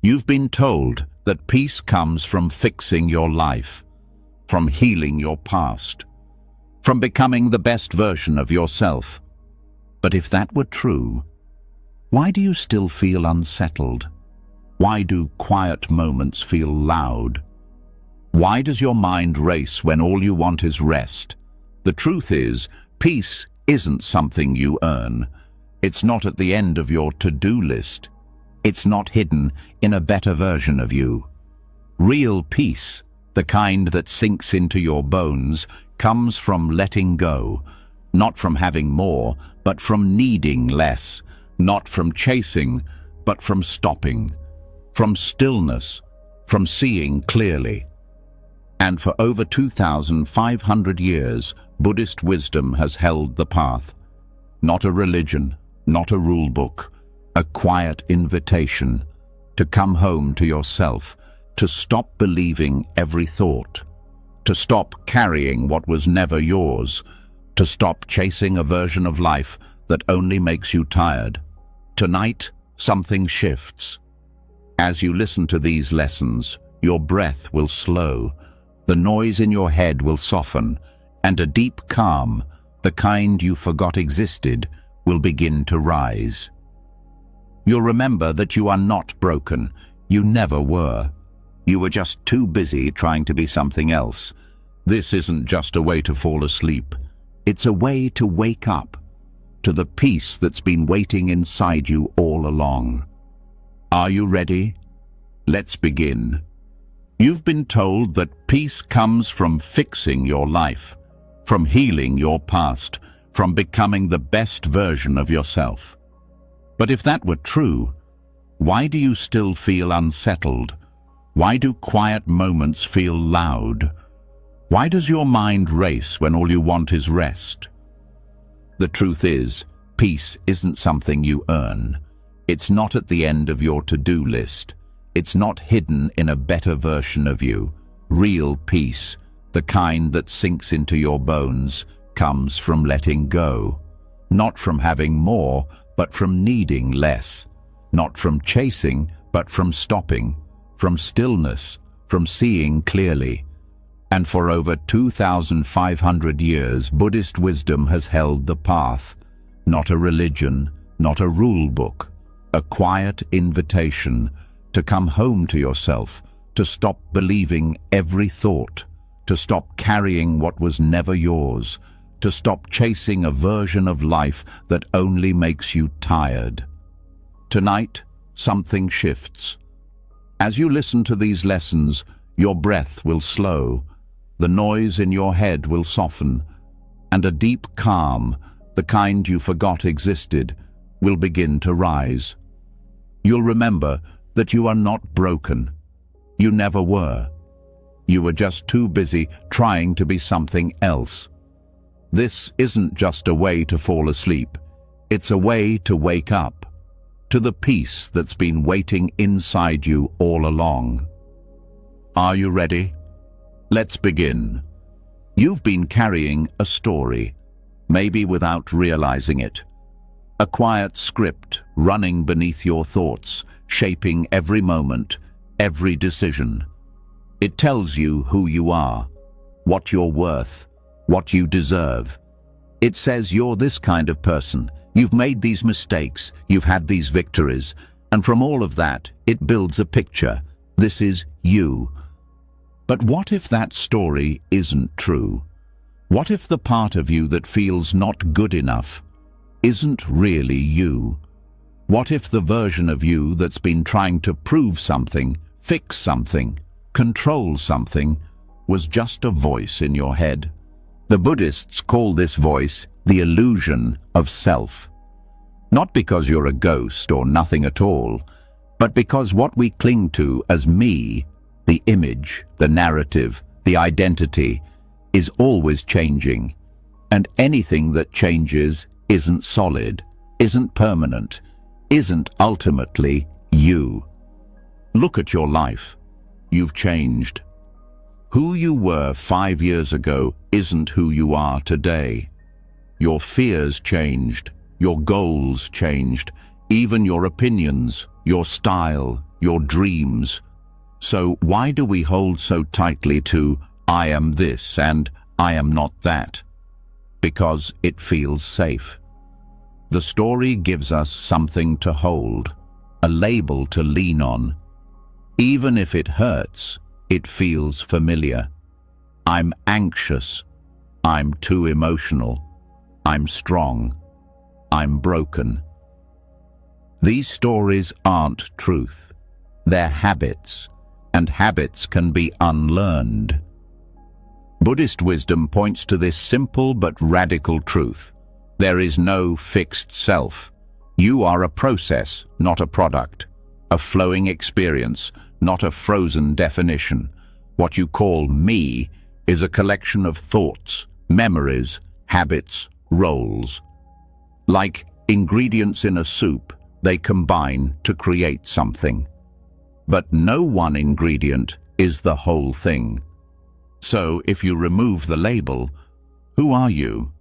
You've been told that peace comes from fixing your life, from healing your past, from becoming the best version of yourself. But if that were true, why do you still feel unsettled? Why do quiet moments feel loud? Why does your mind race when all you want is rest? The truth is, peace isn't something you earn. It's not at the end of your to-do list. It's not hidden in a better version of you. Real peace, the kind that sinks into your bones, comes from letting go, not from having more, but from needing less, not from chasing, but from stopping, from stillness, from seeing clearly. And for over 2,500 years, Buddhist wisdom has held the path. Not a religion, not a rule book, a quiet invitation to come home to yourself, to stop believing every thought, to stop carrying what was never yours, to stop chasing a version of life that only makes you tired. Tonight, something shifts. As you listen to these lessons, your breath will slow, the noise in your head will soften, and a deep calm, the kind you forgot existed, will begin to rise. You'll remember that you are not broken. You never were. You were just too busy trying to be something else. This isn't just a way to fall asleep. It's a way to wake up to the peace that's been waiting inside you all along. Are you ready? Let's begin. You've been told that peace comes from fixing your life, from healing your past, from becoming the best version of yourself. But if that were true, why do you still feel unsettled? Why do quiet moments feel loud? Why does your mind race when all you want is rest? The truth is, peace isn't something you earn. It's not at the end of your to-do list. It's not hidden in a better version of you. Real peace, the kind that sinks into your bones, comes from letting go. Not from having more, but from needing less. Not from chasing, but from stopping. From stillness, from seeing clearly. And for over 2,500 years, Buddhist wisdom has held the path. Not a religion, not a rule book. A quiet invitation to come home to yourself, to stop believing every thought, to stop carrying what was never yours, to stop chasing a version of life that only makes you tired. Tonight, something shifts. As you listen to these lessons, your breath will slow, the noise in your head will soften, and a deep calm, the kind you forgot existed, will begin to rise. You'll remember that you are not broken. You never were. You were just too busy trying to be something else. This isn't just a way to fall asleep. It's a way to wake up to the peace that's been waiting inside you all along. Are you ready? Let's begin. You've been carrying a story, maybe without realizing it. A quiet script running beneath your thoughts, shaping every moment, every decision. It tells you who you are, what you're worth, what you deserve. It says you're this kind of person. You've made these mistakes, you've had these victories, and from all of that, it builds a picture. This is you. But what if that story isn't true? What if the part of you that feels not good enough isn't really you? What if the version of you that's been trying to prove something, fix something, control something, was just a voice in your head? The Buddhists call this voice the illusion of self. Not because you're a ghost or nothing at all, but because what we cling to as me, the image, the narrative, the identity, is always changing. And anything that changes isn't solid, isn't permanent, isn't ultimately you. Look at your life. You've changed. Who you were 5 years ago isn't who you are today. Your fears changed, your goals changed, even your opinions, your style, your dreams. So why do we hold so tightly to "I am this" and "I am not that"? Because it feels safe. The story gives us something to hold, a label to lean on. Even if it hurts, it feels familiar. I'm anxious. I'm too emotional. I'm strong. I'm broken. These stories aren't truth. They're habits, and habits can be unlearned. Buddhist wisdom points to this simple but radical truth. There is no fixed self. You are a process, not a product. A flowing experience, not a frozen definition. What you call me is a collection of thoughts, memories, habits, roles. Like ingredients in a soup, they combine to create something. But no one ingredient is the whole thing. So if you remove the label, who are you?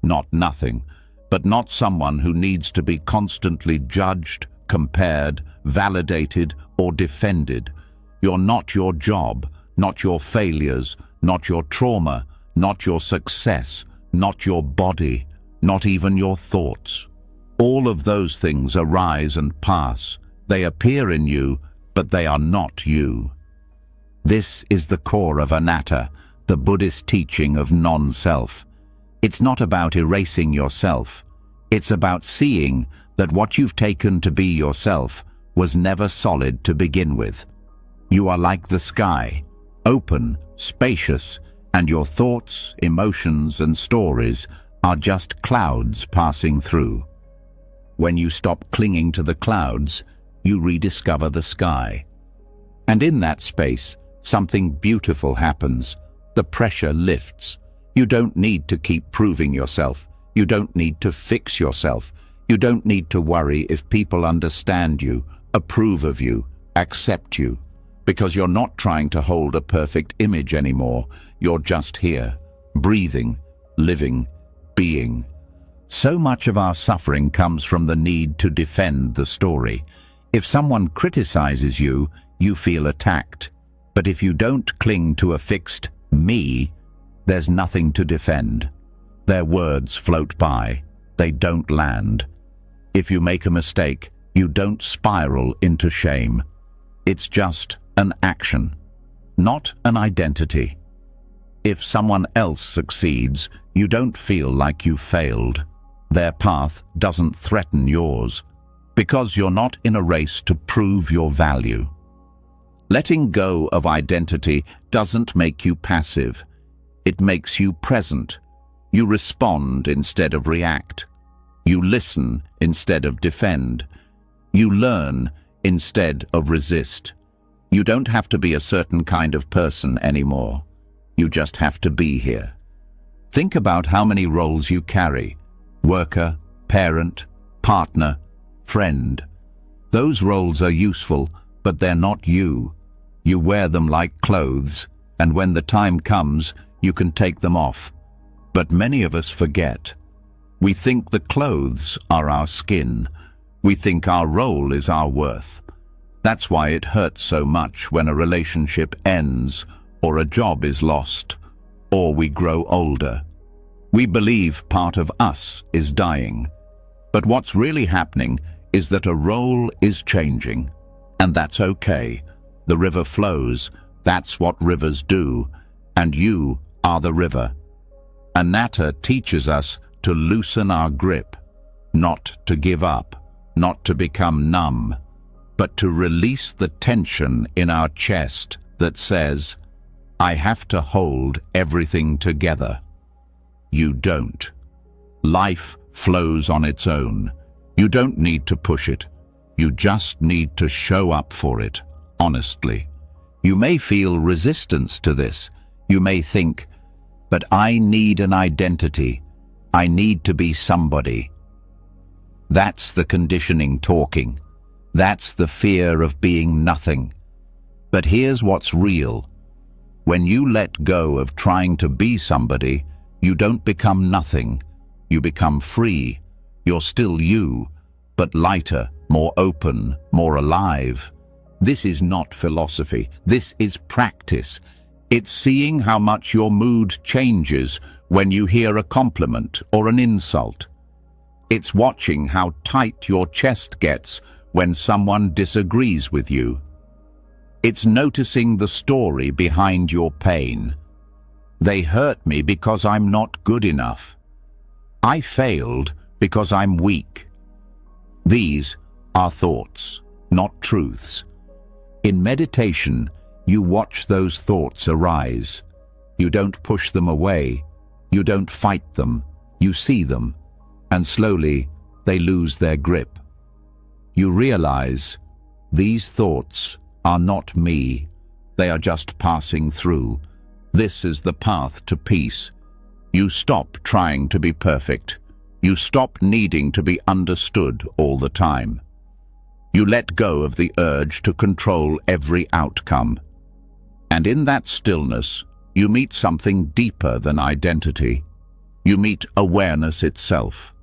Not nothing, but not someone who needs to be constantly judged, compared, validated, or defended. You're not your job, not your failures, not your trauma, not your success, not your body, not even your thoughts. All of those things arise and pass. They appear in you, but they are not you. This is the core of anatta, the Buddhist teaching of non-self. It's not about erasing yourself. It's about seeing that what you've taken to be yourself was never solid to begin with. You are like the sky, open, spacious, and your thoughts, emotions, and stories are just clouds passing through. When you stop clinging to the clouds, you rediscover the sky. And in that space, something beautiful happens. The pressure lifts. You don't need to keep proving yourself. You don't need to fix yourself. You don't need to worry if people understand you, approve of you, accept you. Because you're not trying to hold a perfect image anymore. You're just here, breathing, living, being. So much of our suffering comes from the need to defend the story. If someone criticizes you, you feel attacked. But if you don't cling to a fixed me, there's nothing to defend. Their words float by. They don't land. If you make a mistake, you don't spiral into shame. It's just an action, not an identity. If someone else succeeds, you don't feel like you've failed. Their path doesn't threaten yours, because you're not in a race to prove your value. Letting go of identity doesn't make you passive. It makes you present. You respond instead of react. You listen instead of defend. You learn instead of resist. You don't have to be a certain kind of person anymore. You just have to be here. Think about how many roles you carry: worker, parent, partner, friend. Those roles are useful, but they're not you. You wear them like clothes, and when the time comes, you can take them off. But many of us forget. We think the clothes are our skin. We think our role is our worth. That's why it hurts so much when a relationship ends, or a job is lost, or we grow older. We believe part of us is dying. But what's really happening is that a role is changing. And that's okay. The river flows. That's what rivers do. And you are the river. Anatta teaches us to loosen our grip, not to give up, not to become numb, but to release the tension in our chest that says, I have to hold everything together. You don't. Life flows on its own. You don't need to push it. You just need to show up for it, honestly. You may feel resistance to this. You may think, but I need an identity. I need to be somebody. That's the conditioning talking. That's the fear of being nothing. But here's what's real. When you let go of trying to be somebody, you don't become nothing. You become free. You're still you, but lighter, more open, more alive. This is not philosophy. This is practice. It's seeing how much your mood changes when you hear a compliment or an insult. It's watching how tight your chest gets when someone disagrees with you. It's noticing the story behind your pain. They hurt me because I'm not good enough. I failed because I'm weak. These are thoughts, not truths. In meditation, you watch those thoughts arise. You don't push them away. You don't fight them. You see them, and slowly they lose their grip. You realize these thoughts are not me. They are just passing through. This is the path to peace. You stop trying to be perfect. You stop needing to be understood all the time. You let go of the urge to control every outcome. And in that stillness, you meet something deeper than identity. You meet awareness itself.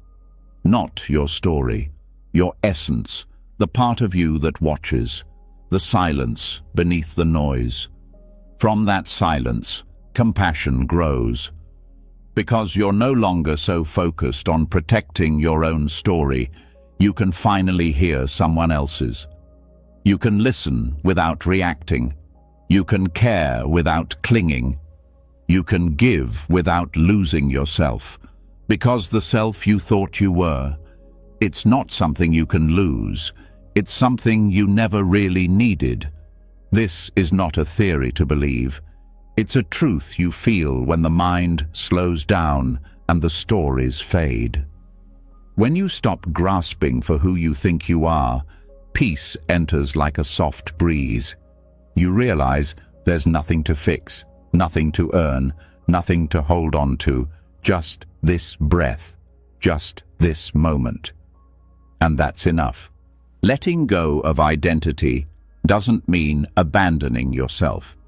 Not your story, your essence, the part of you that watches, the silence beneath the noise. From that silence, compassion grows. Because you're no longer so focused on protecting your own story, you can finally hear someone else's. You can listen without reacting. You can care without clinging. You can give without losing yourself. Because the self you thought you were, it's not something you can lose. It's something you never really needed. This is not a theory to believe. It's a truth you feel when the mind slows down and the stories fade. When you stop grasping for who you think you are, peace enters like a soft breeze. You realize there's nothing to fix, nothing to earn, nothing to hold on to, just this breath, just this moment. And that's enough. Letting go of identity doesn't mean abandoning yourself.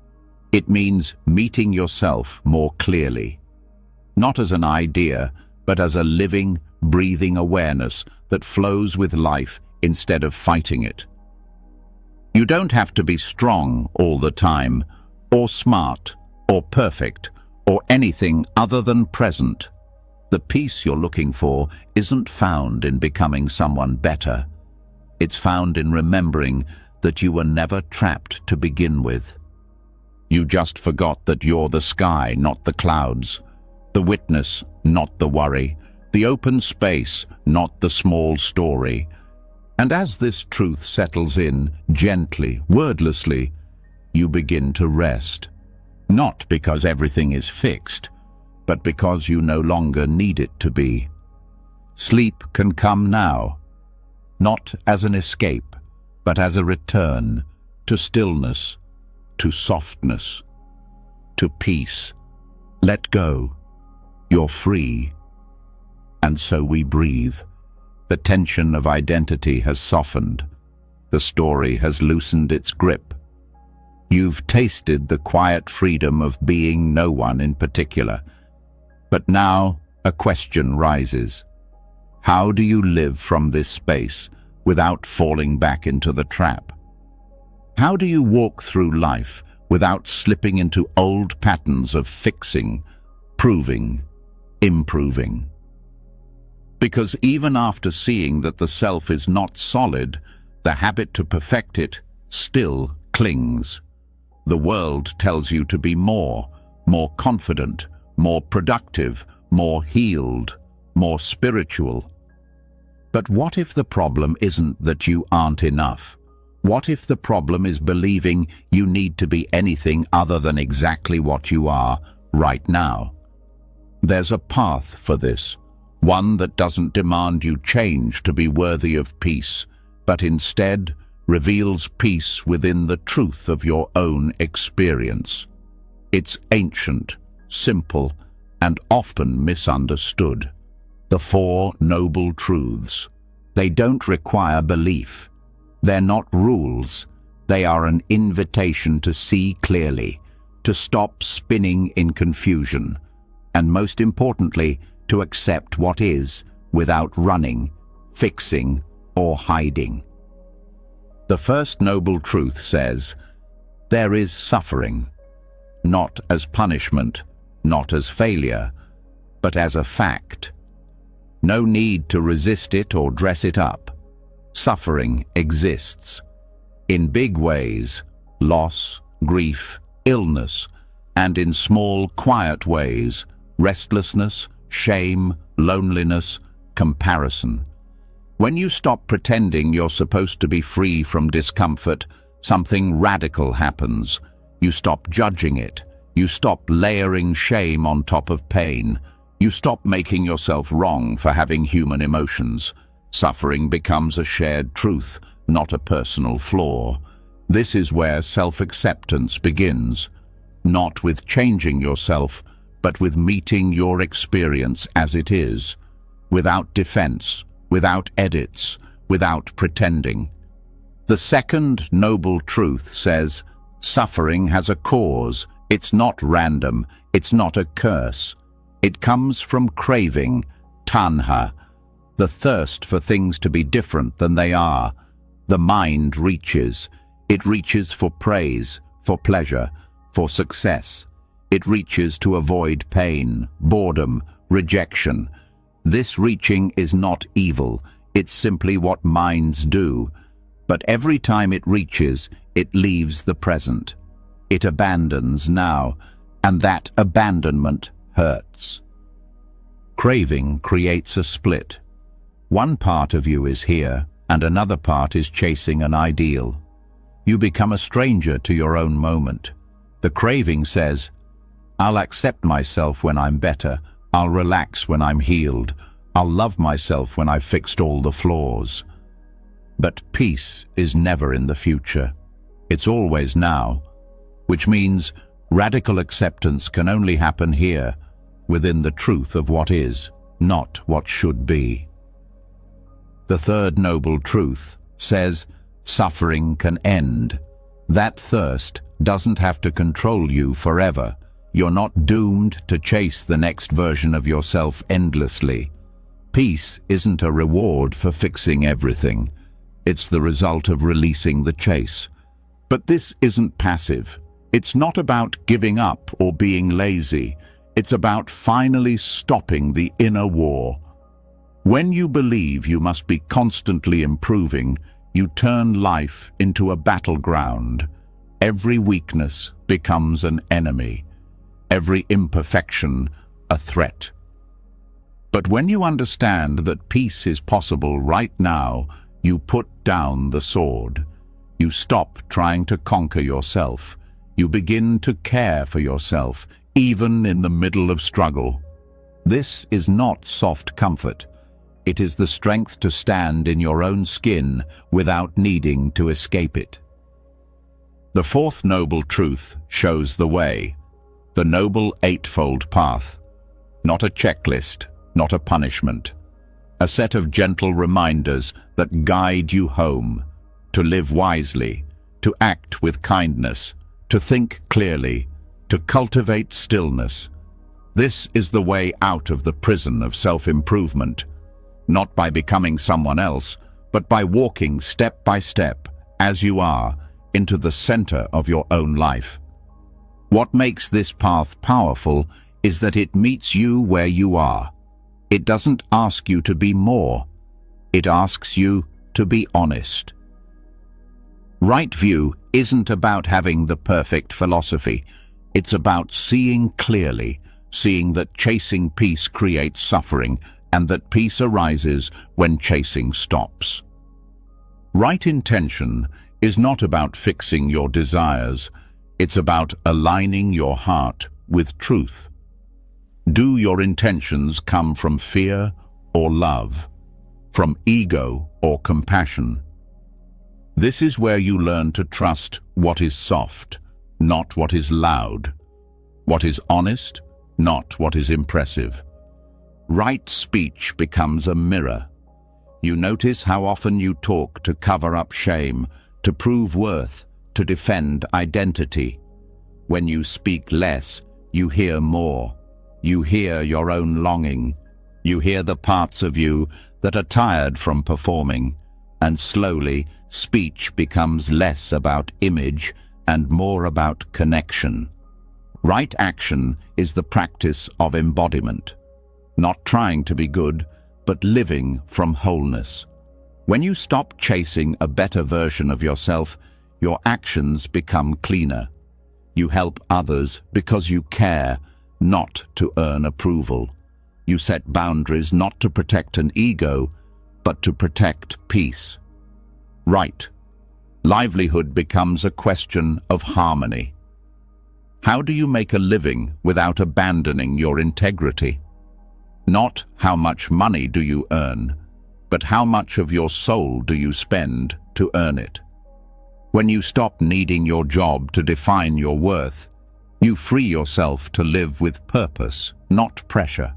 It means meeting yourself more clearly. Not as an idea, but as a living, breathing awareness that flows with life instead of fighting it. You don't have to be strong all the time, or smart, or perfect, or anything other than present. The peace you're looking for isn't found in becoming someone better. It's found in remembering that you were never trapped to begin with. You just forgot that you're the sky, not the clouds, the witness, not the worry, the open space, not the small story. And as this truth settles in, gently, wordlessly, you begin to rest. Not because everything is fixed, but because you no longer need it to be. Sleep can come now, not as an escape, but as a return to stillness, to softness, to peace. Let go. You're free. And so we breathe. The tension of identity has softened. The story has loosened its grip. You've tasted the quiet freedom of being no one in particular. But now a question rises. How do you live from this space without falling back into the trap? How do you walk through life without slipping into old patterns of fixing, proving, improving? Because even after seeing that the self is not solid, the habit to perfect it still clings. The world tells you to be more confident, more productive, more healed, more spiritual. But what if the problem isn't that you aren't enough? What if the problem is believing you need to be anything other than exactly what you are right now? There's a path for this, one that doesn't demand you change to be worthy of peace, but instead reveals peace within the truth of your own experience. It's ancient, simple, and often misunderstood. The Four Noble Truths. They don't require belief. They're not rules. They are an invitation to see clearly, to stop spinning in confusion, and most importantly, to accept what is without running, fixing, or hiding. The first noble truth says, there is suffering, not as punishment, not as failure, but as a fact. No need to resist it or dress it up. Suffering exists. In big ways, loss, grief, illness, and in small, quiet ways, restlessness, shame, loneliness, comparison. When you stop pretending you're supposed to be free from discomfort, something radical happens. You stop judging it. You stop layering shame on top of pain. You stop making yourself wrong for having human emotions. Suffering becomes a shared truth, not a personal flaw. This is where self-acceptance begins, not with changing yourself, but with meeting your experience as it is, without defense, without edits, without pretending. The second noble truth says, suffering has a cause. It's not random. It's not a curse. It comes from craving, tanha, the thirst for things to be different than they are. The mind reaches. It reaches for praise, for pleasure, for success. It reaches to avoid pain, boredom, rejection. This reaching is not evil. It's simply what minds do. But every time it reaches, it leaves the present. It abandons now, and that abandonment hurts. Craving creates a split. One part of you is here, and another part is chasing an ideal. You become a stranger to your own moment. The craving says, I'll accept myself when I'm better. I'll relax when I'm healed. I'll love myself when I've fixed all the flaws. But peace is never in the future. It's always now, which means radical acceptance can only happen here, within the truth of what is, not what should be. The third noble truth says suffering can end. That thirst doesn't have to control you forever. You're not doomed to chase the next version of yourself endlessly. Peace isn't a reward for fixing everything. It's the result of releasing the chase. But this isn't passive. It's not about giving up or being lazy. It's about finally stopping the inner war. When you believe you must be constantly improving, you turn life into a battleground. Every weakness becomes an enemy. Every imperfection a threat. But when you understand that peace is possible right now, you put down the sword. You stop trying to conquer yourself. You begin to care for yourself, even in the middle of struggle. This is not soft comfort. It is the strength to stand in your own skin without needing to escape it. The fourth noble truth shows the way. The noble eightfold path. Not a checklist, not a punishment. A set of gentle reminders that guide you home, to live wisely, to act with kindness, to think clearly, to cultivate stillness. This is the way out of the prison of self-improvement, not by becoming someone else, but by walking step by step, as you are, into the center of your own life. What makes this path powerful is that it meets you where you are. It doesn't ask you to be more. It asks you to be honest. Right view isn't about having the perfect philosophy. It's about seeing clearly, seeing that chasing peace creates suffering, and that peace arises when chasing stops. Right intention is not about fixing your desires. It's about aligning your heart with truth. Do your intentions come from fear or love, from ego or compassion? This is where you learn to trust what is soft, not what is loud, what is honest, not what is impressive. Right speech becomes a mirror. You notice how often you talk to cover up shame, to prove worth, to defend identity. When you speak less, you hear more. You hear your own longing. You hear the parts of you that are tired from performing, and slowly speech becomes less about image and more about connection. Right action is the practice of embodiment, not trying to be good, but living from wholeness. When you stop chasing a better version of yourself, your actions become cleaner. You help others because you care, not to earn approval. You set boundaries not to protect an ego, but to protect peace. Right. Livelihood becomes a question of harmony. How do you make a living without abandoning your integrity? Not how much money do you earn, but how much of your soul do you spend to earn it? When you stop needing your job to define your worth, you free yourself to live with purpose, not pressure.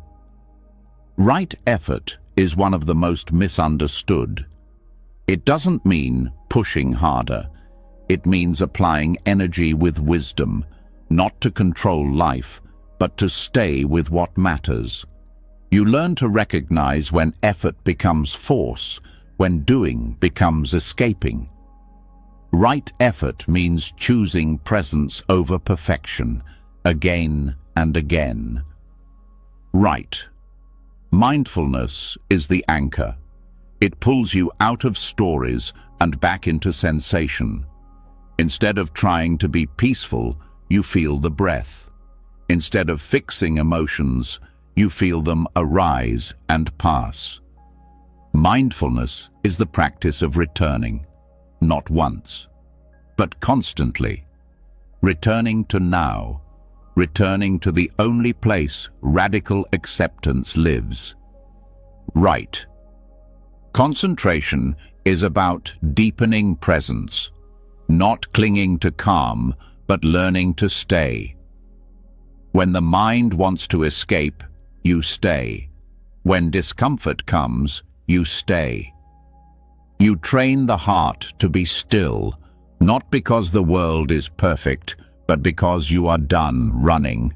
Right effort is one of the most misunderstood. It doesn't mean pushing harder. It means applying energy with wisdom, not to control life, but to stay with what matters. You learn to recognize when effort becomes force, when doing becomes escaping. Right effort means choosing presence over perfection, again and again. Right. Mindfulness is the anchor. It pulls you out of stories and back into sensation. Instead of trying to be peaceful, you feel the breath. Instead of fixing emotions, you feel them arise and pass. Mindfulness is the practice of returning, not once, but constantly. Returning to now, returning to the only place radical acceptance lives. Right. Concentration is about deepening presence, not clinging to calm, but learning to stay. When the mind wants to escape, you stay. When discomfort comes, you stay. You train the heart to be still, not because the world is perfect, but because you are done running.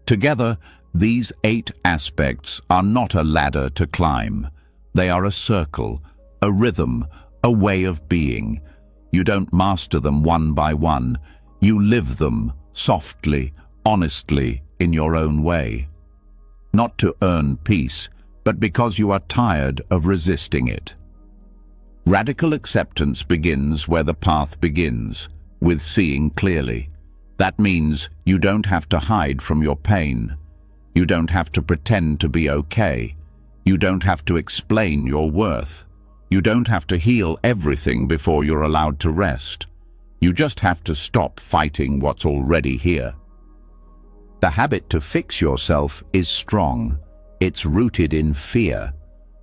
Together, these 8 aspects are not a ladder to climb. They are a circle, a rhythm, a way of being. You don't master them one by one. You live them softly, honestly, in your own way. Not to earn peace, but because you are tired of resisting it. Radical acceptance begins where the path begins, with seeing clearly. That means you don't have to hide from your pain. You don't have to pretend to be okay. You don't have to explain your worth. You don't have to heal everything before you're allowed to rest. You just have to stop fighting what's already here. The habit to fix yourself is strong. It's rooted in fear.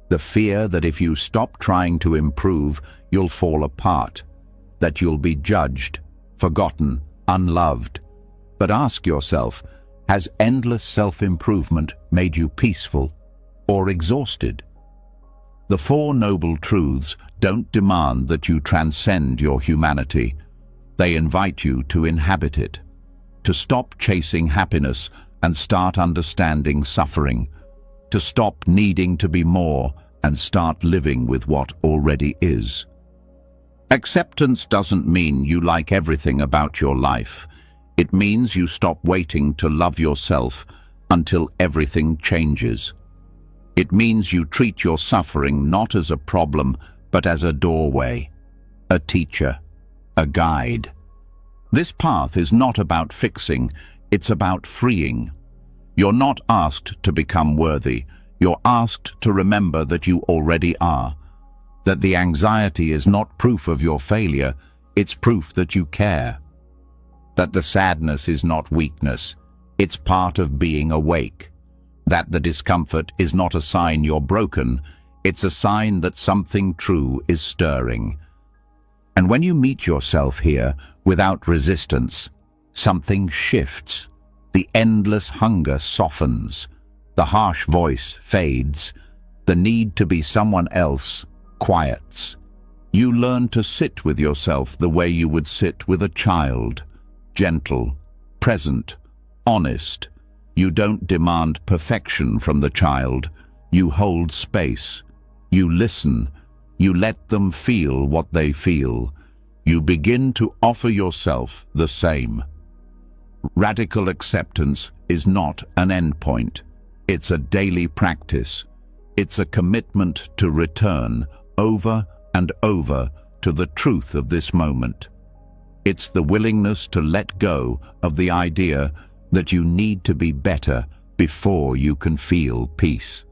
The fear that if you stop trying to improve, you'll fall apart, that you'll be judged, forgotten, unloved. But ask yourself, has endless self-improvement made you peaceful or exhausted? The 4 noble truths don't demand that you transcend your humanity. They invite you to inhabit it, to stop chasing happiness and start understanding suffering, to stop needing to be more and start living with what already is. Acceptance doesn't mean you like everything about your life. It means you stop waiting to love yourself until everything changes. It means you treat your suffering not as a problem, but as a doorway, a teacher, a guide. This path is not about fixing, it's about freeing. You're not asked to become worthy. You're asked to remember that you already are. That the anxiety is not proof of your failure, it's proof that you care. That the sadness is not weakness, it's part of being awake. That the discomfort is not a sign you're broken, it's a sign that something true is stirring. And when you meet yourself here, without resistance, something shifts. The endless hunger softens. The harsh voice fades. The need to be someone else quiets. You learn to sit with yourself the way you would sit with a child. Gentle, present, honest. You don't demand perfection from the child. You hold space. You listen. You let them feel what they feel. You begin to offer yourself the same. Radical acceptance is not an endpoint. It's a daily practice. It's a commitment to return over and over to the truth of this moment. It's the willingness to let go of the idea that you need to be better before you can feel peace.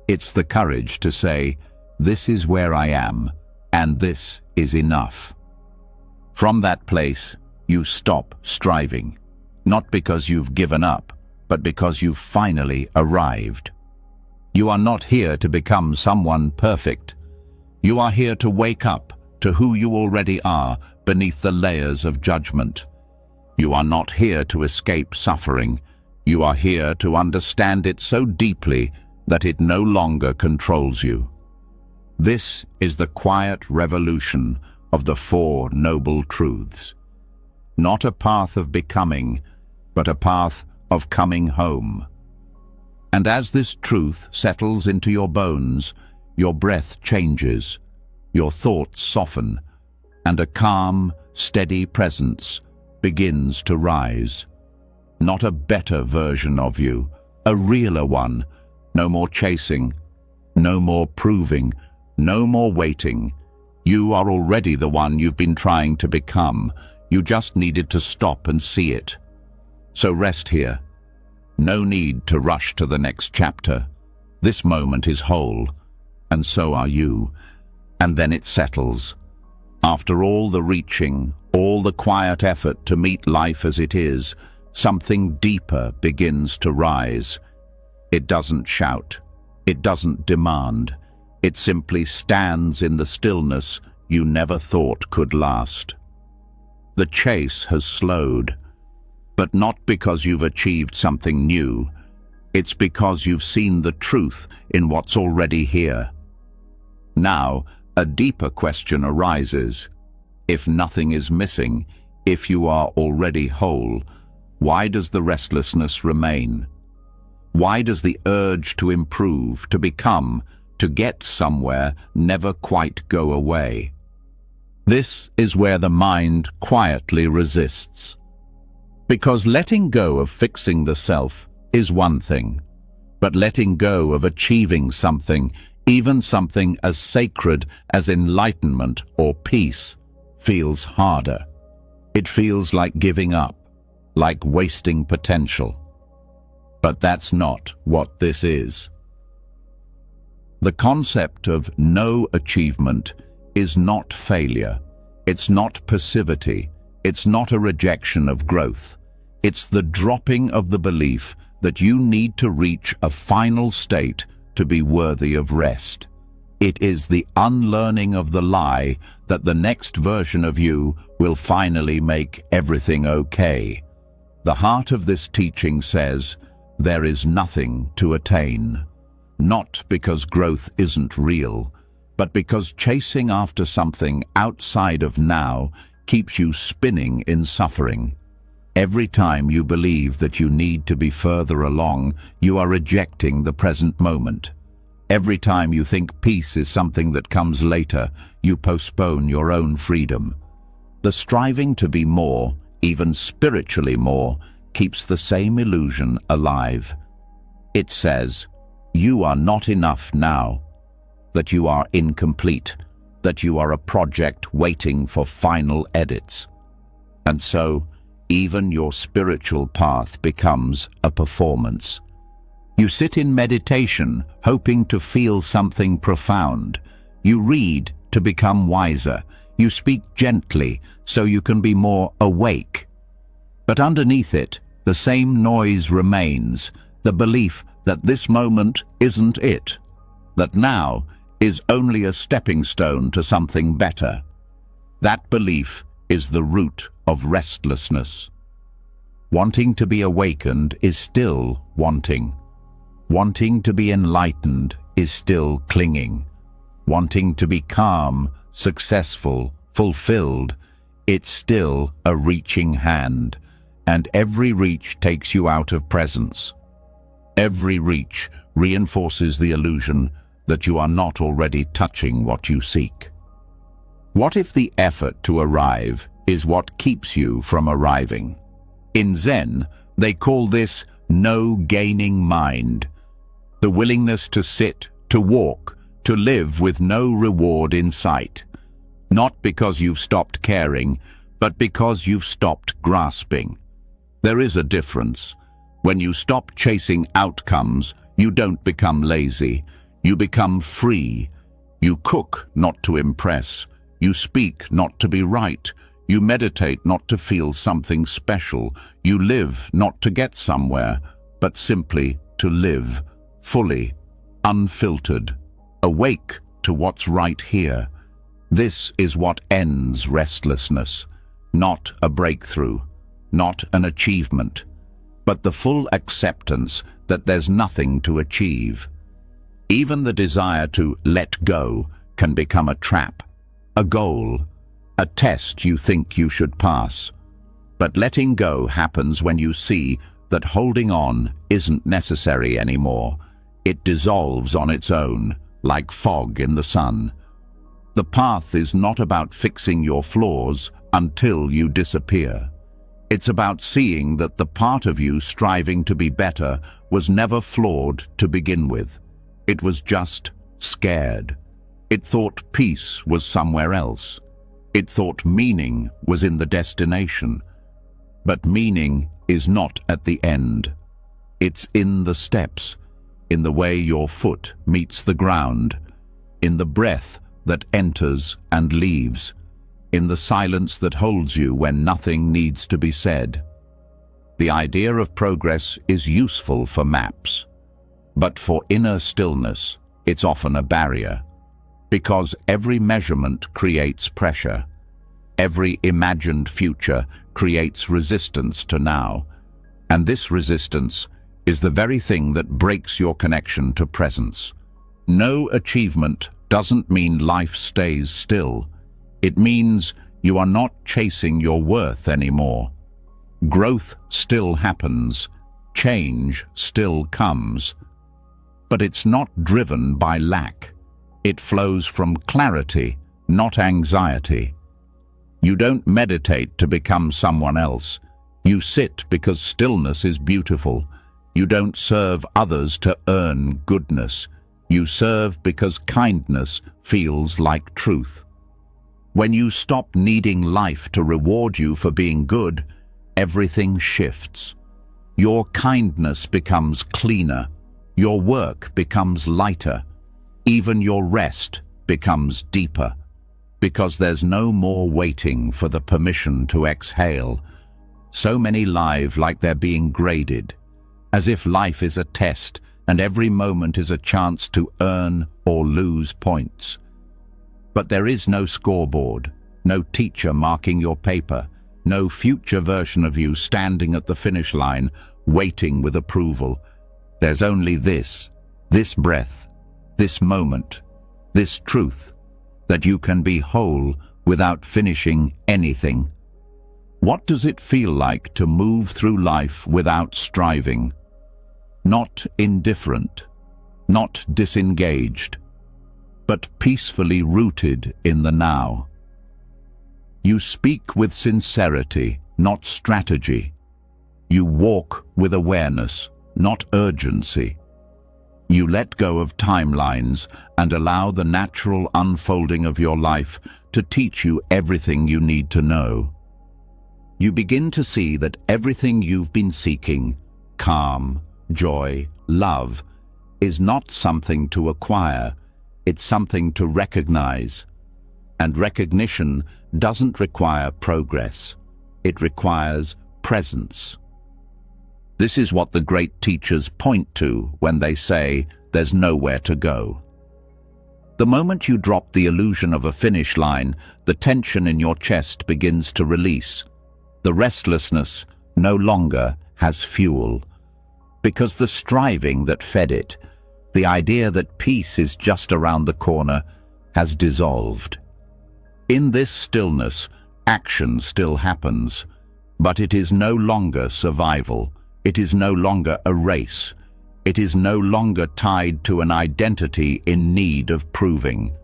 It's the courage to say, "This is where I am, and this is enough." From that place, you stop striving, not because you've given up, but because you've finally arrived. You are not here to become someone perfect. You are here to wake up to who you already are beneath the layers of judgment. You are not here to escape suffering. You are here to understand it so deeply that it no longer controls you. This is the quiet revolution of the Four Noble Truths. Not a path of becoming, but a path of coming home. And as this truth settles into your bones, your breath changes, your thoughts soften, and a calm, steady presence begins to rise. Not a better version of you, a realer one. No more chasing, no more proving, no more waiting. You are already the one you've been trying to become. You just needed to stop and see it. So rest here. No need to rush to the next chapter. This moment is whole, and so are you. And then it settles. After all the reaching, all the quiet effort to meet life as it is, something deeper begins to rise. It doesn't shout. It doesn't demand. It simply stands in the stillness you never thought could last. The chase has slowed, but not because you've achieved something new. It's because you've seen the truth in what's already here. Now, a deeper question arises. If nothing is missing, if you are already whole, why does the restlessness remain? Why does the urge to improve, to become, to get somewhere never quite go away? This is where the mind quietly resists. Because letting go of fixing the self is one thing, but letting go of achieving something, even something as sacred as enlightenment or peace, feels harder. It feels like giving up, like wasting potential. But that's not what this is. The concept of no achievement is not failure. It's not passivity. It's not a rejection of growth. It's the dropping of the belief that you need to reach a final state to be worthy of rest. It is the unlearning of the lie that the next version of you will finally make everything okay. The heart of this teaching says, there is nothing to attain. Not because growth isn't real, but because chasing after something outside of now keeps you spinning in suffering. Every time you believe that you need to be further along, you are rejecting the present moment. Every time you think peace is something that comes later, you postpone your own freedom. The striving to be more, even spiritually more, keeps the same illusion alive. It says, you are not enough now, that you are incomplete, that you are a project waiting for final edits. And so, even your spiritual path becomes a performance. You sit in meditation, hoping to feel something profound. You read to become wiser. You speak gently so you can be more awake. But underneath it, the same noise remains, the belief that this moment isn't it, that now is only a stepping stone to something better. That belief is the root of restlessness. Wanting to be awakened is still wanting. Wanting to be enlightened is still clinging. Wanting to be calm, successful, fulfilled, it's still a reaching hand, and every reach takes you out of presence. Every reach reinforces the illusion that you are not already touching what you seek? What if the effort to arrive is what keeps you from arriving? In Zen, they call this no-gaining mind, the willingness to sit, to walk, to live with no reward in sight. Not because you've stopped caring, but because you've stopped grasping. There is a difference. When you stop chasing outcomes, you don't become lazy. You become free. You cook not to impress. You speak not to be right. You meditate not to feel something special. You live not to get somewhere, but simply to live, fully, unfiltered, awake to what's right here. This is what ends restlessness, not a breakthrough, not an achievement, but the full acceptance that there's nothing to achieve. Even the desire to let go can become a trap, a goal, a test you think you should pass. But letting go happens when you see that holding on isn't necessary anymore. It dissolves on its own, like fog in the sun. The path is not about fixing your flaws until you disappear. It's about seeing that the part of you striving to be better was never flawed to begin with. It was just scared. It thought peace was somewhere else. It thought meaning was in the destination. But meaning is not at the end. It's in the steps, in the way your foot meets the ground, in the breath that enters and leaves, in the silence that holds you when nothing needs to be said. The idea of progress is useful for maps, but for inner stillness, it's often a barrier, because every measurement creates pressure. Every imagined future creates resistance to now, and this resistance is the very thing that breaks your connection to presence. No achievement doesn't mean life stays still. It means you are not chasing your worth anymore. Growth still happens, change still comes, but it's not driven by lack. It flows from clarity, not anxiety. You don't meditate to become someone else. You sit because stillness is beautiful. You don't serve others to earn goodness. You serve because kindness feels like truth. When you stop needing life to reward you for being good, everything shifts. Your kindness becomes cleaner. Your work becomes lighter. Even your rest becomes deeper. Because there's no more waiting for the permission to exhale. So many live like they're being graded, as if life is a test and every moment is a chance to earn or lose points. But there is no scoreboard, no teacher marking your paper, no future version of you standing at the finish line, waiting with approval. There's only this breath, this moment, this truth, that you can be whole without finishing anything. What does it feel like to move through life without striving? Not indifferent, not disengaged, but peacefully rooted in the now. You speak with sincerity, not strategy. You walk with awareness, not urgency. You let go of timelines and allow the natural unfolding of your life to teach you everything you need to know. You begin to see that everything you've been seeking, calm, joy, love, is not something to acquire, it's something to recognize. And recognition doesn't require progress, it requires presence. This is what the great teachers point to when they say there's nowhere to go. The moment you drop the illusion of a finish line, the tension in your chest begins to release. The restlessness no longer has fuel, because the striving that fed it, the idea that peace is just around the corner, has dissolved. In this stillness, action still happens, but it is no longer survival. It is no longer a race. It is no longer tied to an identity in need of proving.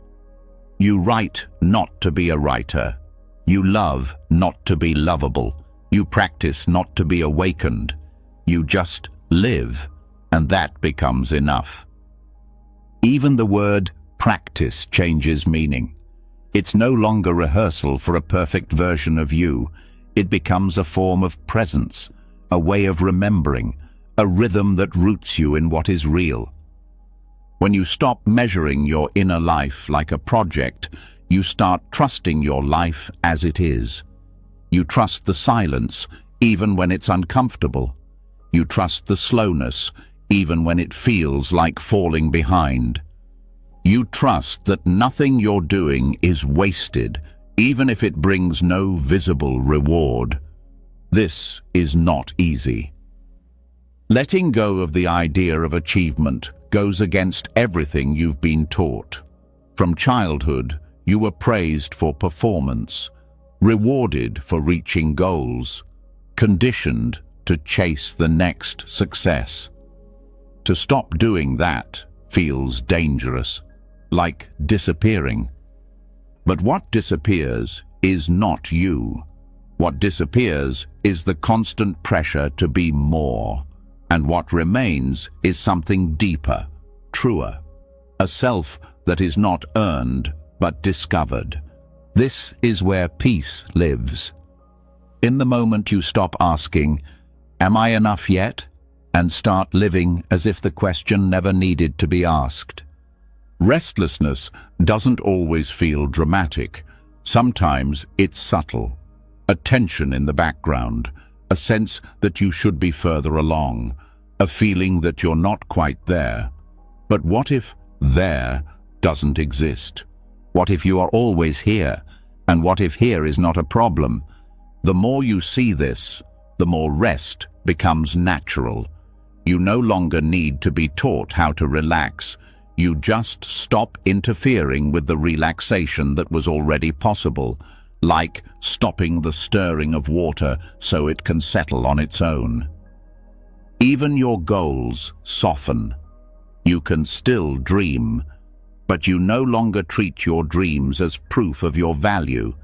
You write not to be a writer. You love not to be lovable. You practice not to be awakened. You just live, and that becomes enough. Even the word practice changes meaning. It's no longer rehearsal for a perfect version of you. It becomes a form of presence, a way of remembering, a rhythm that roots you in what is real. When you stop measuring your inner life like a project, you start trusting your life as it is. You trust the silence, even when it's uncomfortable. You trust the slowness, even when it feels like falling behind. You trust that nothing you're doing is wasted, even if it brings no visible reward. This is not easy. Letting go of the idea of achievement goes against everything you've been taught. From childhood, you were praised for performance, rewarded for reaching goals, conditioned to chase the next success. To stop doing that feels dangerous, like disappearing. But what disappears is not you. What disappears is the constant pressure to be more. And what remains is something deeper, truer, a self that is not earned but discovered. This is where peace lives. In the moment you stop asking, "Am I enough yet?" and start living as if the question never needed to be asked. Restlessness doesn't always feel dramatic. Sometimes it's subtle. A tension in the background, a sense that you should be further along, a feeling that you're not quite there. But what if there doesn't exist? What if you are always here? And what if here is not a problem? The more you see this, the more rest becomes natural. You no longer need to be taught how to relax. You just stop interfering with the relaxation that was already possible, like stopping the stirring of water so it can settle on its own. Even your goals soften. You can still dream, but you no longer treat your dreams as proof of your value.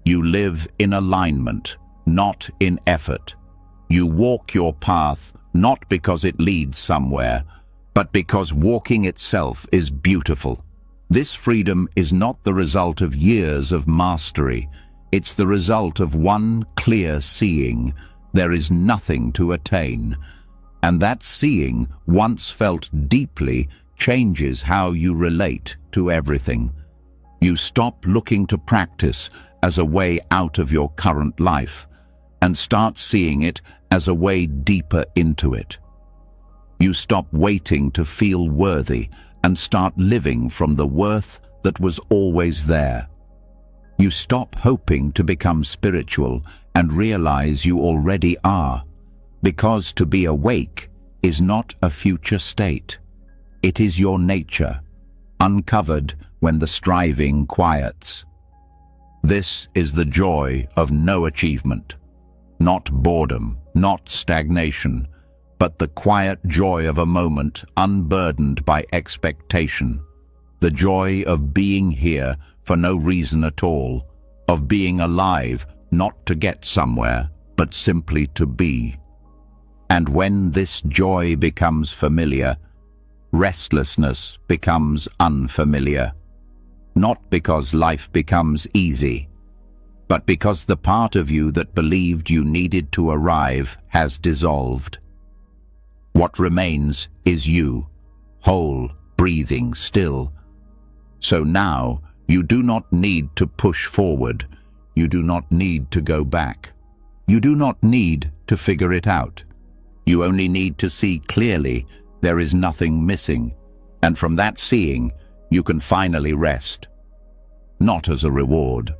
You live in alignment, not in effort. You walk your path not because it leads somewhere, but because walking itself is beautiful. This freedom is not the result of years of mastery. It's the result of one clear seeing. There is nothing to attain. And that seeing, once felt deeply, changes how you relate to everything. You stop looking to practice as a way out of your current life and start seeing it as a way deeper into it. You stop waiting to feel worthy and start living from the worth that was always there. You stop hoping to become spiritual and realize you already are, because to be awake is not a future state. It is your nature, uncovered when the striving quiets. This is the joy of no achievement, not boredom, not stagnation, but the quiet joy of a moment unburdened by expectation, the joy of being here for no reason at all, of being alive not to get somewhere, but simply to be. And when this joy becomes familiar, restlessness becomes unfamiliar, not because life becomes easy, but because the part of you that believed you needed to arrive has dissolved. What remains is you, whole, breathing, still. So now you do not need to push forward. You do not need to go back. You do not need to figure it out. You only need to see clearly there is nothing missing, and from that seeing, you can finally rest. Not as a reward,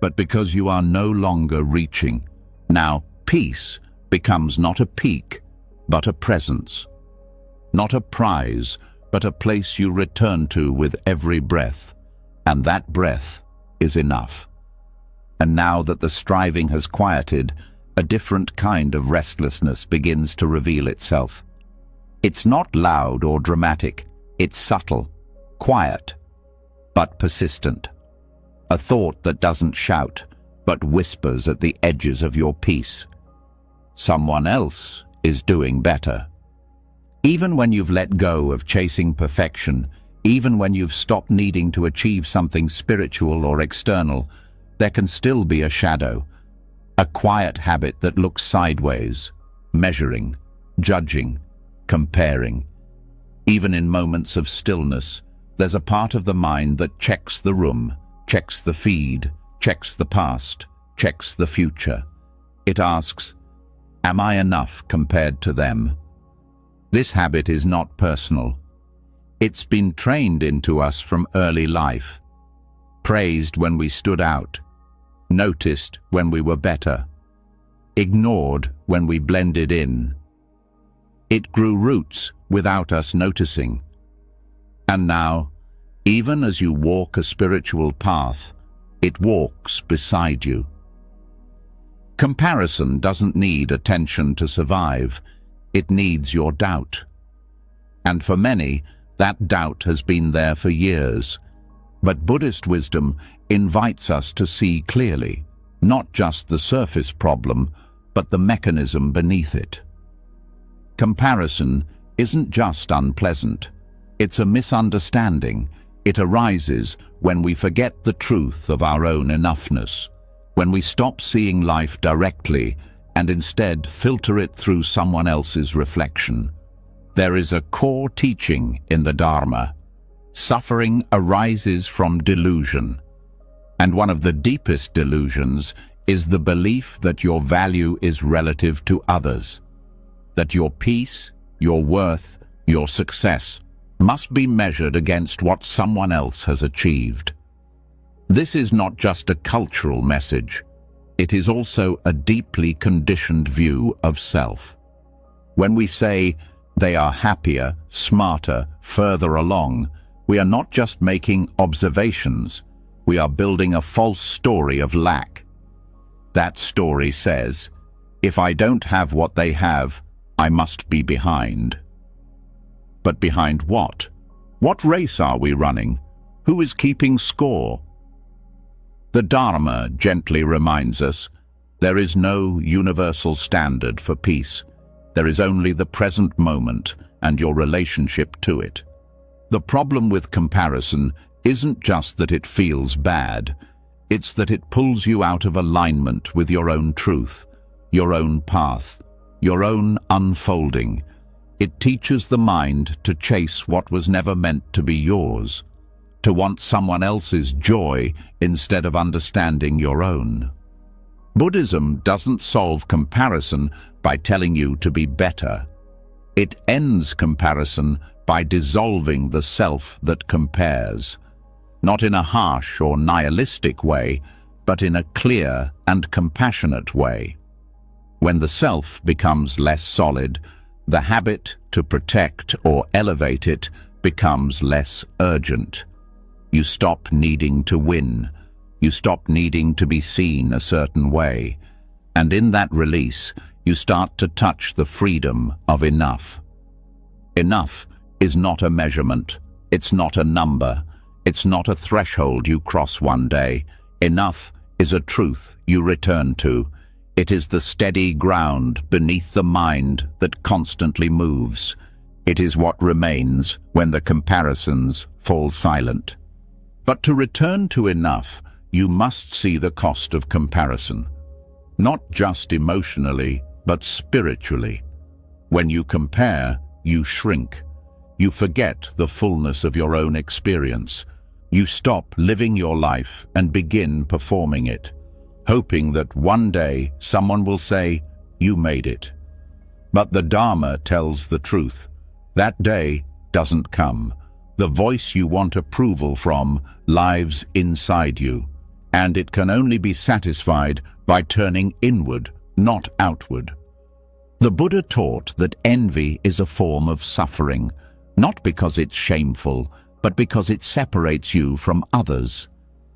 but because you are no longer reaching. Now, peace becomes not a peak, but a presence. Not a prize, but a place you return to with every breath, and that breath is enough. And now that the striving has quieted, a different kind of restlessness begins to reveal itself. It's not loud or dramatic. It's subtle, quiet, but persistent. A thought that doesn't shout, but whispers at the edges of your peace. Someone else is doing better. Even when you've let go of chasing perfection, even when you've stopped needing to achieve something spiritual or external, there can still be a shadow, a quiet habit that looks sideways, measuring, judging, comparing. Even in moments of stillness, there's a part of the mind that checks the room, checks the feed, checks the past, checks the future. It asks, am I enough compared to them? This habit is not personal. It's been trained into us from early life, praised when we stood out, noticed when we were better, ignored when we blended in. It grew roots without us noticing. And now, even as you walk a spiritual path, it walks beside you. Comparison doesn't need attention to survive. It needs your doubt. And for many, that doubt has been there for years. But Buddhist wisdom invites us to see clearly, not just the surface problem, but the mechanism beneath it. Comparison isn't just unpleasant. It's a misunderstanding. It arises when we forget the truth of our own enoughness, when we stop seeing life directly and instead filter it through someone else's reflection. There is a core teaching in the Dharma. Suffering arises from delusion. And one of the deepest delusions is the belief that your value is relative to others, that your peace, your worth, your success must be measured against what someone else has achieved. This is not just a cultural message. It is also a deeply conditioned view of self. When we say they are happier, smarter, further along, we are not just making observations. We are building a false story of lack. That story says, if I don't have what they have, I must be behind. But behind what? What race are we running? Who is keeping score? The Dharma gently reminds us, there is no universal standard for peace. There is only the present moment and your relationship to it. The problem with comparison isn't just that it feels bad, it's that it pulls you out of alignment with your own truth, your own path, your own unfolding. It teaches the mind to chase what was never meant to be yours, to want someone else's joy instead of understanding your own. Buddhism doesn't solve comparison by telling you to be better. It ends comparison by dissolving the self that compares, not in a harsh or nihilistic way, but in a clear and compassionate way. When the self becomes less solid, the habit to protect or elevate it becomes less urgent. You stop needing to win. You stop needing to be seen a certain way. And in that release, you start to touch the freedom of enough. Enough is not a measurement. It's not a number. It's not a threshold you cross one day. Enough is a truth you return to. It is the steady ground beneath the mind that constantly moves. It is what remains when the comparisons fall silent. But to return to enough, you must see the cost of comparison. Not just emotionally, but spiritually. When you compare, you shrink. You forget the fullness of your own experience. You stop living your life and begin performing it, hoping that one day someone will say, you made it. But the Dharma tells the truth. That day doesn't come. The voice you want approval from lives inside you, and it can only be satisfied by turning inward, not outward. The Buddha taught that envy is a form of suffering, not because it's shameful, but because it separates you from others.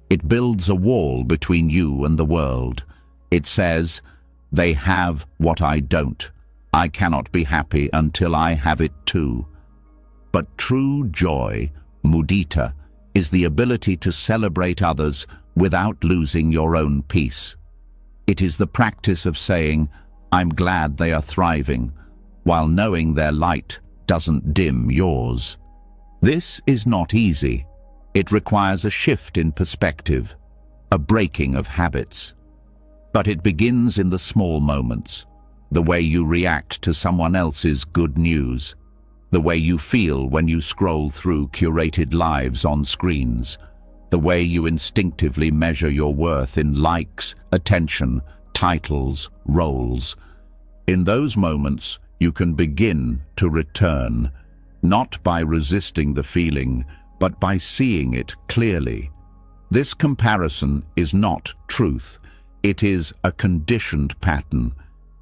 It builds a wall between you and the world. It says, they have what I don't. I cannot be happy until I have it too. But true joy, mudita, is the ability to celebrate others without losing your own peace. It is the practice of saying, I'm glad they are thriving, while knowing their light doesn't dim yours. This is not easy. It requires a shift in perspective, a breaking of habits. But it begins in the small moments, the way you react to someone else's good news, the way you feel when you scroll through curated lives on screens, the way you instinctively measure your worth in likes, attention, titles, roles. In those moments, you can begin to return, not by resisting the feeling, but by seeing it clearly. This comparison is not truth. It is a conditioned pattern.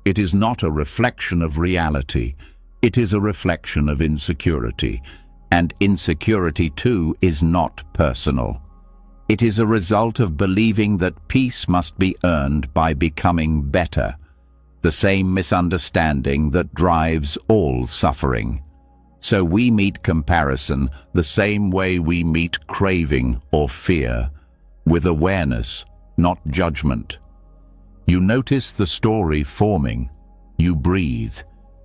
It is not a reflection of reality. It is a reflection of insecurity. And insecurity, too, is not personal. It is a result of believing that peace must be earned by becoming better, the same misunderstanding that drives all suffering. So we meet comparison the same way we meet craving or fear, with awareness, not judgment. You notice the story forming. You breathe.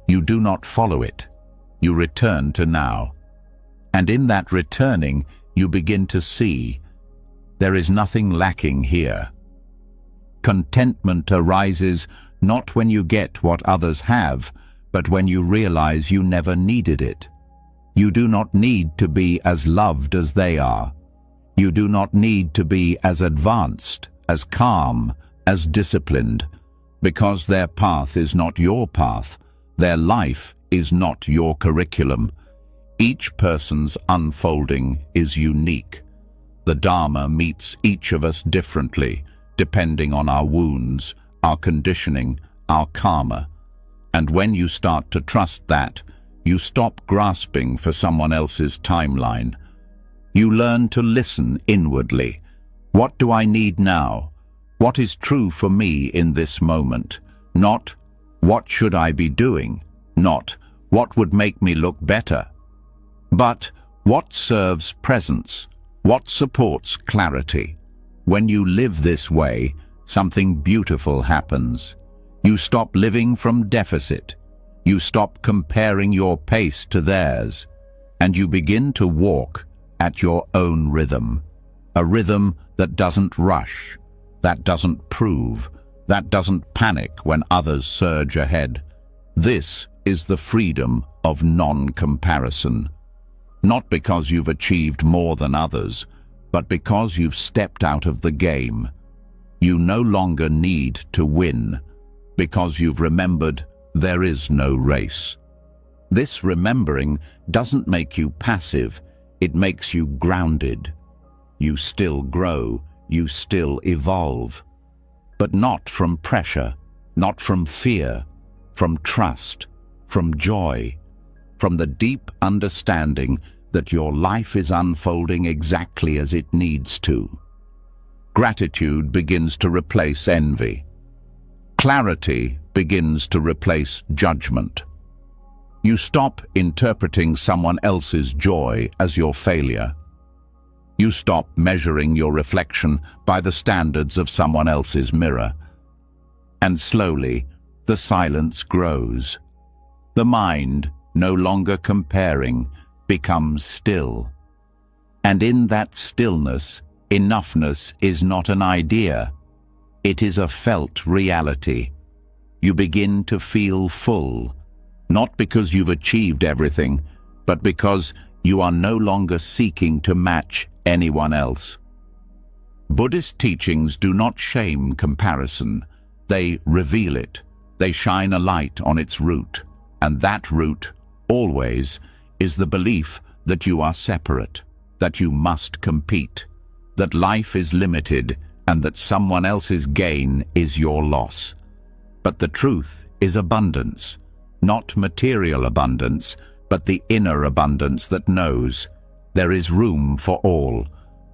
You do not follow it. You return to now. And in that returning, you begin to see there is nothing lacking here. Contentment arises not when you get what others have, but when you realize you never needed it. You do not need to be as loved as they are. You do not need to be as advanced, as calm, as disciplined, because their path is not your path. Their life is not your curriculum. Each person's unfolding is unique. The Dharma meets each of us differently, depending on our wounds, our conditioning, our karma. And when you start to trust that, you stop grasping for someone else's timeline. You learn to listen inwardly. What do I need now? What is true for me in this moment? Not, what should I be doing? Not, what would make me look better? But, what serves presence? What supports clarity? When you live this way, something beautiful happens. You stop living from deficit. You stop comparing your pace to theirs, and you begin to walk at your own rhythm. A rhythm that doesn't rush, that doesn't prove, that doesn't panic when others surge ahead. This is the freedom of non-comparison. Not because you've achieved more than others, but because you've stepped out of the game. You no longer need to win, because you've remembered there is no race. This remembering doesn't make you passive, it makes you grounded. You still grow, you still evolve. But not from pressure, not from fear, from trust, from joy, from the deep understanding that your life is unfolding exactly as it needs to. Gratitude begins to replace envy. Clarity begins to replace judgment. You stop interpreting someone else's joy as your failure. You stop measuring your reflection by the standards of someone else's mirror. And slowly, the silence grows. The mind, no longer comparing, becomes still. And in that stillness, enoughness is not an idea. It is a felt reality. You begin to feel full, not because you've achieved everything, but because you are no longer seeking to match anyone else. Buddhist teachings do not shame comparison. They reveal it. They shine a light on its root. And that root, always, is the belief that you are separate, that you must compete, that life is limited, and that someone else's gain is your loss. But the truth is abundance, not material abundance, but the inner abundance that knows there is room for all,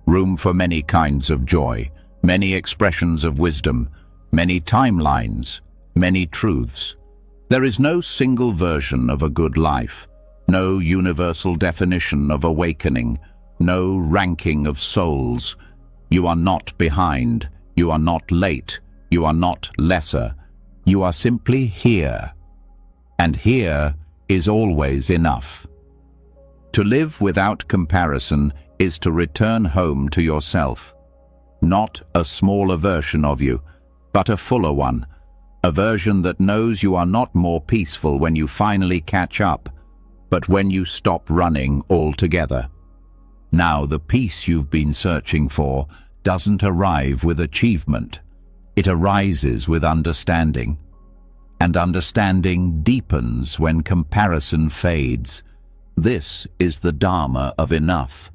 room for many kinds of joy, many expressions of wisdom, many timelines, many truths. There is no single version of a good life, no universal definition of awakening, no ranking of souls. You are not behind, you are not late, you are not lesser. You are simply here. And here is always enough. To live without comparison is to return home to yourself. Not a smaller version of you, but a fuller one. A version that knows you are not more peaceful when you finally catch up, but when you stop running altogether. Now, the peace you've been searching for doesn't arrive with achievement. It arises with understanding. And understanding deepens when comparison fades. This is the Dharma of enough,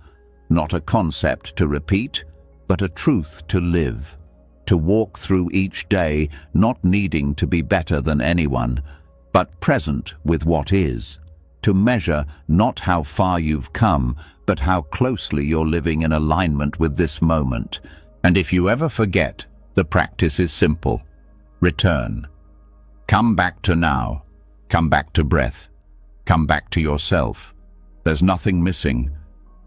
not a concept to repeat, but a truth to live. To walk through each day not needing to be better than anyone, but present with what is. To measure not how far you've come, but how closely you're living in alignment with this moment. And if you ever forget, the practice is simple. Return. Come back to now. Come back to breath. Come back to yourself. There's nothing missing.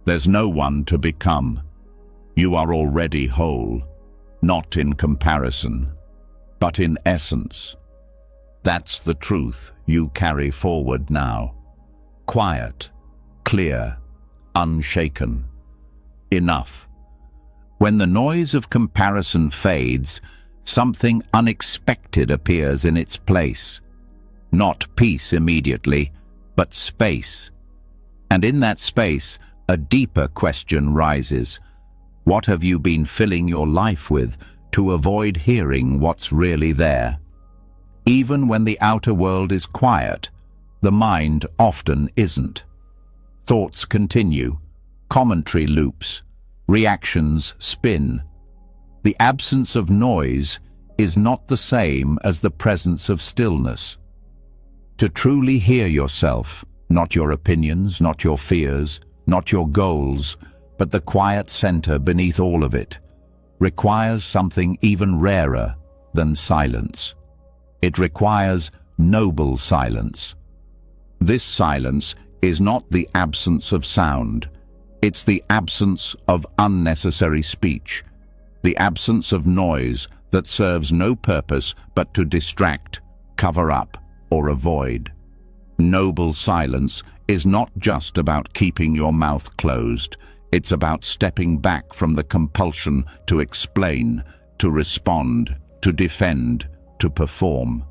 There's no one to become. You are already whole. Not in comparison, but in essence. That's the truth you carry forward now. Quiet, clear, unshaken. Enough. When the noise of comparison fades, something unexpected appears in its place. Not peace immediately, but space. And in that space, a deeper question rises. What have you been filling your life with to avoid hearing what's really there? Even when the outer world is quiet, the mind often isn't. Thoughts continue, commentary loops, reactions spin. The absence of noise is not the same as the presence of stillness. To truly hear yourself, not your opinions, not your fears, not your goals, but the quiet center beneath all of it, requires something even rarer than silence. It requires noble silence. This silence is not the absence of sound. It's the absence of unnecessary speech, the absence of noise that serves no purpose but to distract, cover up, or avoid. Noble silence is not just about keeping your mouth closed. It's about stepping back from the compulsion to explain, to respond, to defend, to perform.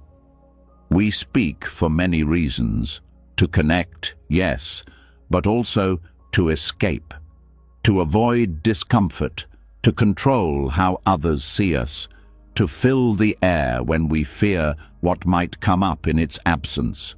We speak for many reasons. To connect, yes, but also to escape, to avoid discomfort, to control how others see us, to fill the air when we fear what might come up in its absence.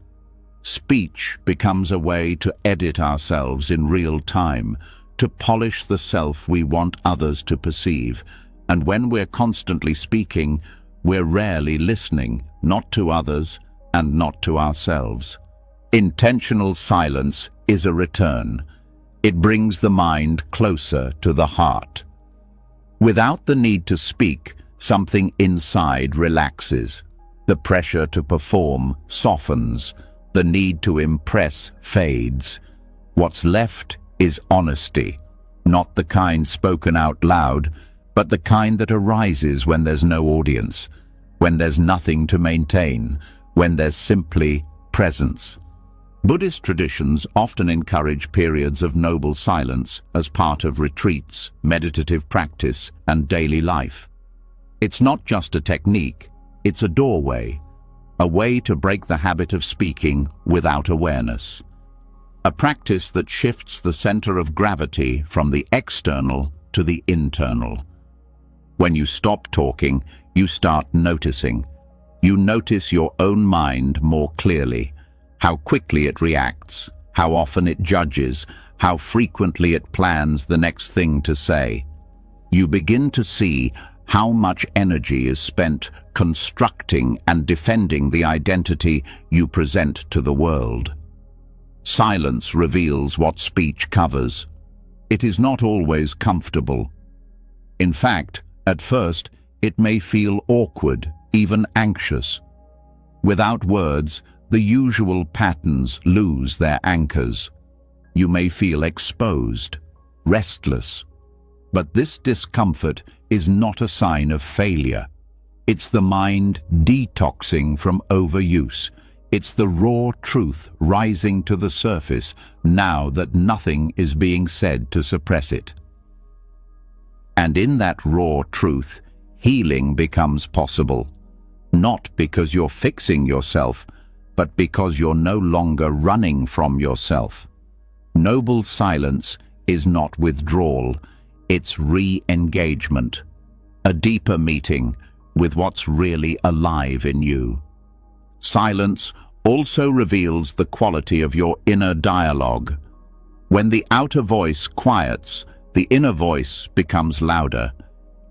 Speech becomes a way to edit ourselves in real time, to polish the self we want others to perceive. And when we're constantly speaking, we're rarely listening, not to others and not to ourselves. Intentional silence is a return. It brings the mind closer to the heart. Without the need to speak, something inside relaxes. The pressure to perform softens. The need to impress fades. What's left is honesty, not the kind spoken out loud, but the kind that arises when there's no audience, when there's nothing to maintain, when there's simply presence. Buddhist traditions often encourage periods of noble silence as part of retreats, meditative practice, and daily life. It's not just a technique, it's a doorway, a way to break the habit of speaking without awareness. A practice that shifts the center of gravity from the external to the internal. When you stop talking, you start noticing. You notice your own mind more clearly, how quickly it reacts, how often it judges, how frequently it plans the next thing to say. You begin to see how much energy is spent constructing and defending the identity you present to the world. Silence reveals what speech covers. It is not always comfortable. In fact, at first, it may feel awkward, even anxious. Without words, the usual patterns lose their anchors. You may feel exposed, restless. But this discomfort is not a sign of failure. It's the mind detoxing from overuse. It's the raw truth rising to the surface now that nothing is being said to suppress it. And in that raw truth, healing becomes possible. Not because you're fixing yourself, but because you're no longer running from yourself. Noble silence is not withdrawal, it's re-engagement, a deeper meeting with what's really alive in you. Silence also reveals the quality of your inner dialogue. When the outer voice quiets, the inner voice becomes louder.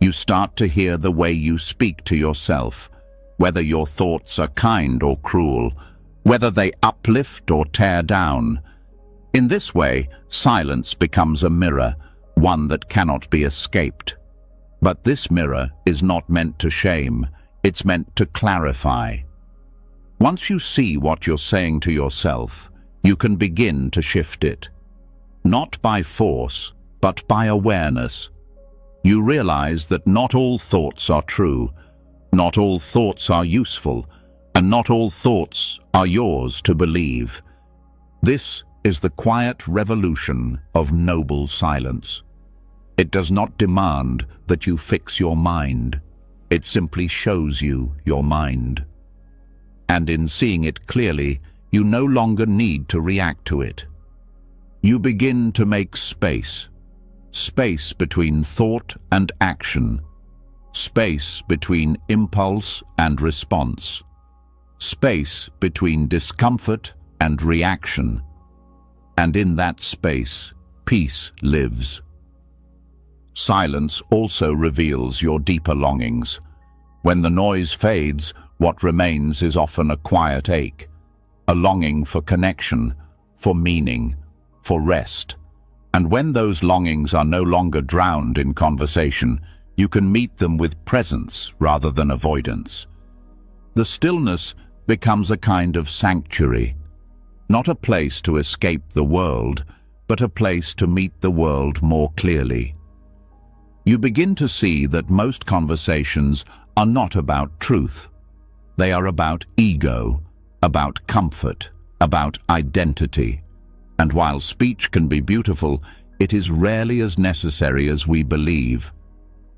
You start to hear the way you speak to yourself, whether your thoughts are kind or cruel, whether they uplift or tear down. In this way, silence becomes a mirror, one that cannot be escaped. But this mirror is not meant to shame, it's meant to clarify. Once you see what you're saying to yourself, you can begin to shift it. Not by force, but by awareness. You realize that not all thoughts are true, not all thoughts are useful, and not all thoughts are yours to believe. This is the quiet revolution of noble silence. It does not demand that you fix your mind. It simply shows you your mind. And in seeing it clearly, you no longer need to react to it. You begin to make space. Space between thought and action. Space between impulse and response. Space between discomfort and reaction. And in that space, peace lives. Silence also reveals your deeper longings. When the noise fades, what remains is often a quiet ache, a longing for connection, for meaning, for rest. And when those longings are no longer drowned in conversation, you can meet them with presence rather than avoidance. The stillness becomes a kind of sanctuary, not a place to escape the world, but a place to meet the world more clearly. You begin to see that most conversations are not about truth. They are about ego, about comfort, about identity. And while speech can be beautiful, it is rarely as necessary as we believe.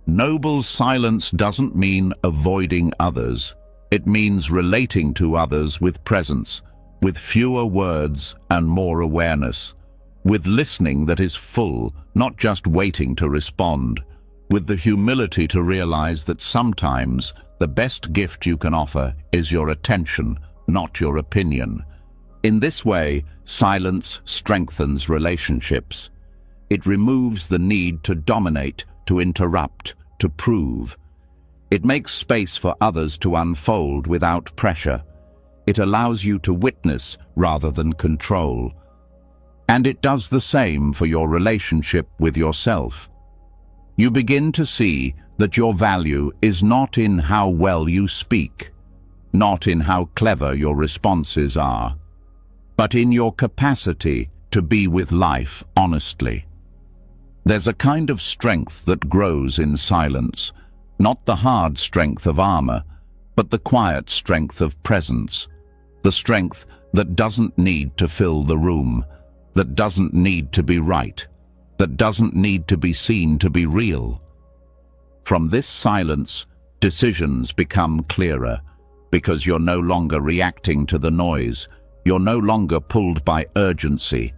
Noble silence doesn't mean avoiding others. It means relating to others with presence, with fewer words and more awareness, with listening that is full, not just waiting to respond, with the humility to realize that sometimes the best gift you can offer is your attention, not your opinion. In this way, silence strengthens relationships. It removes the need to dominate, to interrupt, to prove. It makes space for others to unfold without pressure. It allows you to witness rather than control. And it does the same for your relationship with yourself. You begin to see that your value is not in how well you speak, not in how clever your responses are, but in your capacity to be with life honestly. There's a kind of strength that grows in silence, not the hard strength of armor, but the quiet strength of presence, the strength that doesn't need to fill the room, that doesn't need to be right, that doesn't need to be seen to be real. From this silence, decisions become clearer, because you're no longer reacting to the noise, you're no longer pulled by urgency.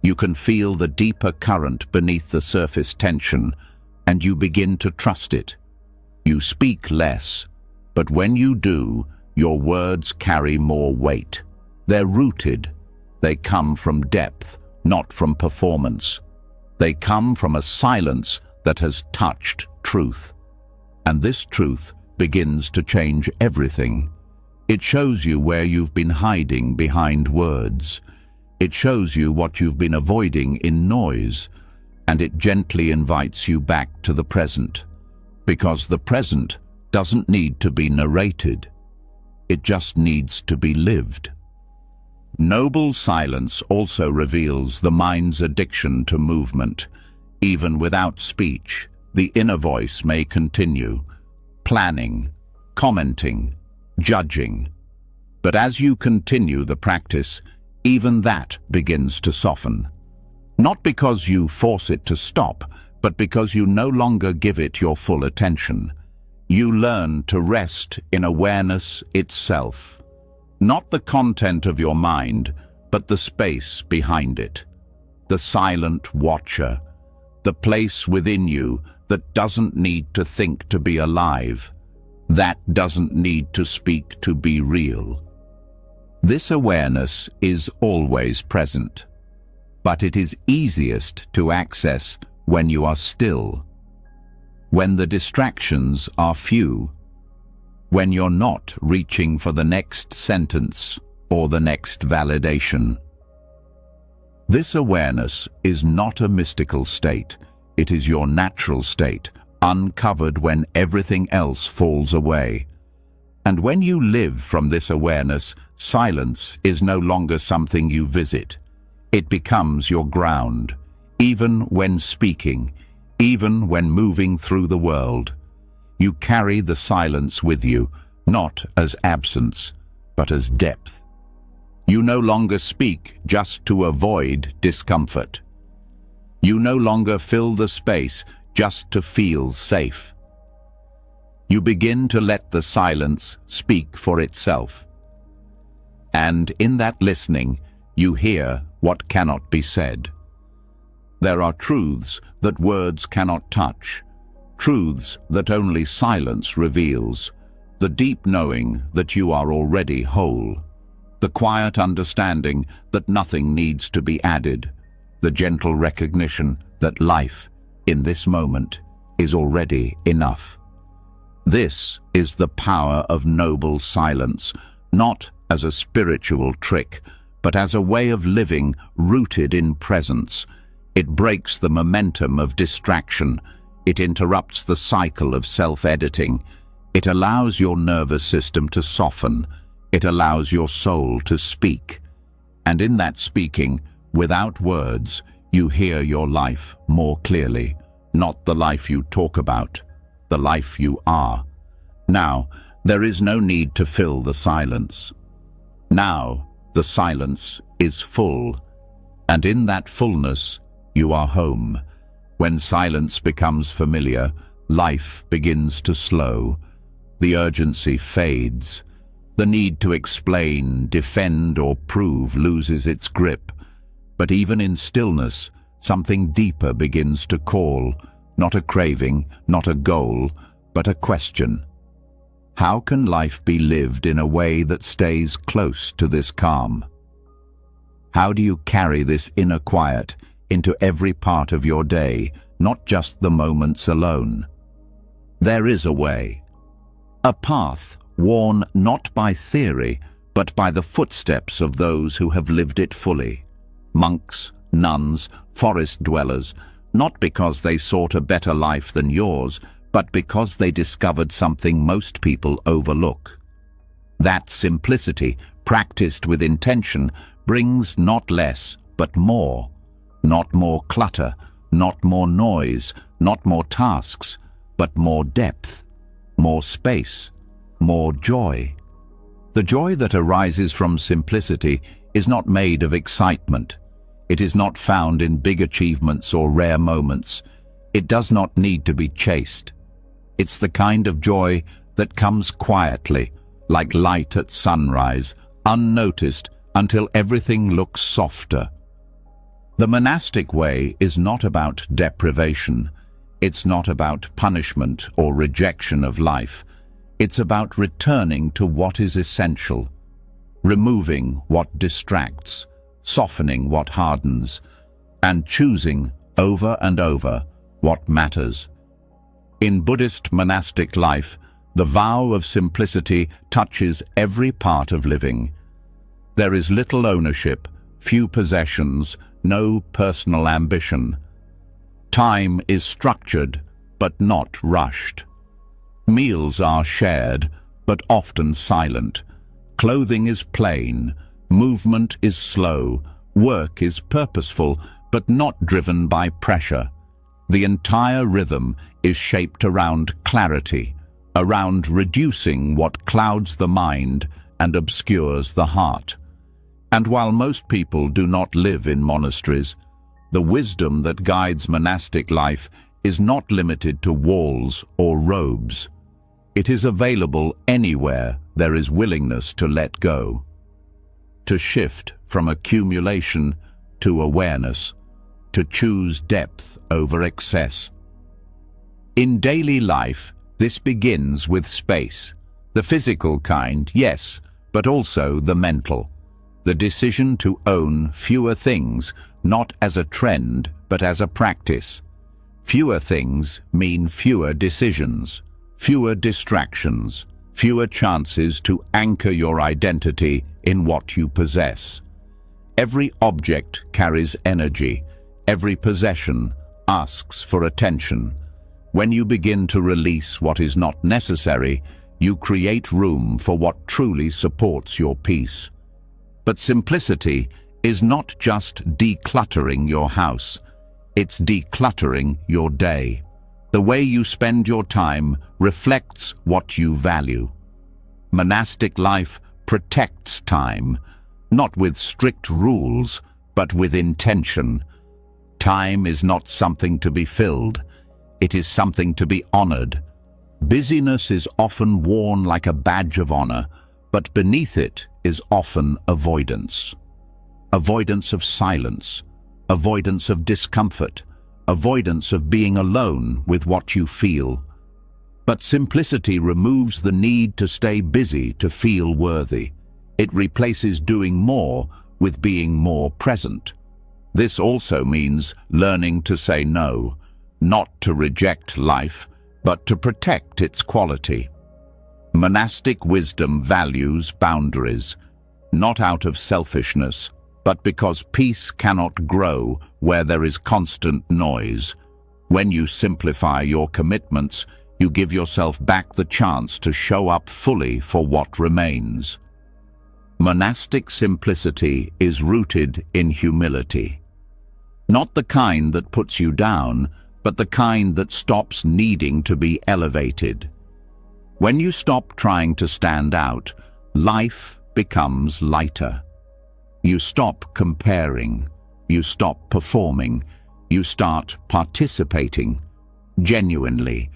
You can feel the deeper current beneath the surface tension, and you begin to trust it. You speak less, but when you do, your words carry more weight. They're rooted. They come from depth, not from performance. They come from a silence that has touched truth. And this truth begins to change everything. It shows you where you've been hiding behind words. It shows you what you've been avoiding in noise, and it gently invites you back to the present, because the present doesn't need to be narrated. it just needs to be lived. Noble silence also reveals the mind's addiction to movement. Even without speech, the inner voice may continue, planning, commenting, judging. But as you continue the practice, even that begins to soften. Not because you force it to stop, but because you no longer give it your full attention. You learn to rest in awareness itself. Not the content of your mind, but the space behind it. The silent watcher, the place within you that doesn't need to think to be alive, that doesn't need to speak to be real. This awareness is always present, but it is easiest to access when you are still, when the distractions are few, when you're not reaching for the next sentence or the next validation. This awareness is not a mystical state. It is your natural state, uncovered when everything else falls away. And when you live from this awareness, silence is no longer something you visit. It becomes your ground, even when speaking, even when moving through the world. You carry the silence with you, not as absence, but as depth. You no longer speak just to avoid discomfort. You no longer fill the space just to feel safe. You begin to let the silence speak for itself. And in that listening, you hear what cannot be said. There are truths that words cannot touch, truths that only silence reveals, the deep knowing that you are already whole, the quiet understanding that nothing needs to be added, the gentle recognition that life, in this moment, is already enough. This is the power of noble silence, not as a spiritual trick, but as a way of living rooted in presence. It breaks the momentum of distraction. It interrupts the cycle of self-editing. It allows your nervous system to soften. It allows your soul to speak. And in that speaking, without words, you hear your life more clearly, not the life you talk about, the life you are. Now, there is no need to fill the silence. Now, the silence is full, and in that fullness, you are home. When silence becomes familiar, life begins to slow. The urgency fades. The need to explain, defend, or prove loses its grip. But even in stillness, something deeper begins to call, not a craving, not a goal, but a question. How can life be lived in a way that stays close to this calm? How do you carry this inner quiet into every part of your day, not just the moments alone? There is a way. A path worn not by theory, but by the footsteps of those who have lived it fully. Monks, nuns, forest dwellers, not because they sought a better life than yours, but because they discovered something most people overlook. That simplicity, practiced with intention, brings not less, but more. Not more clutter, not more noise, not more tasks, but more depth, more space, more joy. The joy that arises from simplicity is not made of excitement. It is not found in big achievements or rare moments. It does not need to be chased. It's the kind of joy that comes quietly, like light at sunrise, unnoticed until everything looks softer. The monastic way is not about deprivation. It's not about punishment or rejection of life. It's about returning to what is essential, removing what distracts, softening what hardens, and choosing over and over what matters. In Buddhist monastic life, the vow of simplicity touches every part of living. There is little ownership, few possessions, no personal ambition. Time is structured, but not rushed. Meals are shared, but often silent. Clothing is plain, movement is slow, work is purposeful, but not driven by pressure. The entire rhythm is shaped around clarity, around reducing what clouds the mind and obscures the heart. And while most people do not live in monasteries, the wisdom that guides monastic life is not limited to walls or robes. It is available anywhere there is willingness to let go, to shift from accumulation to awareness, to choose depth over excess. In daily life, this begins with space. The physical kind, yes, but also the mental. The decision to own fewer things, not as a trend, but as a practice. Fewer things mean fewer decisions, fewer distractions, fewer chances to anchor your identity in what you possess. Every object carries energy. Every possession asks for attention. When you begin to release what is not necessary, you create room for what truly supports your peace. But simplicity is not just decluttering your house. It's decluttering your day. The way you spend your time reflects what you value. Monastic life protects time, not with strict rules, but with intention. Time is not something to be filled. It is something to be honored. Busyness is often worn like a badge of honor, but beneath it is often avoidance. Avoidance of silence, avoidance of discomfort, avoidance of being alone with what you feel. But simplicity removes the need to stay busy to feel worthy. It replaces doing more with being more present. This also means learning to say no, not to reject life, but to protect its quality. Monastic wisdom values boundaries, not out of selfishness, but because peace cannot grow where there is constant noise. When you simplify your commitments, you give yourself back the chance to show up fully for what remains. Monastic simplicity is rooted in humility. Not the kind that puts you down, but the kind that stops needing to be elevated. When you stop trying to stand out, life becomes lighter. You stop comparing, you stop performing, you start participating, genuinely,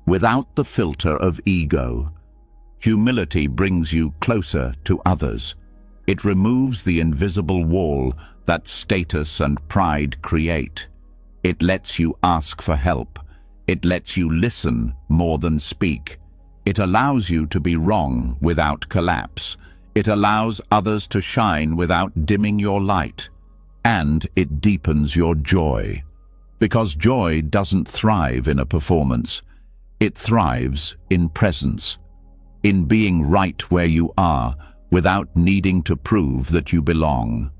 without the filter of ego. Humility brings you closer to others. It removes the invisible wall that status and pride create. It lets you ask for help. It lets you listen more than speak. It allows you to be wrong without collapse. It allows others to shine without dimming your light. And it deepens your joy. Because joy doesn't thrive in a performance. It thrives in presence, in being right where you are without needing to prove that you belong.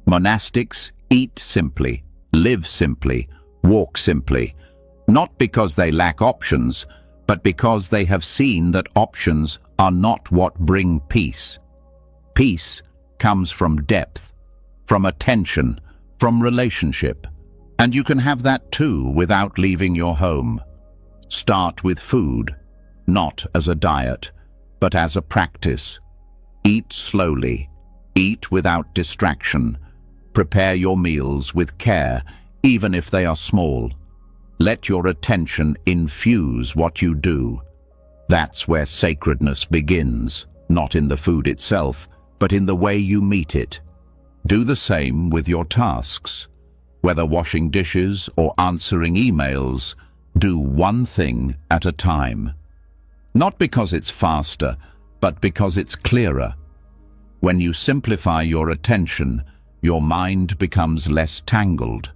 Monastics eat simply, live simply, walk simply, not because they lack options, but because they have seen that options are not what bring peace. Peace comes from depth, from attention, from relationship. And you can have that too without leaving your home. Start with food, not as a diet, but as a practice. Eat slowly, eat without distraction. Prepare your meals with care, even if they are small. Let your attention infuse what you do. That's where sacredness begins, not in the food itself, but in the way you meet it. Do the same with your tasks. Whether washing dishes or answering emails, do one thing at a time. Not because it's faster, but because it's clearer. When you simplify your attention, your mind becomes less tangled.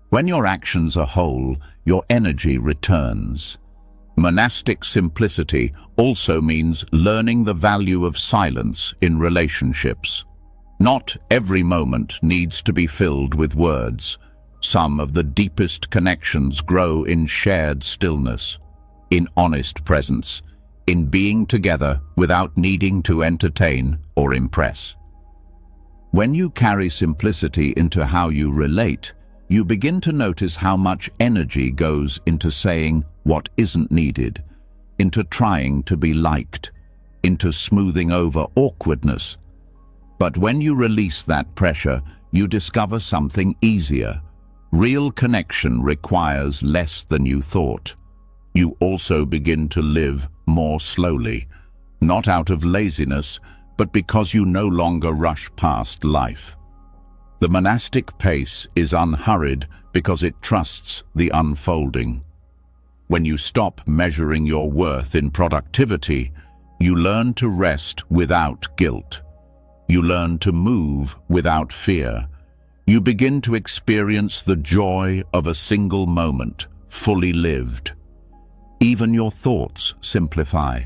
When your actions are whole, your energy returns. Monastic simplicity also means learning the value of silence in relationships. Not every moment needs to be filled with words. Some of the deepest connections grow in shared stillness, in honest presence, in being together without needing to entertain or impress. When you carry simplicity into how you relate, you begin to notice how much energy goes into saying what isn't needed, into trying to be liked, into smoothing over awkwardness. But when you release that pressure, you discover something easier. Real connection requires less than you thought. You also begin to live more slowly, not out of laziness, but because you no longer rush past life. The monastic pace is unhurried because it trusts the unfolding. When you stop measuring your worth in productivity, you learn to rest without guilt. You learn to move without fear. You begin to experience the joy of a single moment, fully lived. Even your thoughts simplify,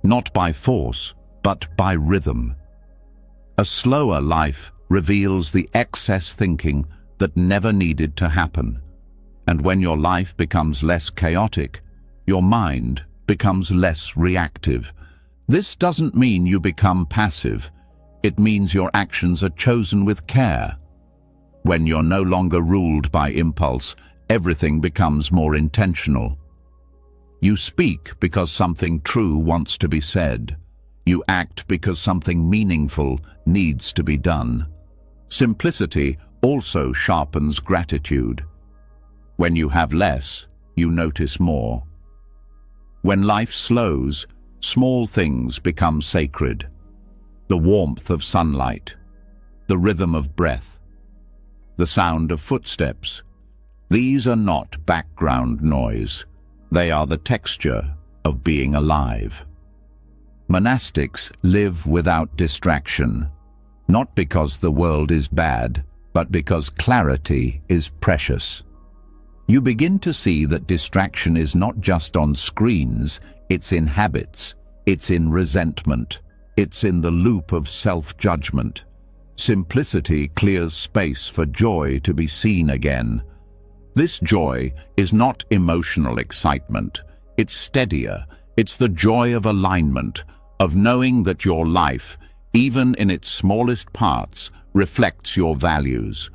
not by force, but by rhythm. A slower life reveals the excess thinking that never needed to happen. And when your life becomes less chaotic, your mind becomes less reactive. This doesn't mean you become passive. It means your actions are chosen with care. When you're no longer ruled by impulse, everything becomes more intentional. You speak because something true wants to be said. You act because something meaningful needs to be done. Simplicity also sharpens gratitude. When you have less, you notice more. When life slows, small things become sacred. The warmth of sunlight, the rhythm of breath, the sound of footsteps. These are not background noise. They are the texture of being alive. Monastics live without distraction, not because the world is bad, but because clarity is precious. You begin to see that distraction is not just on screens, it's in habits, it's in resentment, it's in the loop of self-judgment. Simplicity clears space for joy to be seen again. This joy is not emotional excitement, it's steadier, it's the joy of alignment, of knowing that your life, even in its smallest parts, reflects your values,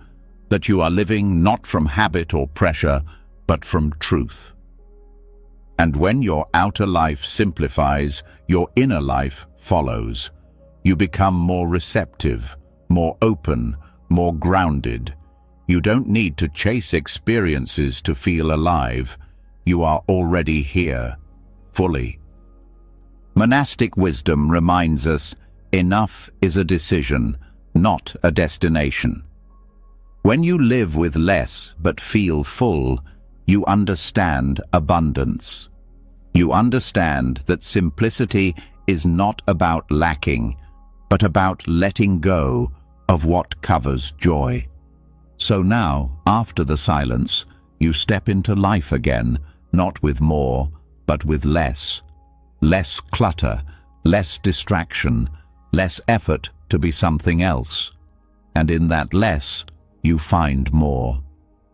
that you are living not from habit or pressure, but from truth. And when your outer life simplifies, your inner life follows. You become more receptive, more open, more grounded. You don't need to chase experiences to feel alive. You are already here, fully. Monastic wisdom reminds us, enough is a decision, not a destination. When you live with less but feel full, you understand abundance. You understand that simplicity is not about lacking, but about letting go of what covers joy. So now, after the silence, you step into life again, not with more, but with less. Less clutter, less distraction, less effort to be something else. And in that less, you find more.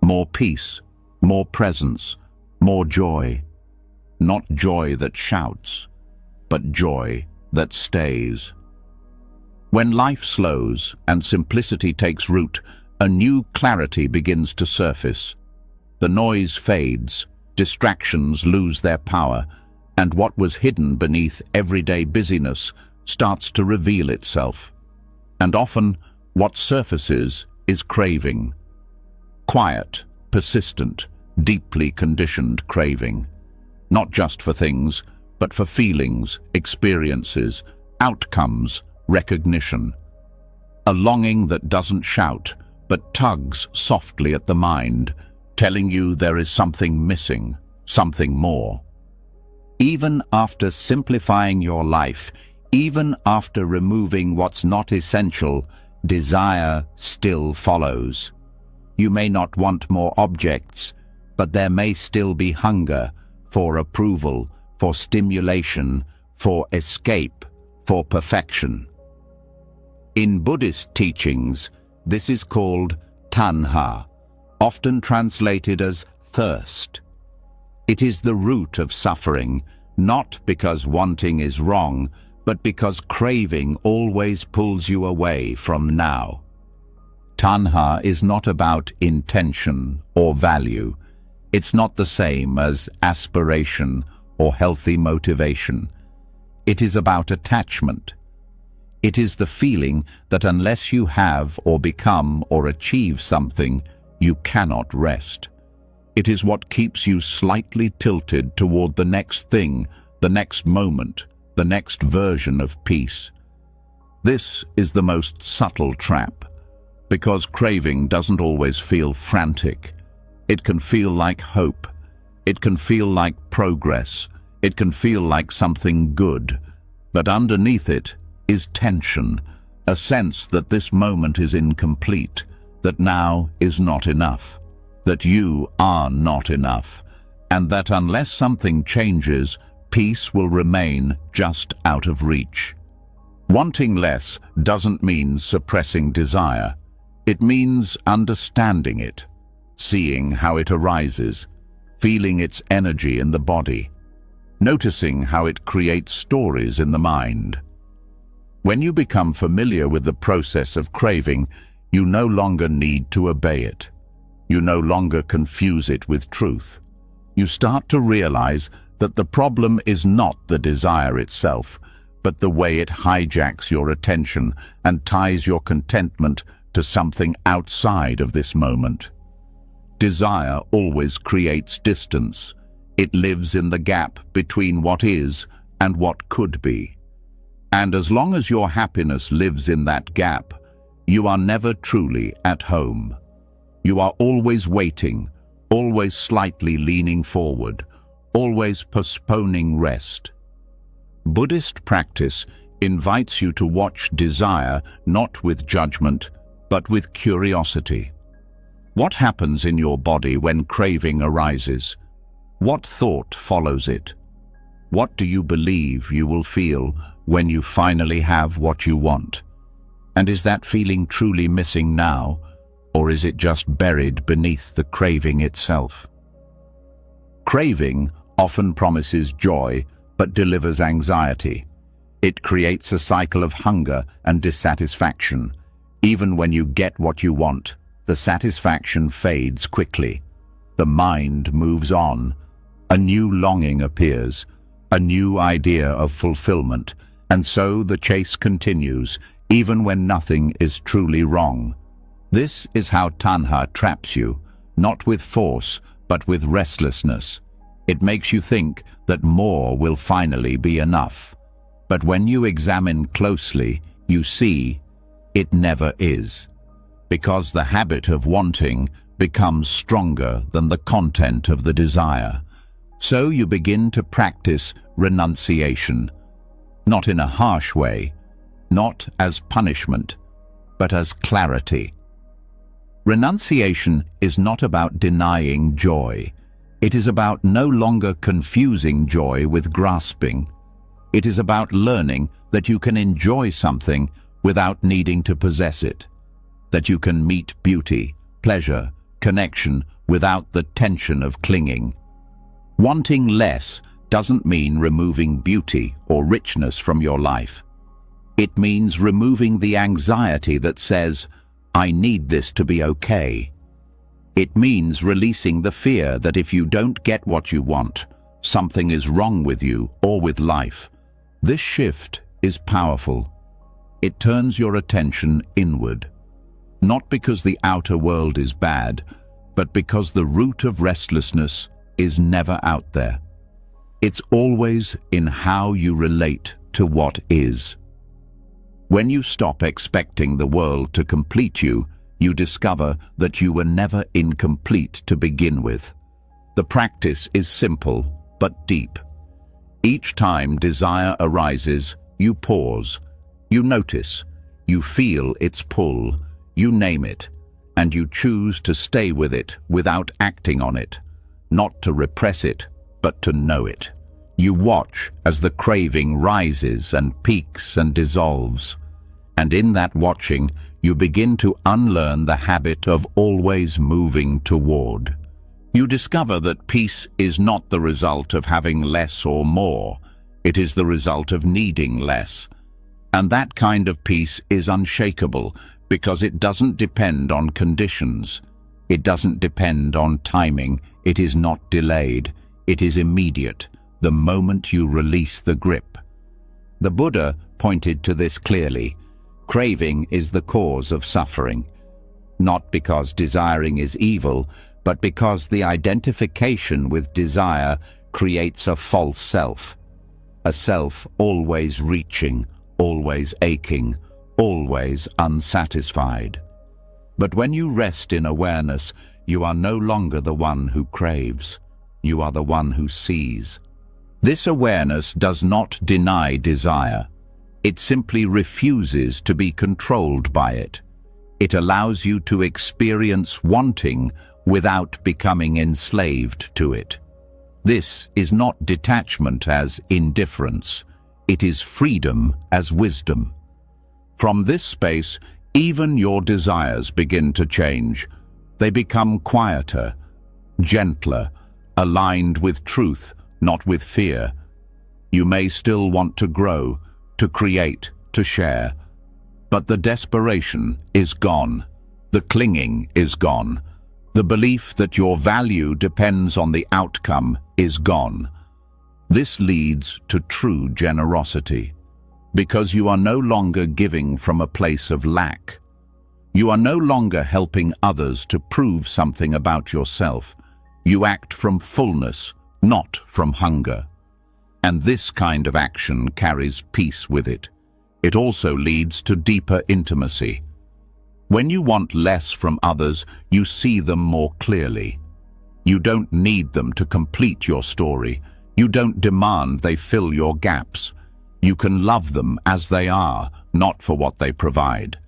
More peace, more presence, more joy. Not joy that shouts, but joy that stays. When life slows and simplicity takes root, a new clarity begins to surface. The noise fades, distractions lose their power, and what was hidden beneath everyday busyness starts to reveal itself. And often, what surfaces is craving. Quiet, persistent, deeply conditioned craving. Not just for things, but for feelings, experiences, outcomes, recognition. A longing that doesn't shout, but tugs softly at the mind, telling you there is something missing, something more. Even after simplifying your life, even after removing what's not essential, desire still follows. You may not want more objects, but there may still be hunger for approval, for stimulation, for escape, for perfection. In Buddhist teachings, this is called tanha, often translated as thirst. It is the root of suffering, not because wanting is wrong, but because craving always pulls you away from now. Tanha is not about intention or value. It's not the same as aspiration or healthy motivation. It is about attachment. It is the feeling that unless you have or become or achieve something, you cannot rest. It is what keeps you slightly tilted toward the next thing, the next moment, the next version of peace. This is the most subtle trap, because craving doesn't always feel frantic. It can feel like hope. It can feel like progress. It can feel like something good. But underneath it is tension, a sense that this moment is incomplete, that now is not enough, that you are not enough, and that unless something changes, peace will remain just out of reach. Wanting less doesn't mean suppressing desire. It means understanding it, seeing how it arises, feeling its energy in the body, noticing how it creates stories in the mind. When you become familiar with the process of craving, you no longer need to obey it. You no longer confuse it with truth. You start to realize that the problem is not the desire itself, but the way it hijacks your attention and ties your contentment to something outside of this moment. Desire always creates distance. It lives in the gap between what is and what could be. And as long as your happiness lives in that gap, you are never truly at home. You are always waiting, always slightly leaning forward, always postponing rest. Buddhist practice invites you to watch desire not with judgment, but with curiosity. What happens in your body when craving arises? What thought follows it? What do you believe you will feel when you finally have what you want? And is that feeling truly missing now, or is it just buried beneath the craving itself? Craving often promises joy, but delivers anxiety. It creates a cycle of hunger and dissatisfaction. Even when you get what you want, the satisfaction fades quickly. The mind moves on. A new longing appears, a new idea of fulfillment, and so the chase continues, even when nothing is truly wrong. This is how tanha traps you, not with force, but with restlessness. It makes you think that more will finally be enough. But when you examine closely, you see it never is, because the habit of wanting becomes stronger than the content of the desire. So you begin to practice renunciation, not in a harsh way, not as punishment, but as clarity. Renunciation is not about denying joy. It is about no longer confusing joy with grasping. It is about learning that you can enjoy something without needing to possess it, that you can meet beauty, pleasure, connection without the tension of clinging. Wanting less doesn't mean removing beauty or richness from your life. It means removing the anxiety that says, "I need this to be okay." It means releasing the fear that if you don't get what you want, something is wrong with you or with life. This shift is powerful. It turns your attention inward, not because the outer world is bad, but because the root of restlessness is never out there. It's always in how you relate to what is. When you stop expecting the world to complete you, you discover that you were never incomplete to begin with. The practice is simple but deep. Each time desire arises, you pause, you notice, you feel its pull, you name it, and you choose to stay with it without acting on it, not to repress it, but to know it. You watch as the craving rises and peaks and dissolves, and in that watching, you begin to unlearn the habit of always moving toward. You discover that peace is not the result of having less or more. It is the result of needing less. And that kind of peace is unshakable because it doesn't depend on conditions. It doesn't depend on timing. It is not delayed. It is immediate, the moment you release the grip. The Buddha pointed to this clearly. Craving is the cause of suffering, not because desiring is evil, but because the identification with desire creates a false self, a self always reaching, always aching, always unsatisfied. But when you rest in awareness, you are no longer the one who craves. You are the one who sees. This awareness does not deny desire. It simply refuses to be controlled by it. It allows you to experience wanting without becoming enslaved to it. This is not detachment as indifference. It is freedom as wisdom. From this space, even your desires begin to change. They become quieter, gentler, aligned with truth, not with fear. You may still want to grow, to create, to share, but the desperation is gone. The clinging is gone. The belief that your value depends on the outcome is gone. This leads to true generosity, because you are no longer giving from a place of lack. You are no longer helping others to prove something about yourself. You act from fullness, not from hunger. And this kind of action carries peace with it. It also leads to deeper intimacy. When you want less from others, you see them more clearly. You don't need them to complete your story. You don't demand they fill your gaps. You can love them as they are, not for what they provide.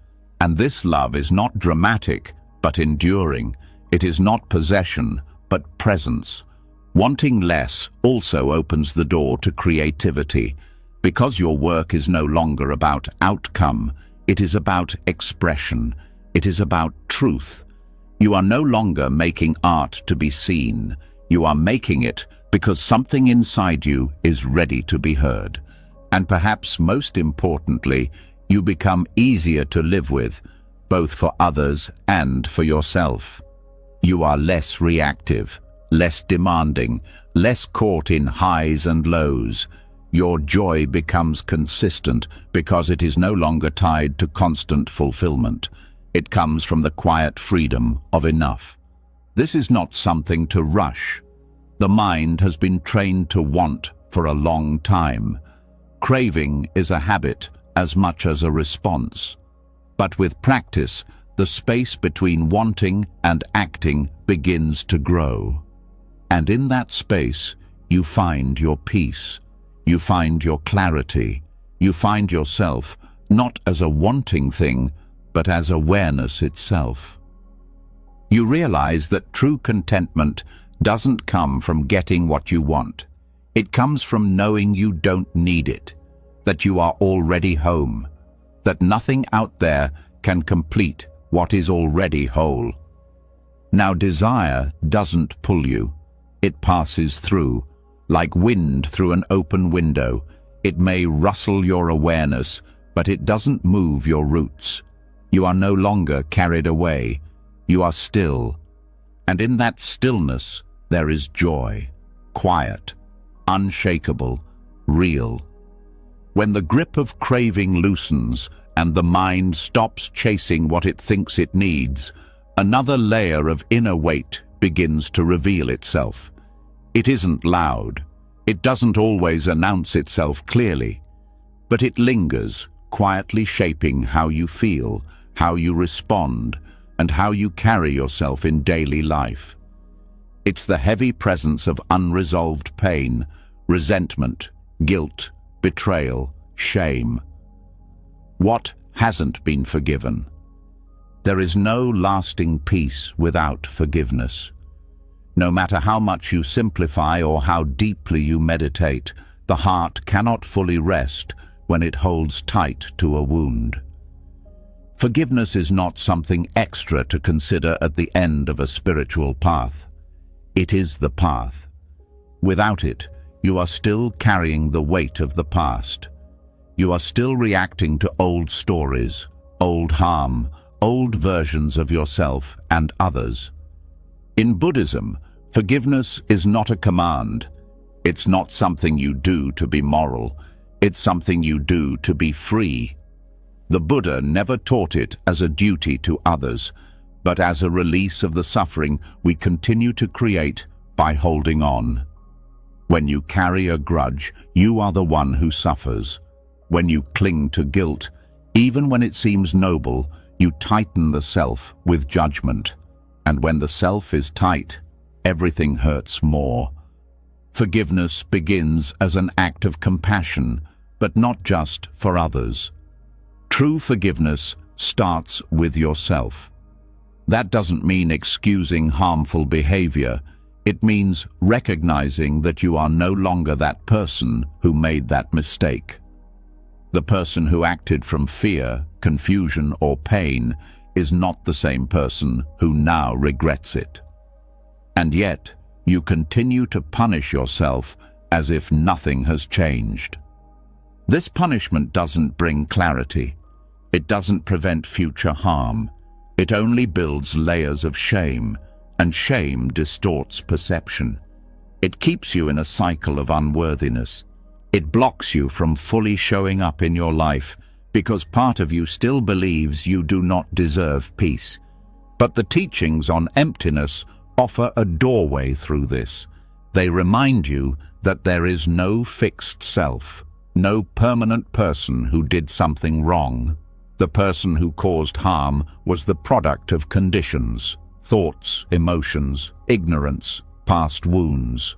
And this love is not dramatic, but enduring. It is not possession, but presence. Wanting less also opens the door to creativity. Because your work is no longer about outcome, it is about expression. It is about truth. You are no longer making art to be seen. You are making it because something inside you is ready to be heard. And perhaps most importantly, you become easier to live with, both for others and for yourself. You are less reactive, less demanding, less caught in highs and lows. Your joy becomes consistent because it is no longer tied to constant fulfillment. It comes from the quiet freedom of enough. This is not something to rush. The mind has been trained to want for a long time. Craving is a habit as much as a response. But with practice, the space between wanting and acting begins to grow. And in that space, you find your peace. You find your clarity. You find yourself not as a wanting thing, but as awareness itself. You realize that true contentment doesn't come from getting what you want. It comes from knowing you don't need it, that you are already home, that nothing out there can complete what is already whole. Now, desire doesn't pull you. It passes through, like wind through an open window. It may rustle your awareness, but it doesn't move your roots. You are no longer carried away. You are still. And in that stillness, there is joy, quiet, unshakable, real. When the grip of craving loosens and the mind stops chasing what it thinks it needs, another layer of inner weight begins to reveal itself. It isn't loud. It doesn't always announce itself clearly, but it lingers, quietly shaping how you feel, how you respond, and how you carry yourself in daily life. It's the heavy presence of unresolved pain, resentment, guilt, betrayal, shame. What hasn't been forgiven? There is no lasting peace without forgiveness. No matter how much you simplify or how deeply you meditate, the heart cannot fully rest when it holds tight to a wound. Forgiveness is not something extra to consider at the end of a spiritual path. It is the path. Without it, you are still carrying the weight of the past. You are still reacting to old stories, old harm, old versions of yourself and others. In Buddhism, forgiveness is not a command. It's not something you do to be moral. It's something you do to be free. The Buddha never taught it as a duty to others, but as a release of the suffering we continue to create by holding on. When you carry a grudge, you are the one who suffers. When you cling to guilt, even when it seems noble, you tighten the self with judgment. And when the self is tight, everything hurts more. Forgiveness begins as an act of compassion, but not just for others. True forgiveness starts with yourself. That doesn't mean excusing harmful behavior. It means recognizing that you are no longer that person who made that mistake. The person who acted from fear, confusion, or pain is not the same person who now regrets it. And yet, you continue to punish yourself as if nothing has changed. This punishment doesn't bring clarity. It doesn't prevent future harm. It only builds layers of shame, and shame distorts perception. It keeps you in a cycle of unworthiness. It blocks you from fully showing up in your life because part of you still believes you do not deserve peace. But the teachings on emptiness offer a doorway through this. They remind you that there is no fixed self, no permanent person who did something wrong. The person who caused harm was the product of conditions, thoughts, emotions, ignorance, past wounds.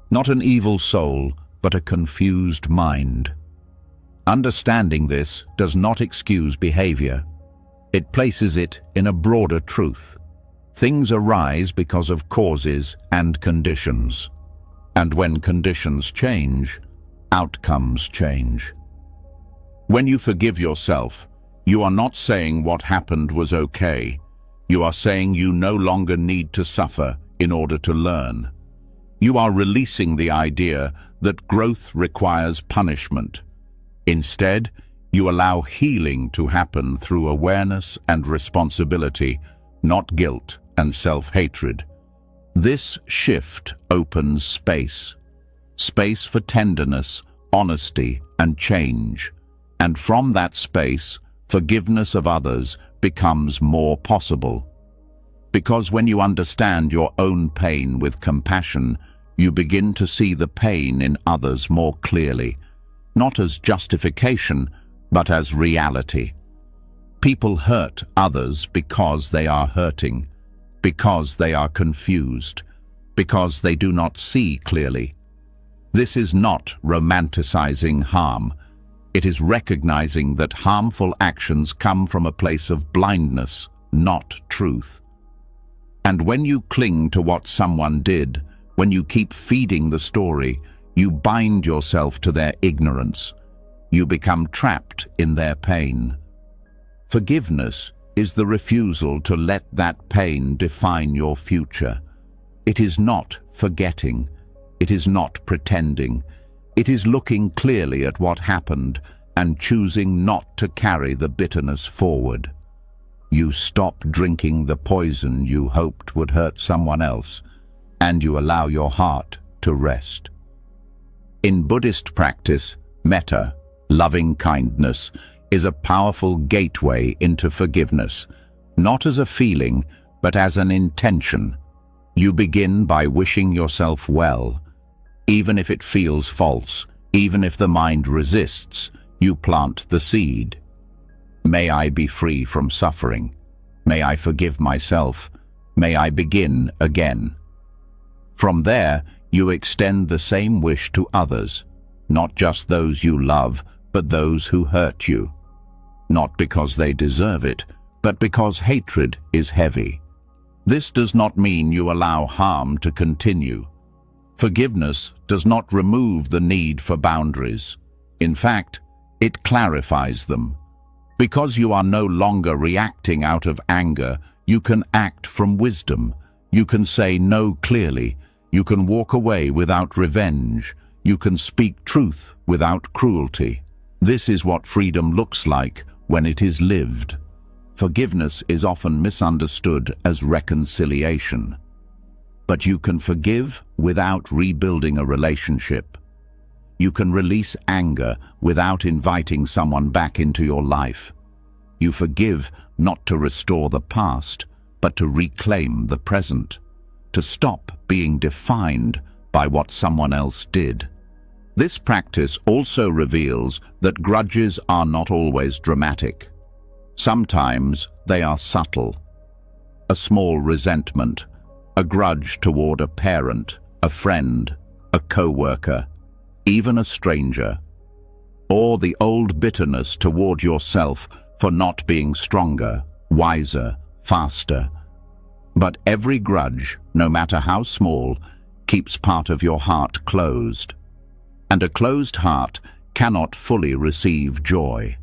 Not an evil soul, but a confused mind. Understanding this does not excuse behavior. It places it in a broader truth. Things arise because of causes and conditions. And when conditions change, outcomes change. When you forgive yourself, you are not saying what happened was okay. You are saying you no longer need to suffer in order to learn. You are releasing the idea that growth requires punishment. Instead, you allow healing to happen through awareness and responsibility, not guilt and self-hatred. This shift opens space. Space for tenderness, honesty, and change. And from that space, forgiveness of others becomes more possible. Because when you understand your own pain with compassion, you begin to see the pain in others more clearly, not as justification, but as reality. People hurt others because they are hurting, because they are confused, because they do not see clearly. This is not romanticizing harm. It is recognizing that harmful actions come from a place of blindness, not truth. And when you cling to what someone did, when you keep feeding the story, you bind yourself to their ignorance. You become trapped in their pain. Forgiveness is the refusal to let that pain define your future. It is not forgetting. It is not pretending. It is looking clearly at what happened and choosing not to carry the bitterness forward. You stop drinking the poison you hoped would hurt someone else, and you allow your heart to rest. In Buddhist practice, metta, loving kindness, is a powerful gateway into forgiveness, not as a feeling, but as an intention. You begin by wishing yourself well. Even if it feels false, even if the mind resists, you plant the seed. May I be free from suffering. May I forgive myself. May I begin again. From there, you extend the same wish to others, not just those you love, but those who hurt you. Not because they deserve it, but because hatred is heavy. This does not mean you allow harm to continue. Forgiveness does not remove the need for boundaries. In fact, it clarifies them. Because you are no longer reacting out of anger, you can act from wisdom. You can say no clearly. You can walk away without revenge. You can speak truth without cruelty. This is what freedom looks like when it is lived. Forgiveness is often misunderstood as reconciliation. But you can forgive without rebuilding a relationship. You can release anger without inviting someone back into your life. You forgive not to restore the past, but to reclaim the present, to stop being defined by what someone else did. This practice also reveals that grudges are not always dramatic. Sometimes they are subtle. A small resentment, a grudge toward a parent, a friend, a co-worker, even a stranger, or the old bitterness toward yourself for not being stronger, wiser, faster. But every grudge, no matter how small, keeps part of your heart closed. And a closed heart cannot fully receive joy.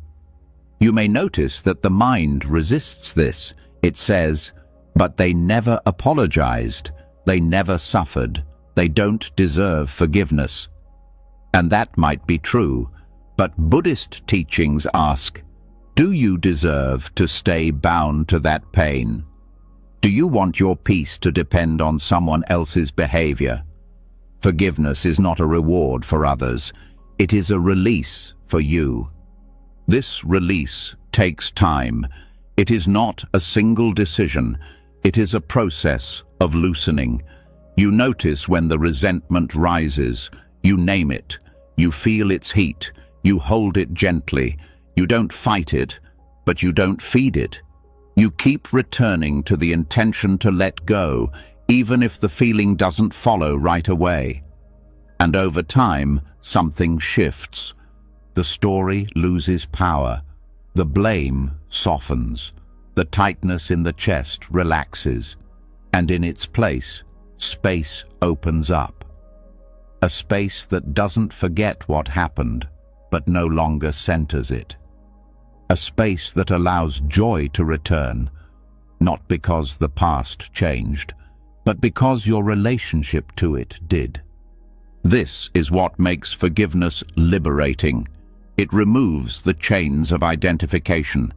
You may notice that the mind resists this. It says, but they never apologized, they never suffered, they don't deserve forgiveness. And that might be true, but Buddhist teachings ask, do you deserve to stay bound to that pain? Do you want your peace to depend on someone else's behavior? Forgiveness is not a reward for others, it is a release for you. This release takes time. It is not a single decision, it is a process of loosening. You notice when the resentment rises, you name it, you feel its heat, you hold it gently, you don't fight it, but you don't feed it. You keep returning to the intention to let go, even if the feeling doesn't follow right away. And over time, something shifts. The story loses power. The blame softens. The tightness in the chest relaxes. And in its place, space opens up. A space that doesn't forget what happened, but no longer centers it. A space that allows joy to return, not because the past changed, but because your relationship to it did. This is what makes forgiveness liberating. It removes the chains of identification.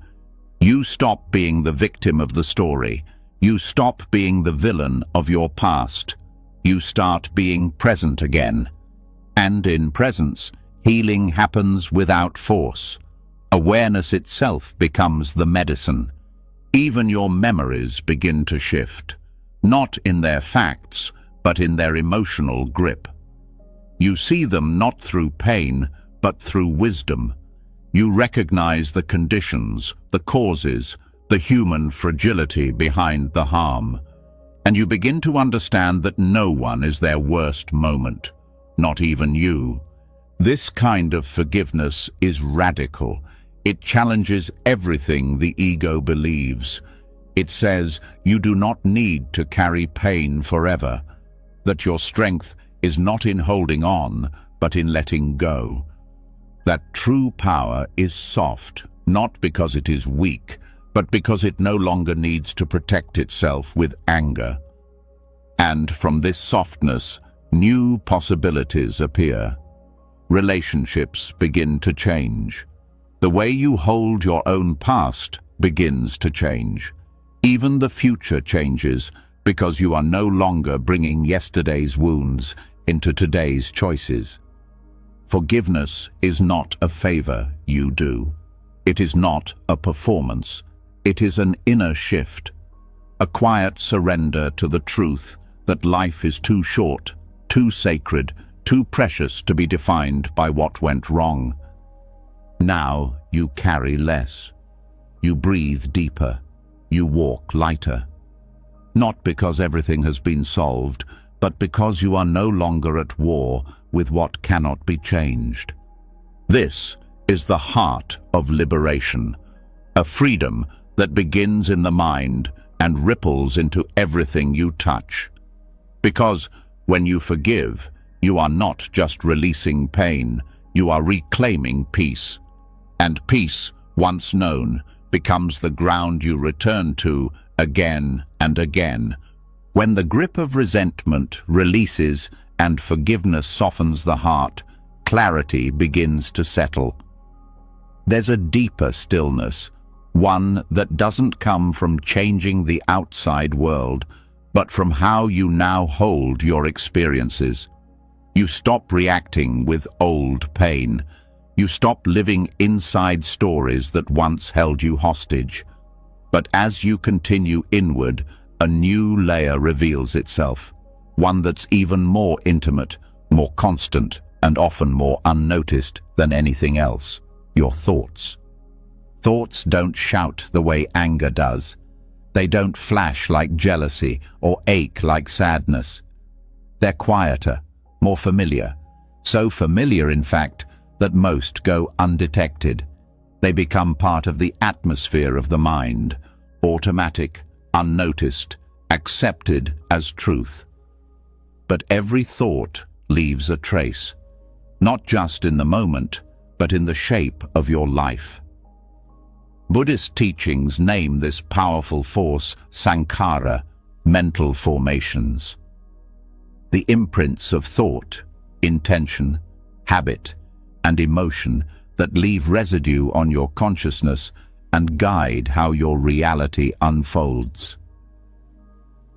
You stop being the victim of the story. You stop being the villain of your past. You start being present again. And in presence, healing happens without force. Awareness itself becomes the medicine. Even your memories begin to shift, not in their facts, but in their emotional grip. You see them not through pain, but through wisdom. You recognize the conditions, the causes, the human fragility behind the harm. And you begin to understand that no one is their worst moment, not even you. This kind of forgiveness is radical. It challenges everything the ego believes. It says you do not need to carry pain forever, that your strength is not in holding on, but in letting go. That true power is soft, not because it is weak, but because it no longer needs to protect itself with anger. And from this softness, new possibilities appear. Relationships begin to change. The way you hold your own past begins to change. Even the future changes because you are no longer bringing yesterday's wounds into today's choices. Forgiveness is not a favor you do. It is not a performance. It is an inner shift, a quiet surrender to the truth that life is too short, too sacred, too precious to be defined by what went wrong. Now you carry less. You breathe deeper. You walk lighter. Not because everything has been solved, but because you are no longer at war with what cannot be changed. This is the heart of liberation, a freedom that begins in the mind and ripples into everything you touch. Because when you forgive, you are not just releasing pain, you are reclaiming peace. And peace, once known, becomes the ground you return to again and again, When the grip of resentment releases and forgiveness softens the heart, clarity begins to settle. There's a deeper stillness, one that doesn't come from changing the outside world, but from how you now hold your experiences. You stop reacting with old pain. You stop living inside stories that once held you hostage. But as you continue inward, a new layer reveals itself, one that's even more intimate, more constant, and often more unnoticed than anything else: your thoughts. Thoughts don't shout the way anger does. They don't flash like jealousy or ache like sadness. They're quieter, more familiar. So familiar, in fact, that most go undetected. They become part of the atmosphere of the mind, automatic, unnoticed, accepted as truth. But every thought leaves a trace, not just in the moment, but in the shape of your life. Buddhist teachings name this powerful force sankhara, mental formations. The imprints of thought, intention, habit, and emotion that leave residue on your consciousness and guide how your reality unfolds.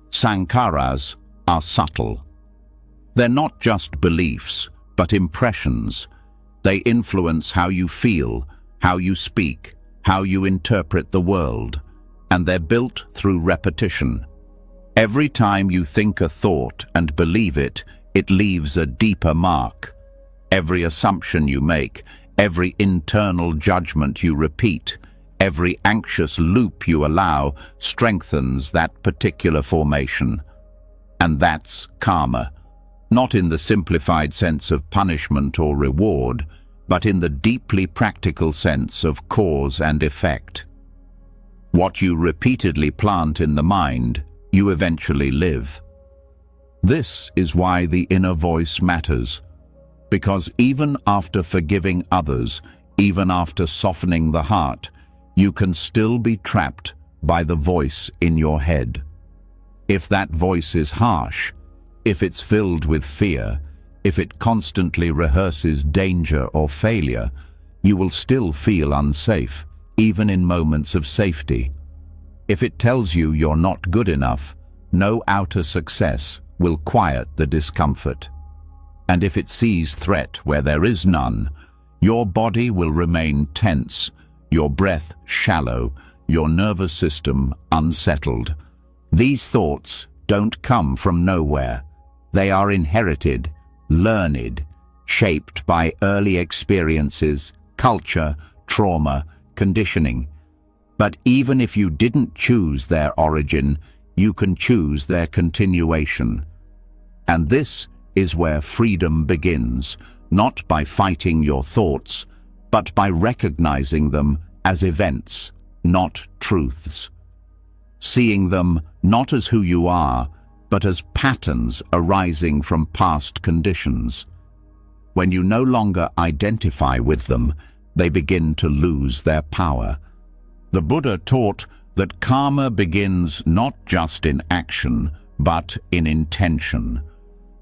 Sankharas are subtle. They're not just beliefs, but impressions. They influence how you feel, how you speak, how you interpret the world, and they're built through repetition. Every time you think a thought and believe it, it leaves a deeper mark. Every assumption you make, every internal judgment you repeat, every anxious loop you allow strengthens that particular formation. And that's karma, not in the simplified sense of punishment or reward, but in the deeply practical sense of cause and effect. What you repeatedly plant in the mind, you eventually live. This is why the inner voice matters, because even after forgiving others, even after softening the heart, you can still be trapped by the voice in your head. If that voice is harsh, if it's filled with fear, if it constantly rehearses danger or failure, you will still feel unsafe, even in moments of safety. If it tells you you're not good enough, no outer success will quiet the discomfort. And if it sees threat where there is none, your body will remain tense, your breath shallow, your nervous system unsettled. These thoughts don't come from nowhere. They are inherited, learned, shaped by early experiences, culture, trauma, conditioning. But even if you didn't choose their origin, you can choose their continuation. And this is where freedom begins, not by fighting your thoughts, but by recognizing them as events, not truths. Seeing them not as who you are, but as patterns arising from past conditions. When you no longer identify with them, they begin to lose their power. The Buddha taught that karma begins not just in action, but in intention.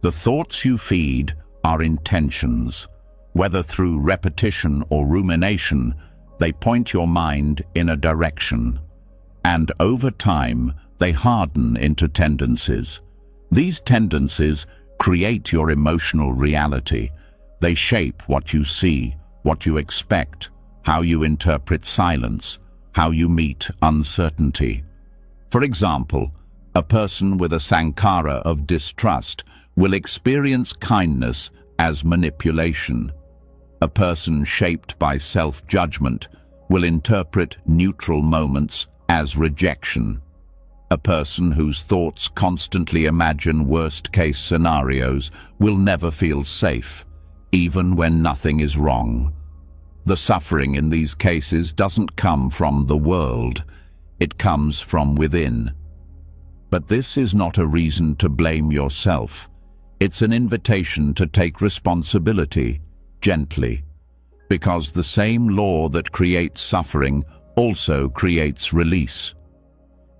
The thoughts you feed are intentions. Whether through repetition or rumination, they point your mind in a direction. And over time, they harden into tendencies. These tendencies create your emotional reality. They shape what you see, what you expect, how you interpret silence, how you meet uncertainty. For example, a person with a sankhara of distrust will experience kindness as manipulation. A person shaped by self-judgment will interpret neutral moments as rejection. A person whose thoughts constantly imagine worst-case scenarios will never feel safe, even when nothing is wrong. The suffering in these cases doesn't come from the world, it comes from within. But this is not a reason to blame yourself. It's an invitation to take responsibility, gently, because the same law that creates suffering also creates release.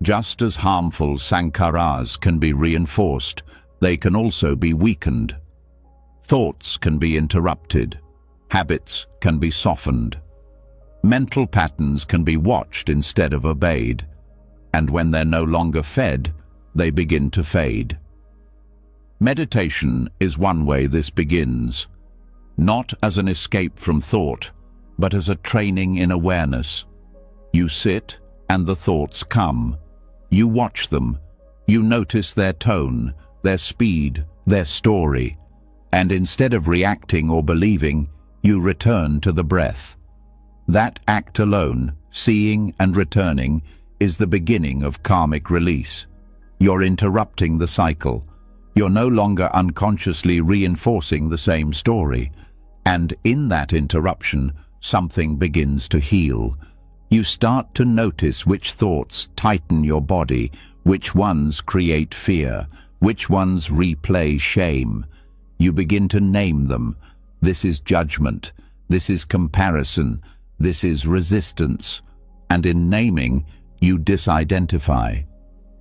Just as harmful sankharas can be reinforced, they can also be weakened. Thoughts can be interrupted. Habits can be softened. Mental patterns can be watched instead of obeyed. And when they're no longer fed, they begin to fade. Meditation is one way this begins, not as an escape from thought, but as a training in awareness. You sit, and the thoughts come. You watch them. You notice their tone, their speed, their story. And instead of reacting or believing, you return to the breath. That act alone, seeing and returning, is the beginning of karmic release. You're interrupting the cycle. You're no longer unconsciously reinforcing the same story. And in that interruption, something begins to heal. You start to notice which thoughts tighten your body, which ones create fear, which ones replay shame. You begin to name them. This is judgment. This is comparison. This is resistance. And in naming, you disidentify.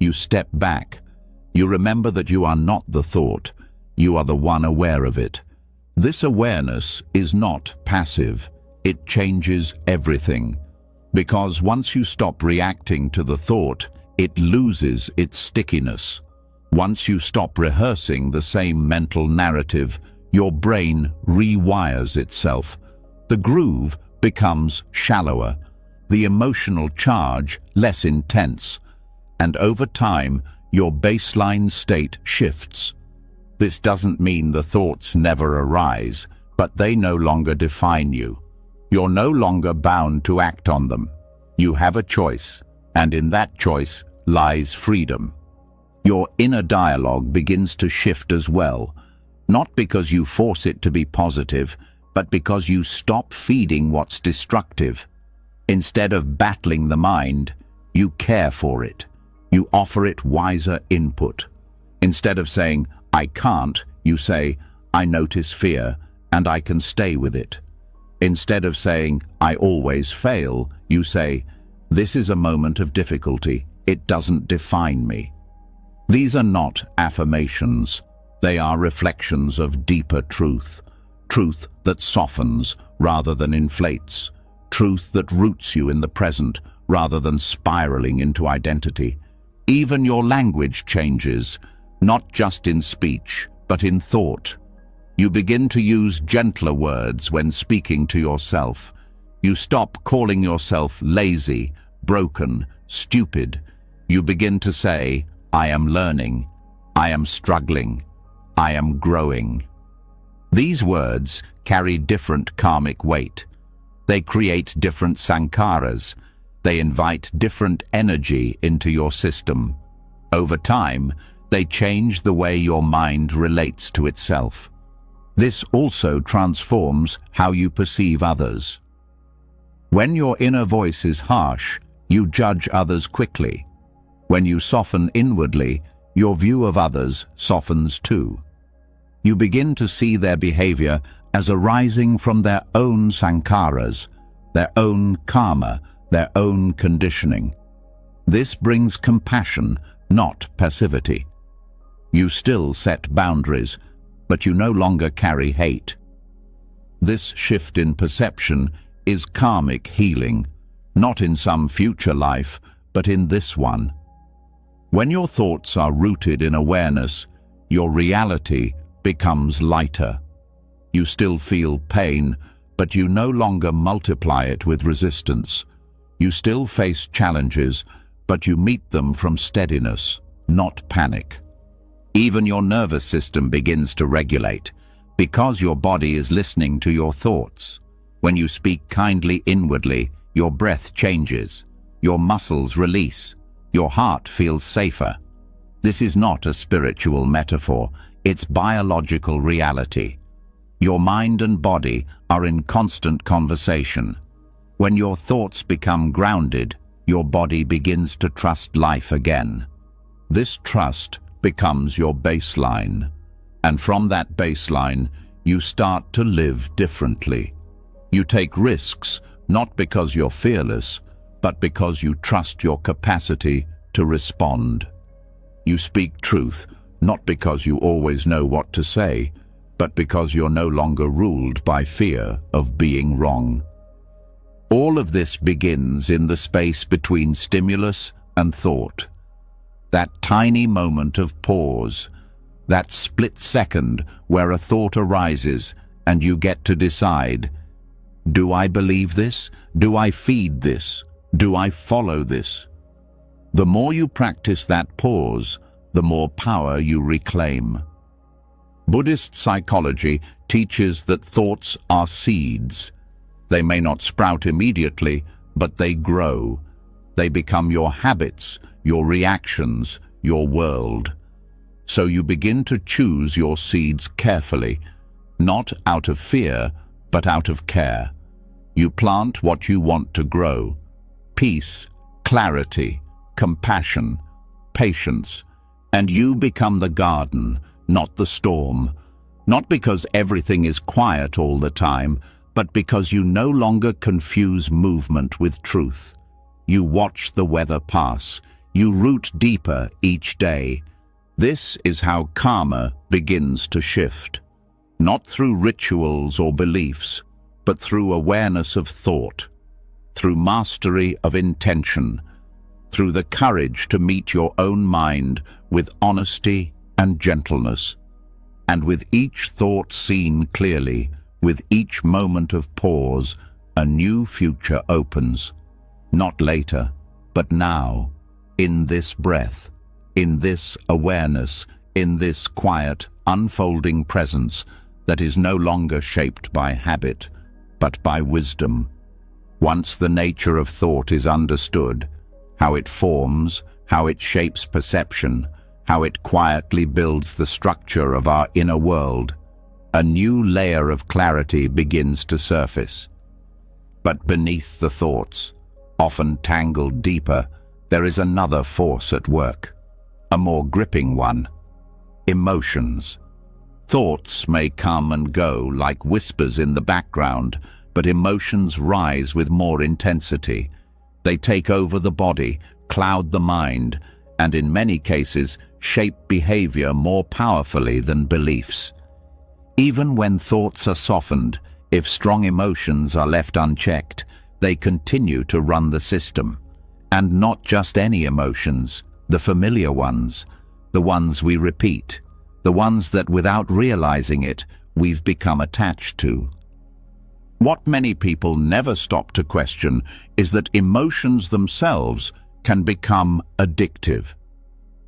You step back. You remember that you are not the thought. You are the one aware of it. This awareness is not passive. It changes everything. Because once you stop reacting to the thought, it loses its stickiness. Once you stop rehearsing the same mental narrative, your brain rewires itself. The groove becomes shallower, the emotional charge less intense, and over time, your baseline state shifts. This doesn't mean the thoughts never arise, but they no longer define you. You're no longer bound to act on them. You have a choice, and in that choice lies freedom. Your inner dialogue begins to shift as well, not because you force it to be positive, but because you stop feeding what's destructive. Instead of battling the mind, you care for it. You offer it wiser input. Instead of saying, "I can't," you say, "I notice fear, and I can stay with it." Instead of saying, "I always fail," you say, "This is a moment of difficulty. It doesn't define me." These are not affirmations. They are reflections of deeper truth. Truth that softens rather than inflates. Truth that roots you in the present rather than spiraling into identity. Even your language changes, not just in speech, but in thought. You begin to use gentler words when speaking to yourself. You stop calling yourself lazy, broken, stupid. You begin to say, "I am learning, I am struggling, I am growing." These words carry different karmic weight. They create different sankharas. They invite different energy into your system. Over time, they change the way your mind relates to itself. This also transforms how you perceive others. When your inner voice is harsh, you judge others quickly. When you soften inwardly, your view of others softens too. You begin to see their behavior as arising from their own sankharas, their own karma, their own conditioning. This brings compassion, not passivity. You still set boundaries, but you no longer carry hate. This shift in perception is karmic healing, not in some future life, but in this one. When your thoughts are rooted in awareness, your reality becomes lighter. You still feel pain, but you no longer multiply it with resistance. You still face challenges, but you meet them from steadiness, not panic. Even your nervous system begins to regulate, because your body is listening to your thoughts. When you speak kindly inwardly, your breath changes, your muscles release, your heart feels safer. This is not a spiritual metaphor, it's biological reality. Your mind and body are in constant conversation. When your thoughts become grounded, your body begins to trust life again. This trust becomes your baseline, and from that baseline, you start to live differently. You take risks, not because you're fearless, but because you trust your capacity to respond. You speak truth, not because you always know what to say, but because you're no longer ruled by fear of being wrong. All of this begins in the space between stimulus and thought. That tiny moment of pause, that split second where a thought arises and you get to decide, do I believe this? Do I feed this? Do I follow this? The more you practice that pause, the more power you reclaim. Buddhist psychology teaches that thoughts are seeds. They may not sprout immediately, but they grow. They become your habits, your reactions, your world. So you begin to choose your seeds carefully, not out of fear, but out of care. You plant what you want to grow: peace, clarity, compassion, patience, and you become the garden, not the storm. Not because everything is quiet all the time, but because you no longer confuse movement with truth. You watch the weather pass. You root deeper each day. This is how karma begins to shift. Not through rituals or beliefs, but through awareness of thought, through mastery of intention, through the courage to meet your own mind with honesty and gentleness. And with each thought seen clearly, with each moment of pause, a new future opens. Not later, but now, in this breath, in this awareness, in this quiet, unfolding presence that is no longer shaped by habit, but by wisdom. Once the nature of thought is understood, how it forms, how it shapes perception, how it quietly builds the structure of our inner world, a new layer of clarity begins to surface. But beneath the thoughts, often tangled deeper, there is another force at work, a more gripping one: emotions. Thoughts may come and go like whispers in the background, but emotions rise with more intensity. They take over the body, cloud the mind, and in many cases shape behavior more powerfully than beliefs. Even when thoughts are softened, if strong emotions are left unchecked, they continue to run the system. And not just any emotions, the familiar ones, the ones we repeat, the ones that without realizing it, we've become attached to. What many people never stop to question is that emotions themselves can become addictive.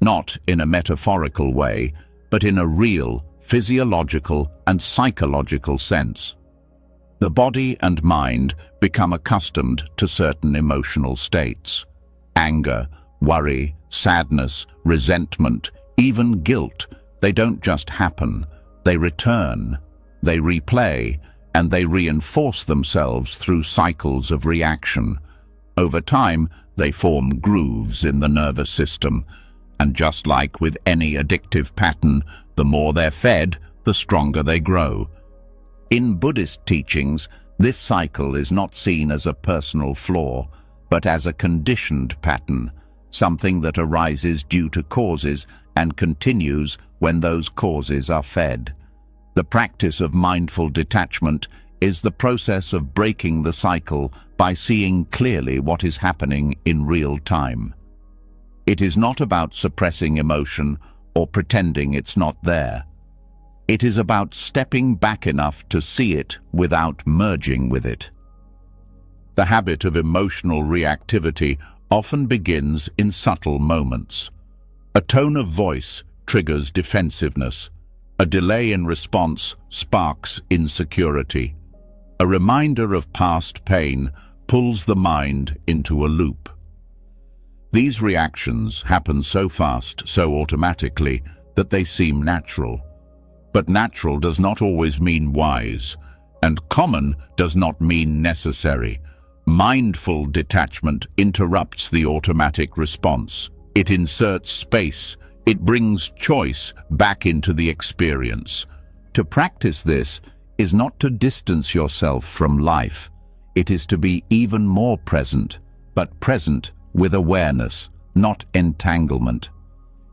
Not in a metaphorical way, but in a real, physiological and psychological sense. The body and mind become accustomed to certain emotional states. Anger, worry, sadness, resentment, even guilt. They don't just happen. They return, they replay, and they reinforce themselves through cycles of reaction. Over time, they form grooves in the nervous system. And just like with any addictive pattern, the more they're fed, the stronger they grow. In Buddhist teachings, this cycle is not seen as a personal flaw, but as a conditioned pattern, something that arises due to causes and continues when those causes are fed. The practice of mindful detachment is the process of breaking the cycle by seeing clearly what is happening in real time. It is not about suppressing emotion or pretending it's not there. It is about stepping back enough to see it without merging with it. The habit of emotional reactivity often begins in subtle moments. A tone of voice triggers defensiveness. A delay in response sparks insecurity. A reminder of past pain pulls the mind into a loop. These reactions happen so fast, so automatically, that they seem natural. But natural does not always mean wise, and common does not mean necessary. Mindful detachment interrupts the automatic response. It inserts space. It brings choice back into the experience. To practice this is not to distance yourself from life. It is to be even more present, but present with awareness, not entanglement.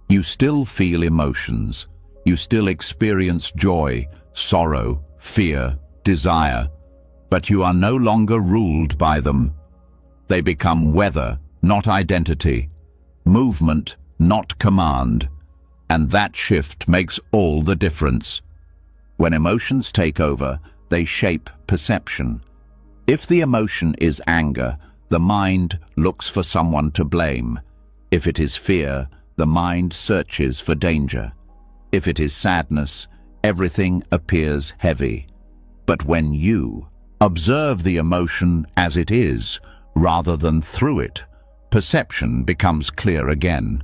You still feel emotions. You still experience joy, sorrow, fear, desire, but you are no longer ruled by them. They become weather, not identity, movement, not command, and that shift makes all the difference. When emotions take over, they shape perception. If the emotion is anger, the mind looks for someone to blame. If it is fear, the mind searches for danger. If it is sadness, everything appears heavy. But when you observe the emotion as it is, rather than through it, perception becomes clear again.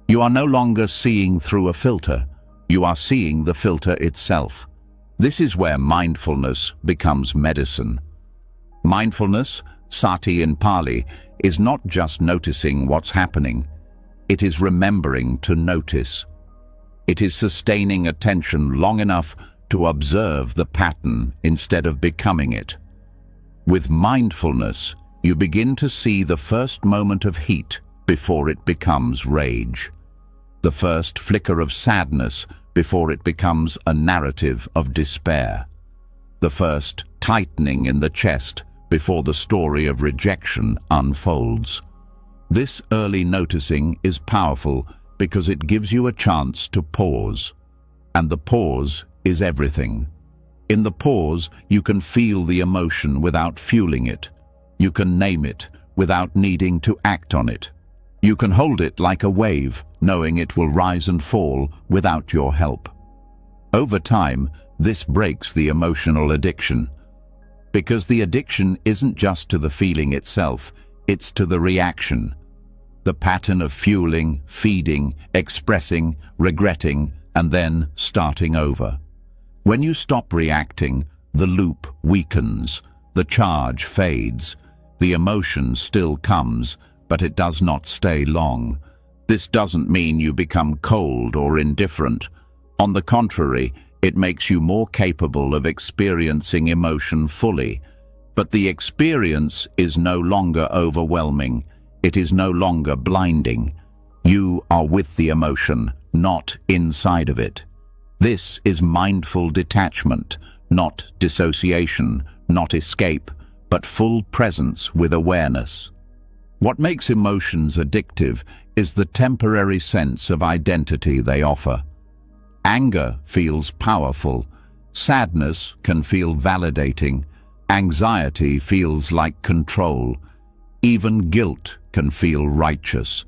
You are no longer seeing through a filter. You are seeing the filter itself. This is where mindfulness becomes medicine. Mindfulness, sati in Pali, is not just noticing what's happening. It is remembering to notice. It is sustaining attention long enough to observe the pattern instead of becoming it. With mindfulness, you begin to see the first moment of heat before it becomes rage, the first flicker of sadness before it becomes a narrative of despair, the first tightening in the chest before the story of rejection unfolds. This early noticing is powerful because it gives you a chance to pause, and the pause is everything. In the pause, you can feel the emotion without fueling it. You can name it without needing to act on it. You can hold it like a wave, knowing it will rise and fall without your help. Over time, this breaks the emotional addiction. Because the addiction isn't just to the feeling itself, it's to the reaction. The pattern of fueling, feeding, expressing, regretting, and then starting over. When you stop reacting, the loop weakens, the charge fades, the emotion still comes, but it does not stay long. This doesn't mean you become cold or indifferent. On the contrary, it makes you more capable of experiencing emotion fully. But the experience is no longer overwhelming. It is no longer blinding. You are with the emotion, not inside of it. This is mindful detachment, not dissociation, not escape, but full presence with awareness. What makes emotions addictive is the temporary sense of identity they offer. Anger feels powerful. Sadness can feel validating. Anxiety feels like control. Even guilt can feel righteous.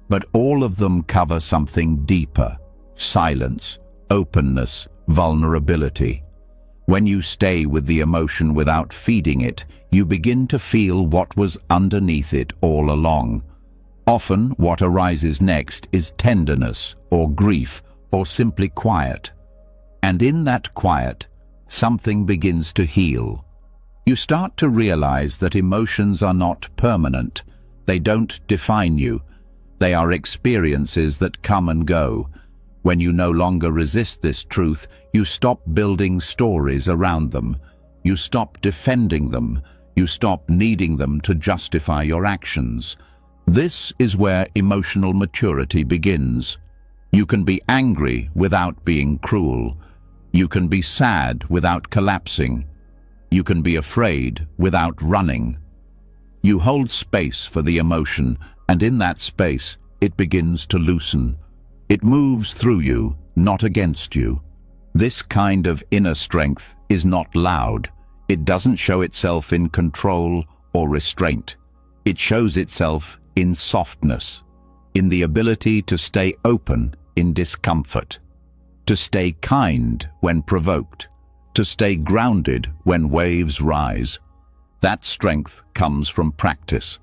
But all of them cover something deeper: silence, openness, vulnerability. When you stay with the emotion without feeding it, you begin to feel what was underneath it all along. Often, what arises next is tenderness, or grief, or simply quiet. And in that quiet, something begins to heal. You start to realize that emotions are not permanent. They don't define you. They are experiences that come and go. When you no longer resist this truth, you stop building stories around them. You stop defending them. You stop needing them to justify your actions. This is where emotional maturity begins. You can be angry without being cruel. You can be sad without collapsing. You can be afraid without running. You hold space for the emotion, and in that space, it begins to loosen. It moves through you, not against you. This kind of inner strength is not loud. It doesn't show itself in control or restraint. It shows itself in softness, in the ability to stay open in discomfort, to stay kind when provoked, to stay grounded when waves rise. That strength comes from practice,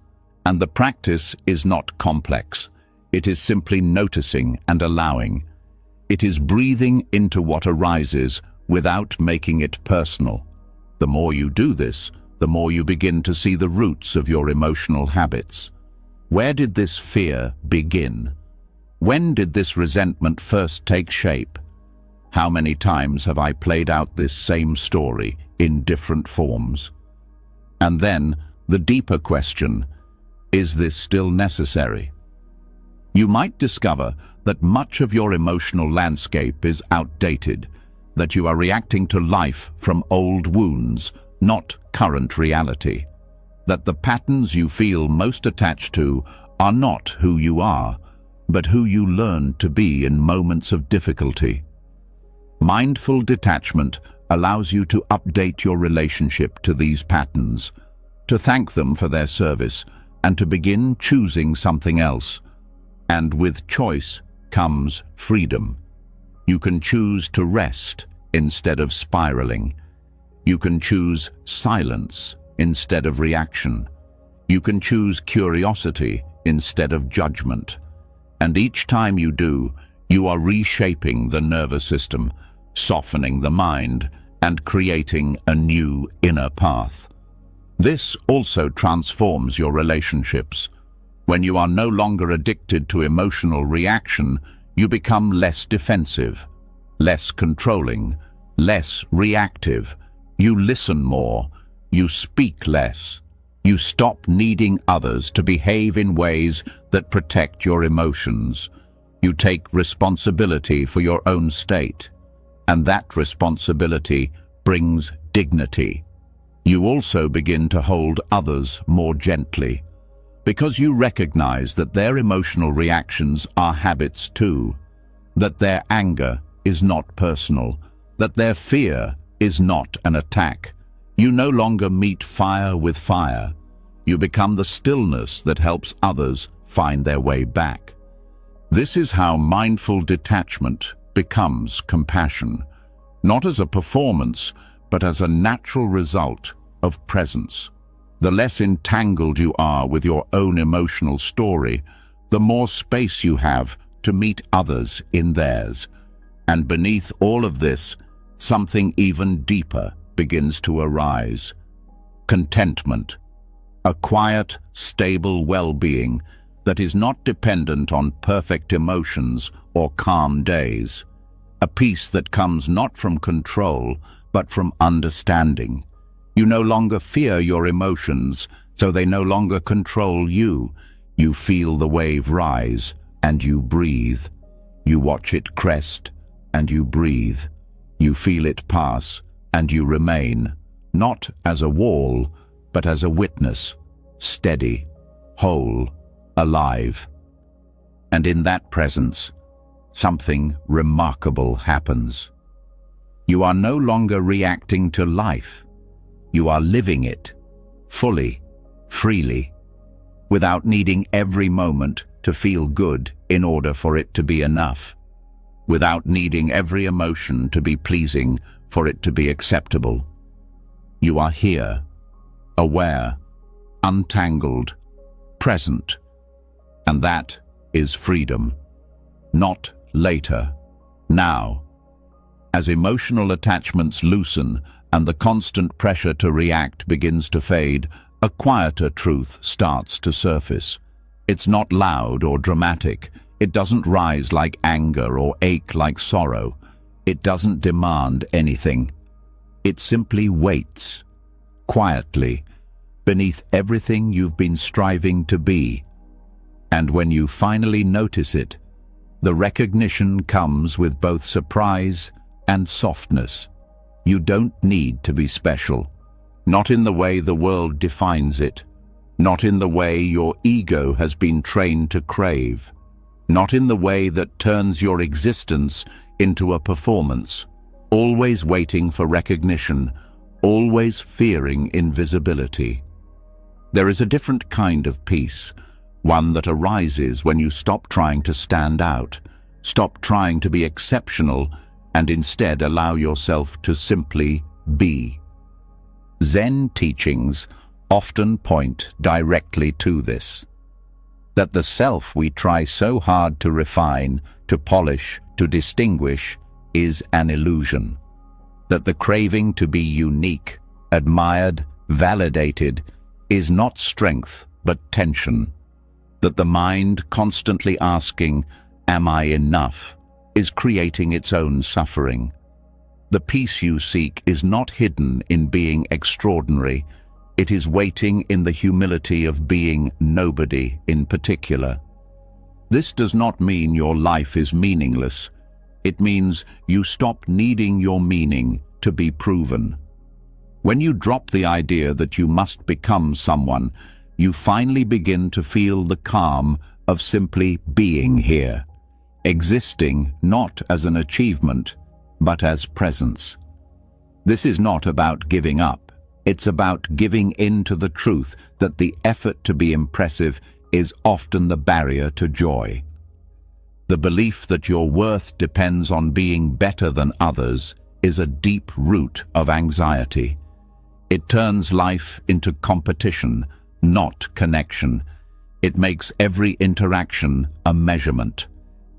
and the practice is not complex. It is simply noticing and allowing. It is breathing into what arises without making it personal. The more you do this, the more you begin to see the roots of your emotional habits. Where did this fear begin? When did this resentment first take shape? How many times have I played out this same story in different forms? And then, the deeper question, is this still necessary? You might discover that much of your emotional landscape is outdated, that you are reacting to life from old wounds, not current reality, that the patterns you feel most attached to are not who you are, but who you learn to be in moments of difficulty. Mindful detachment allows you to update your relationship to these patterns, to thank them for their service, and to begin choosing something else. And with choice comes freedom. You can choose to rest instead of spiraling. You can choose silence instead of reaction. You can choose curiosity instead of judgment. And each time you do, you are reshaping the nervous system, softening the mind, and creating a new inner path. This also transforms your relationships. When you are no longer addicted to emotional reaction, you become less defensive, less controlling, less reactive. You listen more, you speak less. You stop needing others to behave in ways that protect your emotions. You take responsibility for your own state, and that responsibility brings dignity. You also begin to hold others more gently, because you recognize that their emotional reactions are habits too, that their anger is not personal, that their fear is not an attack. You no longer meet fire with fire. You become the stillness that helps others find their way back. This is how mindful detachment becomes compassion, not as a performance, but as a natural result of presence. The less entangled you are with your own emotional story, the more space you have to meet others in theirs. And beneath all of this, something even deeper begins to arise. Contentment. A quiet, stable well-being that is not dependent on perfect emotions or calm days. A peace that comes not from control, but from understanding. You no longer fear your emotions, so they no longer control you. You feel the wave rise, and you breathe. You watch it crest, and you breathe. You feel it pass, and you remain, not as a wall, but as a witness, steady, whole, alive. And in that presence, something remarkable happens. You are no longer reacting to life. You are living it, fully, freely, without needing every moment to feel good in order for it to be enough, without needing every emotion to be pleasing for it to be acceptable. You are here, aware, untangled, present, and that is freedom. Not later, now. As emotional attachments loosen and the constant pressure to react begins to fade, a quieter truth starts to surface. It's not loud or dramatic. It doesn't rise like anger or ache like sorrow. It doesn't demand anything. It simply waits, quietly, beneath everything you've been striving to be. And when you finally notice it, the recognition comes with both surprise and softness. You don't need to be special, not in the way the world defines it, not in the way your ego has been trained to crave, not in the way that turns your existence into a performance, always waiting for recognition, always fearing invisibility. There is a different kind of peace, one that arises when you stop trying to stand out, stop trying to be exceptional, and instead allow yourself to simply be. Zen teachings often point directly to this, that the self we try so hard to refine, to polish, to distinguish, is an illusion, that the craving to be unique, admired, validated, is not strength but tension, that the mind constantly asking, "Am I enough?" is creating its own suffering. The peace you seek is not hidden in being extraordinary. It is waiting in the humility of being nobody in particular. This does not mean your life is meaningless. It means you stop needing your meaning to be proven. When you drop the idea that you must become someone, you finally begin to feel the calm of simply being here, existing not as an achievement, but as presence. This is not about giving up. It's about giving in to the truth that the effort to be impressive is often the barrier to joy. The belief that your worth depends on being better than others is a deep root of anxiety. It turns life into competition, not connection. It makes every interaction a measurement,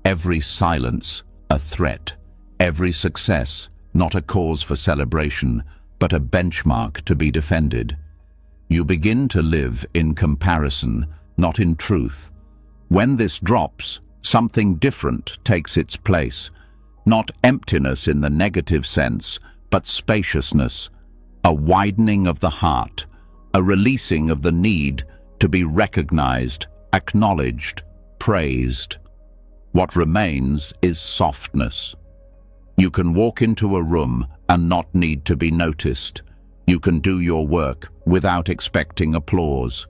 every silence a threat, every success not a cause for celebration, but a benchmark to be defended. You begin to live in comparison, not in truth. When this drops, something different takes its place. Not emptiness in the negative sense, but spaciousness, a widening of the heart, a releasing of the need to be recognized, acknowledged, praised. What remains is softness. You can walk into a room and not need to be noticed. You can do your work without expecting applause.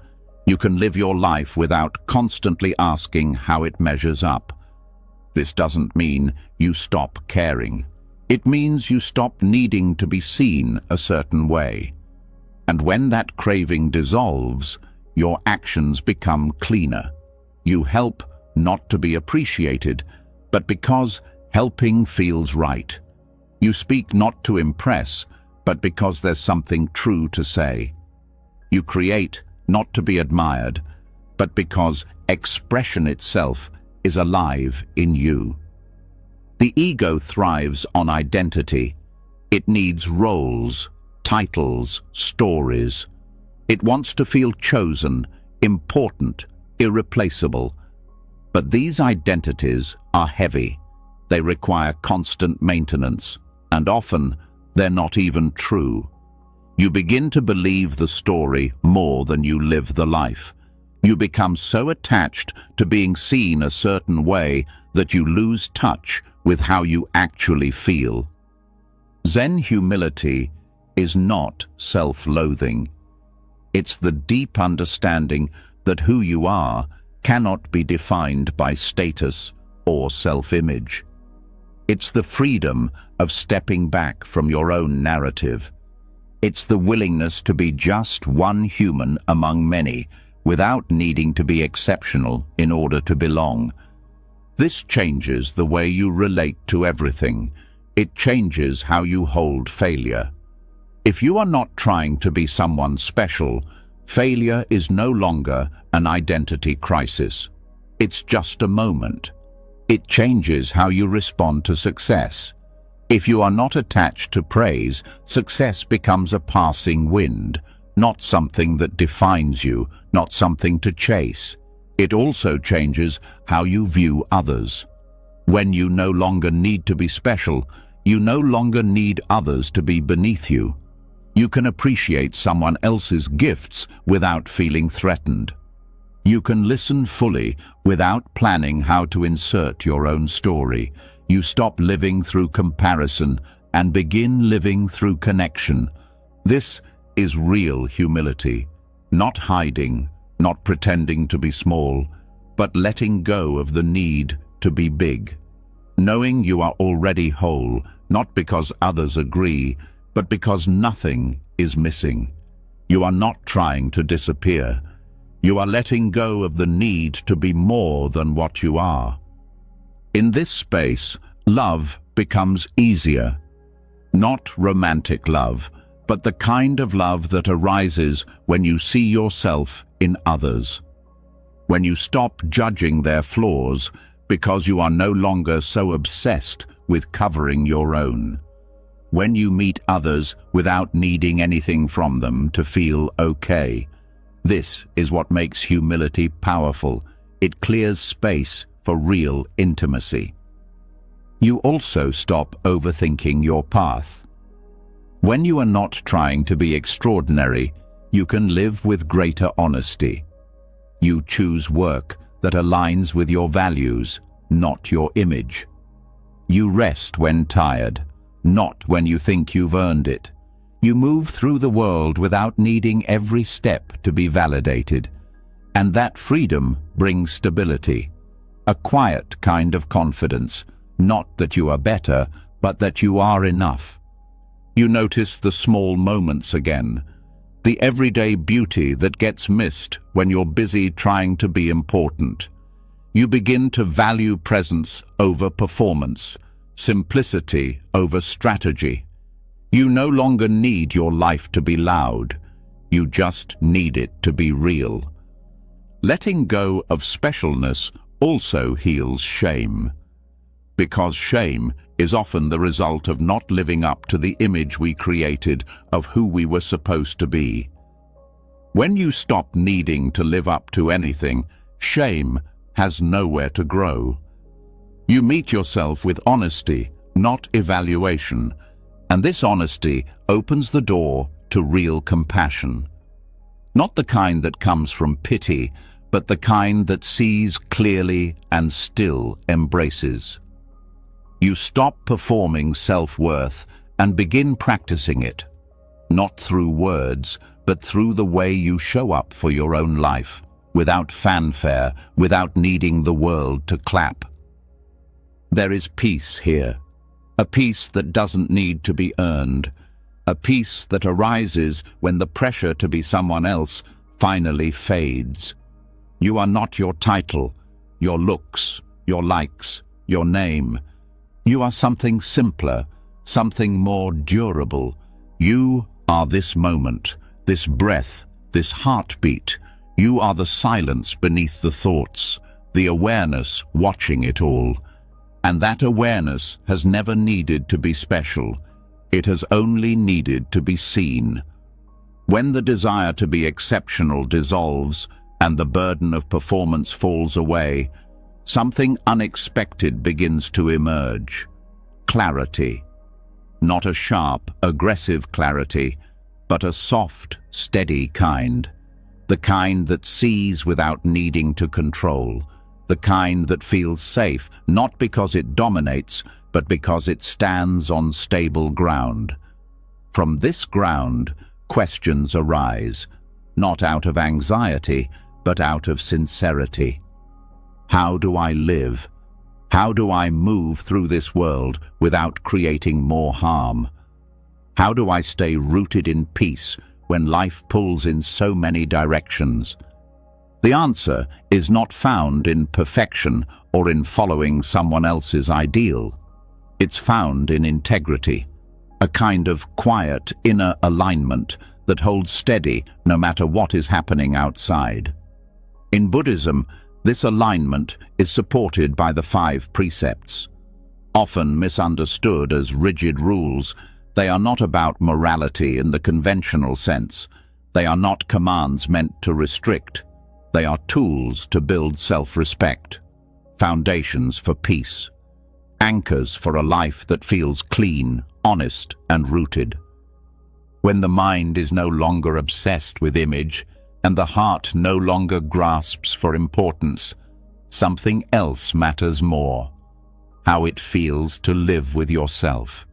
You can live your life without constantly asking how it measures up. This doesn't mean you stop caring. It means you stop needing to be seen a certain way. And when that craving dissolves, your actions become cleaner. You help not to be appreciated, but because helping feels right. You speak not to impress, but because there's something true to say. You create not to be admired, but because expression itself is alive in you. The ego thrives on identity. It needs roles, titles, stories. It wants to feel chosen, important, irreplaceable. But these identities are heavy. They require constant maintenance, and often they're not even true. You begin to believe the story more than you live the life. You become so attached to being seen a certain way that you lose touch with how you actually feel. Zen humility is not self-loathing. It's the deep understanding that who you are cannot be defined by status or self-image. It's the freedom of stepping back from your own narrative. It's the willingness to be just one human among many, without needing to be exceptional in order to belong. This changes the way you relate to everything. It changes how you hold failure. If you are not trying to be someone special, failure is no longer an identity crisis. It's just a moment. It changes how you respond to success. If you are not attached to praise, success becomes a passing wind, not something that defines you, not something to chase. It also changes how you view others. When you no longer need to be special, you no longer need others to be beneath you. You can appreciate someone else's gifts without feeling threatened. You can listen fully without planning how to insert your own story. You stop living through comparison and begin living through connection. This is real humility, not hiding, not pretending to be small, but letting go of the need to be big. Knowing you are already whole, not because others agree, but because nothing is missing. You are not trying to disappear. You are letting go of the need to be more than what you are. In this space, love becomes easier. Not romantic love, but the kind of love that arises when you see yourself in others. When you stop judging their flaws because you are no longer so obsessed with covering your own. When you meet others without needing anything from them to feel okay. This is what makes humility powerful. It clears space for real intimacy. You also stop overthinking your path. When you are not trying to be extraordinary, you can live with greater honesty. You choose work that aligns with your values, not your image. You rest when tired, not when you think you've earned it. You move through the world without needing every step to be validated. And that freedom brings stability, a quiet kind of confidence, not that you are better, but that you are enough. You notice the small moments again, the everyday beauty that gets missed when you're busy trying to be important. You begin to value presence over performance, simplicity over strategy. You no longer need your life to be loud. You just need it to be real. Letting go of specialness also heals shame, because shame is often the result of not living up to the image we created of who we were supposed to be. When you stop needing to live up to anything, shame has nowhere to grow. You meet yourself with honesty, not evaluation, and this honesty opens the door to real compassion. Not the kind that comes from pity, but the kind that sees clearly and still embraces. You stop performing self-worth and begin practicing it, not through words, but through the way you show up for your own life, without fanfare, without needing the world to clap. There is peace here, a peace that doesn't need to be earned, a peace that arises when the pressure to be someone else finally fades. You are not your title, your looks, your likes, your name. You are something simpler, something more durable. You are this moment, this breath, this heartbeat. You are the silence beneath the thoughts, the awareness watching it all. And that awareness has never needed to be special. It has only needed to be seen. When the desire to be exceptional dissolves and the burden of performance falls away, something unexpected begins to emerge. Clarity. Not a sharp, aggressive clarity, but a soft, steady kind. The kind that sees without needing to control. The kind that feels safe, not because it dominates, but because it stands on stable ground. From this ground, questions arise, not out of anxiety, but out of sincerity. How do I live? How do I move through this world without creating more harm? How do I stay rooted in peace when life pulls in so many directions? The answer is not found in perfection or in following someone else's ideal. It's found in integrity, a kind of quiet inner alignment that holds steady no matter what is happening outside. In Buddhism, this alignment is supported by the 5 precepts. Often misunderstood as rigid rules, they are not about morality in the conventional sense. They are not commands meant to restrict. They are tools to build self-respect, foundations for peace, anchors for a life that feels clean, honest, and rooted. When the mind is no longer obsessed with image, and the heart no longer grasps for importance, something else matters more: how it feels to live with yourself.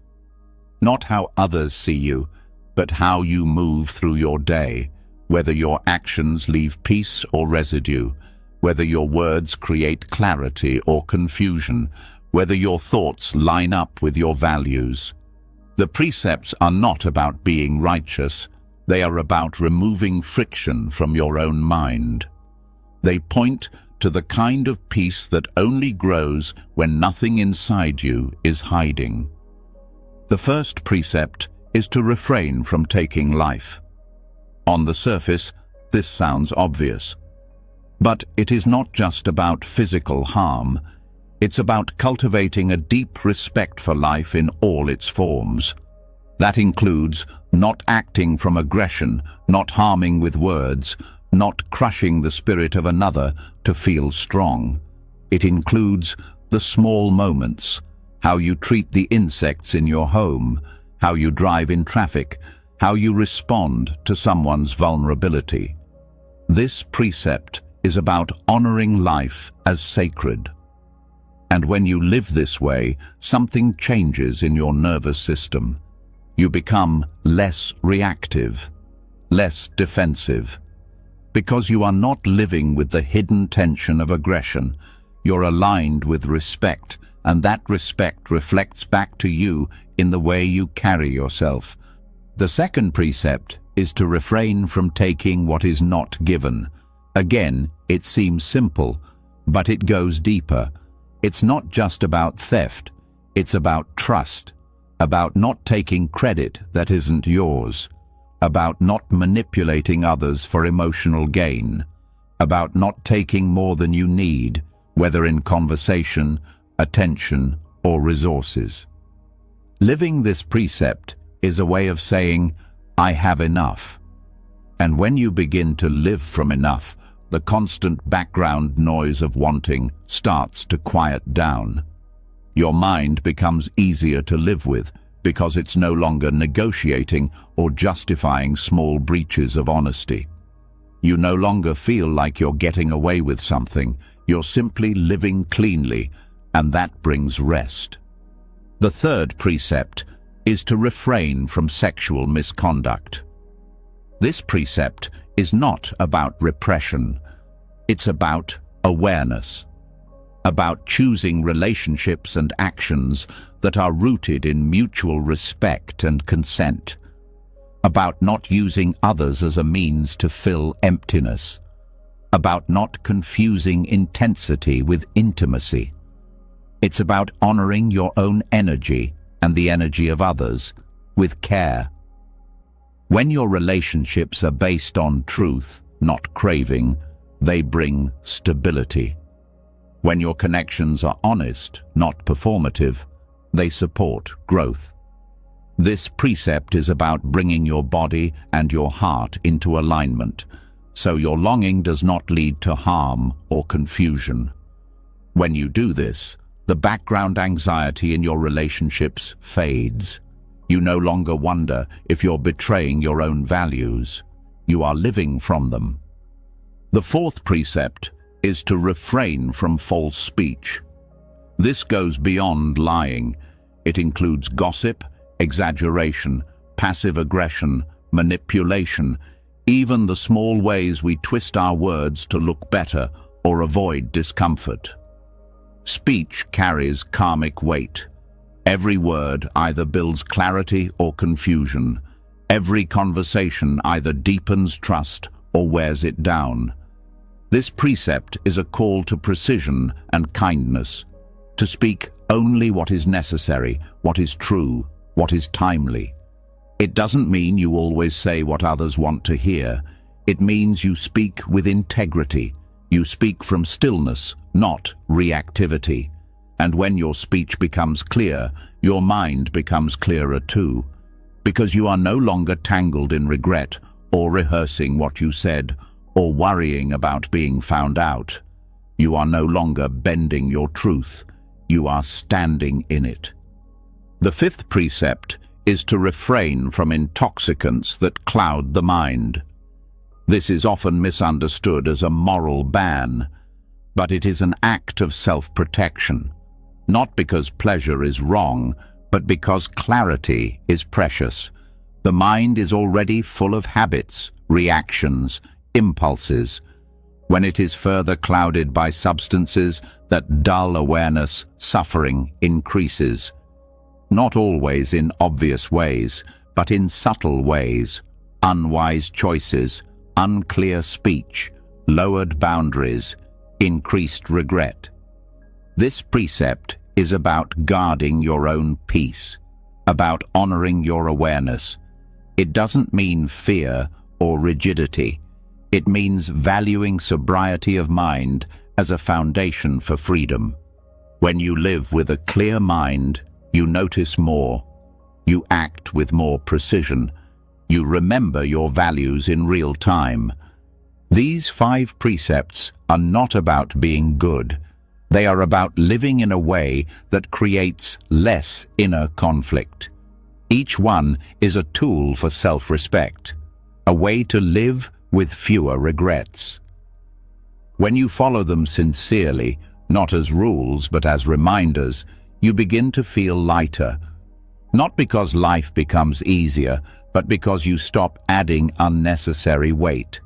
Not how others see you, but how you move through your day, whether your actions leave peace or residue, whether your words create clarity or confusion, whether your thoughts line up with your values. The precepts are not about being righteous. They are about removing friction from your own mind. They point to the kind of peace that only grows when nothing inside you is hiding. The first precept is to refrain from taking life. On the surface, this sounds obvious. But it is not just about physical harm. It's about cultivating a deep respect for life in all its forms. That includes not acting from aggression, not harming with words, not crushing the spirit of another to feel strong. It includes the small moments, how you treat the insects in your home, how you drive in traffic, how you respond to someone's vulnerability. This precept is about honoring life as sacred. And when you live this way, something changes in your nervous system. You become less reactive, less defensive. Because you are not living with the hidden tension of aggression, you're aligned with respect, and that respect reflects back to you in the way you carry yourself. The second precept is to refrain from taking what is not given. Again, it seems simple, but it goes deeper. It's not just about theft, it's about trust, about not taking credit that isn't yours, about not manipulating others for emotional gain, about not taking more than you need, whether in conversation, attention, or resources. Living this precept is a way of saying, I have enough. And when you begin to live from enough, the constant background noise of wanting starts to quiet down. Your mind becomes easier to live with because it's no longer negotiating or justifying small breaches of honesty. You no longer feel like you're getting away with something, you're simply living cleanly, and that brings rest. The third precept is to refrain from sexual misconduct. This precept is not about repression. It's about awareness, about choosing relationships and actions that are rooted in mutual respect and consent, about not using others as a means to fill emptiness, about not confusing intensity with intimacy. It's about honoring your own energy and the energy of others with care. When your relationships are based on truth, not craving, they bring stability. When your connections are honest, not performative, they support growth. This precept is about bringing your body and your heart into alignment, so your longing does not lead to harm or confusion. When you do this, the background anxiety in your relationships fades. You no longer wonder if you're betraying your own values. You are living from them. The fourth precept is to refrain from false speech. This goes beyond lying. It includes gossip, exaggeration, passive aggression, manipulation, even the small ways we twist our words to look better or avoid discomfort. Speech carries karmic weight. Every word either builds clarity or confusion. Every conversation either deepens trust or wears it down. This precept is a call to precision and kindness, to speak only what is necessary, what is true, what is timely. It doesn't mean you always say what others want to hear. It means you speak with integrity. You speak from stillness, not reactivity. And when your speech becomes clear, your mind becomes clearer too, because you are no longer tangled in regret or rehearsing what you said or worrying about being found out. You are no longer bending your truth. You are standing in it. The fifth precept is to refrain from intoxicants that cloud the mind. This is often misunderstood as a moral ban, but it is an act of self-protection. Not because pleasure is wrong, but because clarity is precious. The mind is already full of habits, reactions, impulses. When it is further clouded by substances that dull awareness, suffering increases. Not always in obvious ways, but in subtle ways. Unwise choices, unclear speech, lowered boundaries, increased regret. This precept is about guarding your own peace, about honoring your awareness. It doesn't mean fear or rigidity. It means valuing sobriety of mind as a foundation for freedom. When you live with a clear mind, you notice more. You act with more precision. You remember your values in real time. These 5 precepts are not about being good. They are about living in a way that creates less inner conflict. Each one is a tool for self-respect, a way to live with fewer regrets. When you follow them sincerely, not as rules but as reminders, you begin to feel lighter. Not because life becomes easier, but because you stop adding unnecessary weight.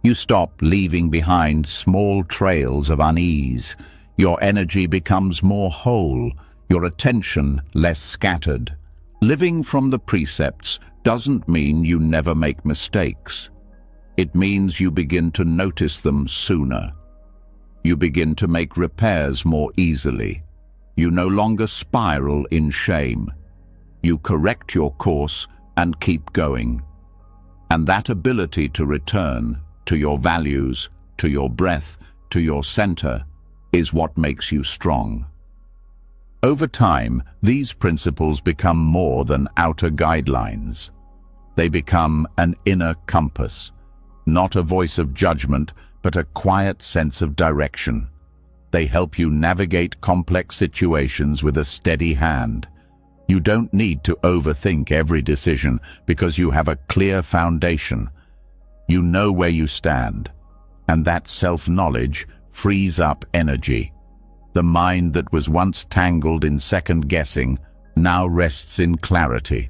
You stop leaving behind small trails of unease. Your energy becomes more whole, your attention less scattered. Living from the precepts doesn't mean you never make mistakes. It means you begin to notice them sooner. You begin to make repairs more easily. You no longer spiral in shame. You correct your course and keep going. And that ability to return to your values, to your breath, to your center, is what makes you strong. Over time, these principles become more than outer guidelines. They become an inner compass, not a voice of judgment, but a quiet sense of direction. They help you navigate complex situations with a steady hand. You don't need to overthink every decision because you have a clear foundation. You know where you stand, and that self-knowledge frees up energy. The mind that was once tangled in second-guessing now rests in clarity.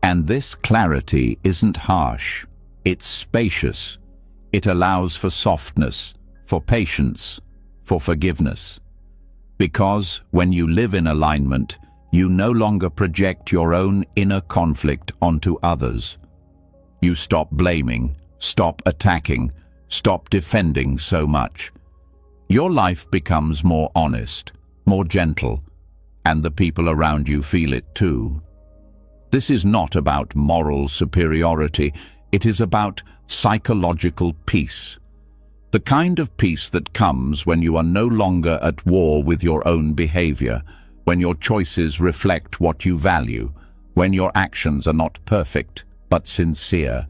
And this clarity isn't harsh. It's spacious. It allows for softness, for patience, for forgiveness. Because when you live in alignment, you no longer project your own inner conflict onto others. You stop blaming, stop attacking, stop defending so much. Your life becomes more honest, more gentle, and the people around you feel it too. This is not about moral superiority. It is about psychological peace. The kind of peace that comes when you are no longer at war with your own behavior, when your choices reflect what you value, when your actions are not perfect but sincere.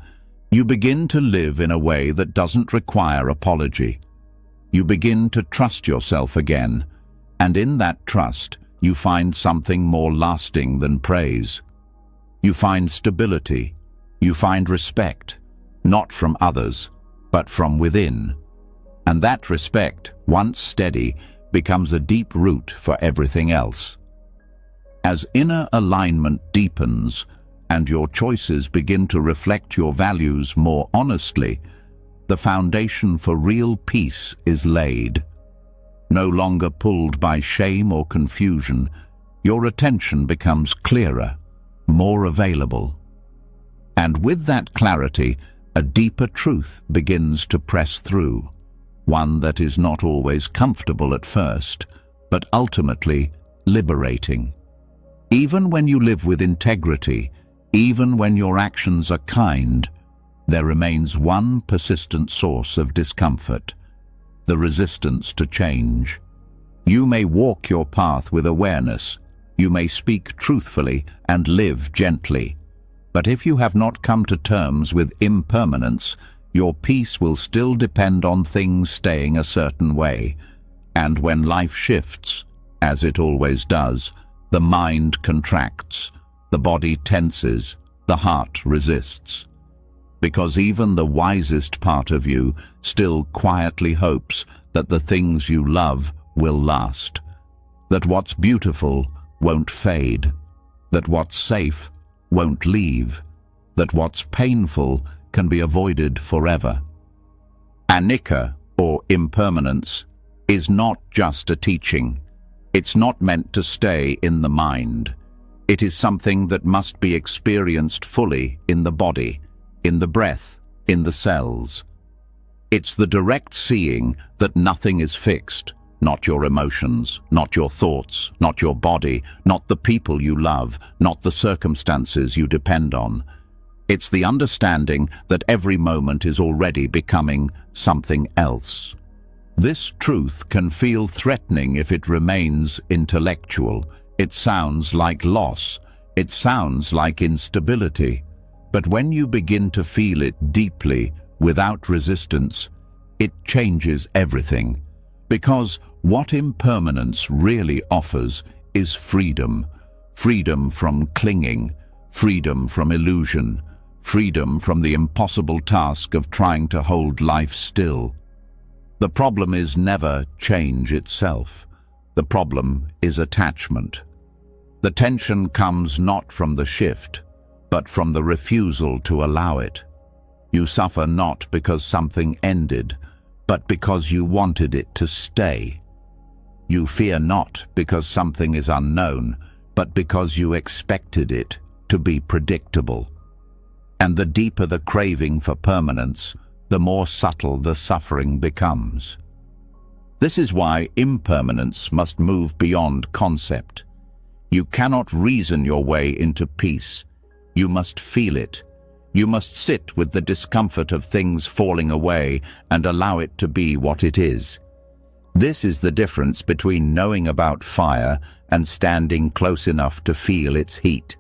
You begin to live in a way that doesn't require apology. You begin to trust yourself again, and in that trust, you find something more lasting than praise. You find stability. You find respect, not from others, but from within. And that respect, once steady, becomes a deep root for everything else. As inner alignment deepens, and your choices begin to reflect your values more honestly, the foundation for real peace is laid. No longer pulled by shame or confusion, your attention becomes clearer, more available. And with that clarity, a deeper truth begins to press through, one that is not always comfortable at first, but ultimately liberating. Even when you live with integrity, even when your actions are kind, there remains one persistent source of discomfort: the resistance to change. You may walk your path with awareness, you may speak truthfully and live gently, but if you have not come to terms with impermanence, your peace will still depend on things staying a certain way. And when life shifts, as it always does, the mind contracts, the body tenses, the heart resists. Because even the wisest part of you still quietly hopes that the things you love will last, that what's beautiful won't fade, that what's safe won't leave, that what's painful can be avoided forever. Anicca, or impermanence, is not just a teaching. It's not meant to stay in the mind. It is something that must be experienced fully in the body, in the breath, in the cells. It's the direct seeing that nothing is fixed, not your emotions, not your thoughts, not your body, not the people you love, not the circumstances you depend on. It's the understanding that every moment is already becoming something else. This truth can feel threatening if it remains intellectual. It sounds like loss. It sounds like instability. But when you begin to feel it deeply, without resistance, it changes everything. Because what impermanence really offers is freedom. Freedom from clinging, freedom from illusion, freedom from the impossible task of trying to hold life still. The problem is never change itself. The problem is attachment. The tension comes not from the shift, but from the refusal to allow it. You suffer not because something ended, but because you wanted it to stay. You fear not because something is unknown, but because you expected it to be predictable. And the deeper the craving for permanence, the more subtle the suffering becomes. This is why impermanence must move beyond concept. You cannot reason your way into peace. You must feel it. You must sit with the discomfort of things falling away and allow it to be what it is. This is the difference between knowing about fire and standing close enough to feel its heat.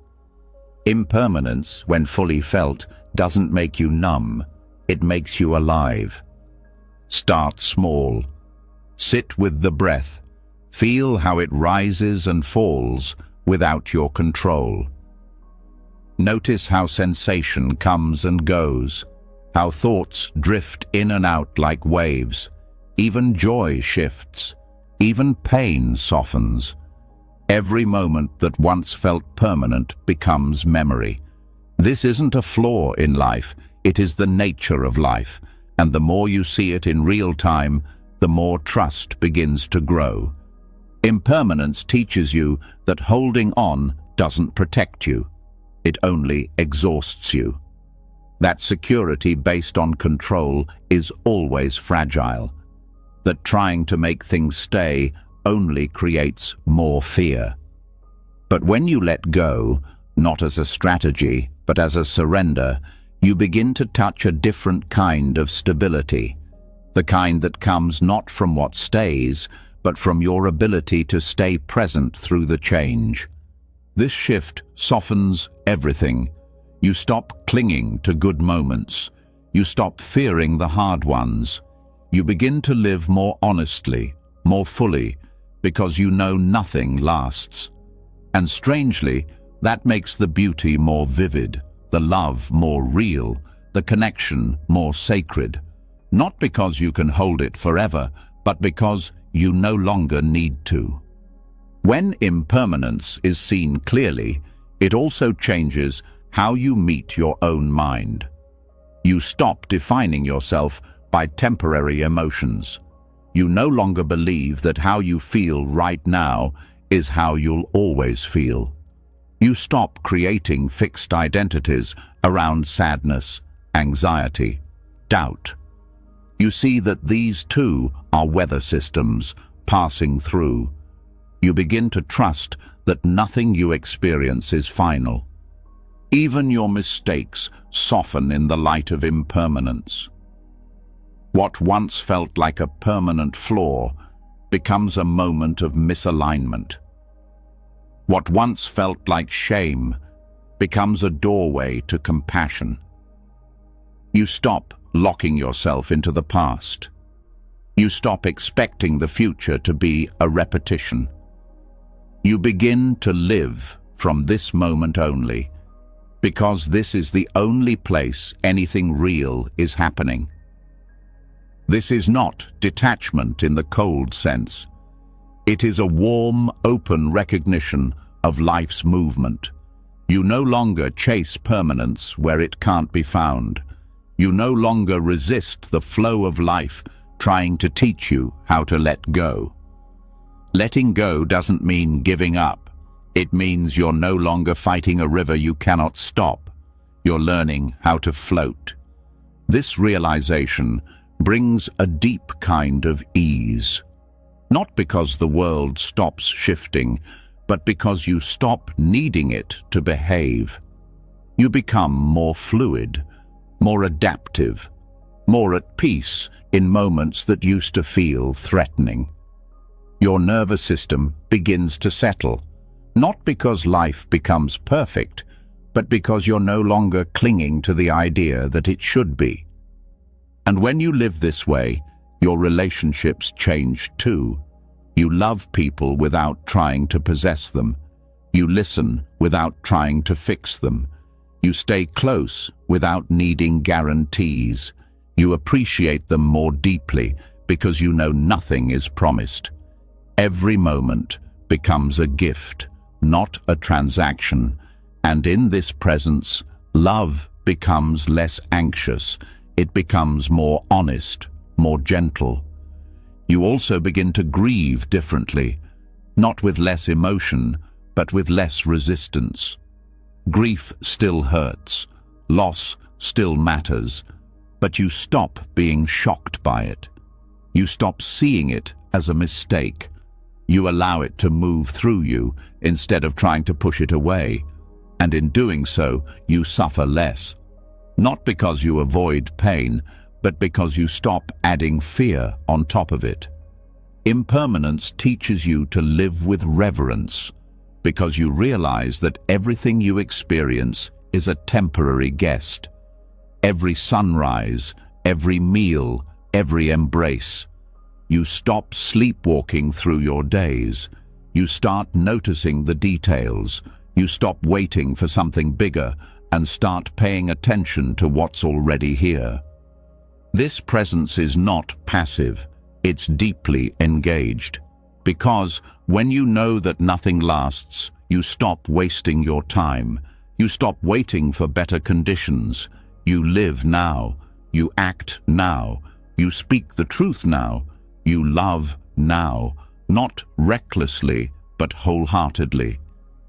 Impermanence, when fully felt, doesn't make you numb. It makes you alive. Start small. Sit with the breath. Feel how it rises and falls without your control. Notice how sensation comes and goes, how thoughts drift in and out like waves. Even joy shifts, even pain softens. Every moment that once felt permanent becomes memory. This isn't a flaw in life, it is the nature of life, and the more you see it in real time, the more trust begins to grow. Impermanence teaches you that holding on doesn't protect you. It only exhausts you. That security based on control is always fragile. That trying to make things stay only creates more fear. But when you let go, not as a strategy, but as a surrender, you begin to touch a different kind of stability. The kind that comes not from what stays, but from your ability to stay present through the change. This shift softens everything. You stop clinging to good moments. You stop fearing the hard ones. You begin to live more honestly, more fully, because you know nothing lasts. And strangely, that makes the beauty more vivid, the love more real, the connection more sacred. Not because you can hold it forever, but because you no longer need to. When impermanence is seen clearly, it also changes how you meet your own mind. You stop defining yourself by temporary emotions. You no longer believe that how you feel right now is how you'll always feel. You stop creating fixed identities around sadness, anxiety, doubt. You see that these too are weather systems passing through. You begin to trust that nothing you experience is final. Even your mistakes soften in the light of impermanence. What once felt like a permanent flaw becomes a moment of misalignment. What once felt like shame becomes a doorway to compassion. You stop locking yourself into the past. You stop expecting the future to be a repetition. You begin to live from this moment only, because this is the only place anything real is happening. This is not detachment in the cold sense. It is a warm, open recognition of life's movement. You no longer chase permanence where it can't be found. You no longer resist the flow of life trying to teach you how to let go. Letting go doesn't mean giving up. It means you're no longer fighting a river you cannot stop. You're learning how to float. This realization brings a deep kind of ease. Not because the world stops shifting, but because you stop needing it to behave. You become more fluid, more adaptive, more at peace in moments that used to feel threatening. Your nervous system begins to settle, not because life becomes perfect, but because you're no longer clinging to the idea that it should be. And when you live this way, your relationships change too. You love people without trying to possess them. You listen without trying to fix them. You stay close without needing guarantees. You appreciate them more deeply because you know nothing is promised. Every moment becomes a gift, not a transaction, and in this presence, love becomes less anxious. It becomes more honest, more gentle. You also begin to grieve differently, not with less emotion, but with less resistance. Grief still hurts, loss still matters, but you stop being shocked by it. You stop seeing it as a mistake. You allow it to move through you instead of trying to push it away, and in doing so, you suffer less. Not because you avoid pain, but because you stop adding fear on top of it. Impermanence teaches you to live with reverence, because you realize that everything you experience is a temporary guest. Every sunrise, every meal, every embrace. You stop sleepwalking through your days. You start noticing the details. You stop waiting for something bigger and start paying attention to what's already here. This presence is not passive, it's deeply engaged. Because when you know that nothing lasts, you stop wasting your time. You stop waiting for better conditions. You live now. You act now. You speak the truth now. You love now, not recklessly, but wholeheartedly.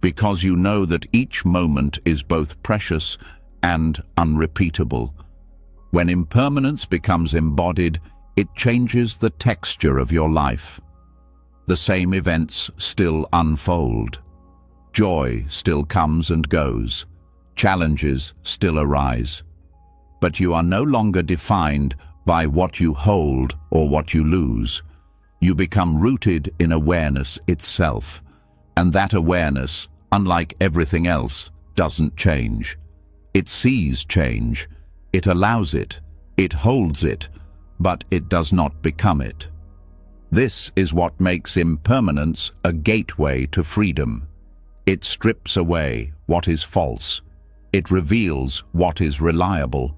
Because you know that each moment is both precious and unrepeatable. When impermanence becomes embodied, it changes the texture of your life. The same events still unfold. Joy still comes and goes. Challenges still arise. But you are no longer defined by what you hold or what you lose. You become rooted in awareness itself, and that awareness, unlike everything else, doesn't change. It sees change, it allows it, it holds it, but it does not become it. This is what makes impermanence a gateway to freedom. It strips away what is false. It reveals what is reliable.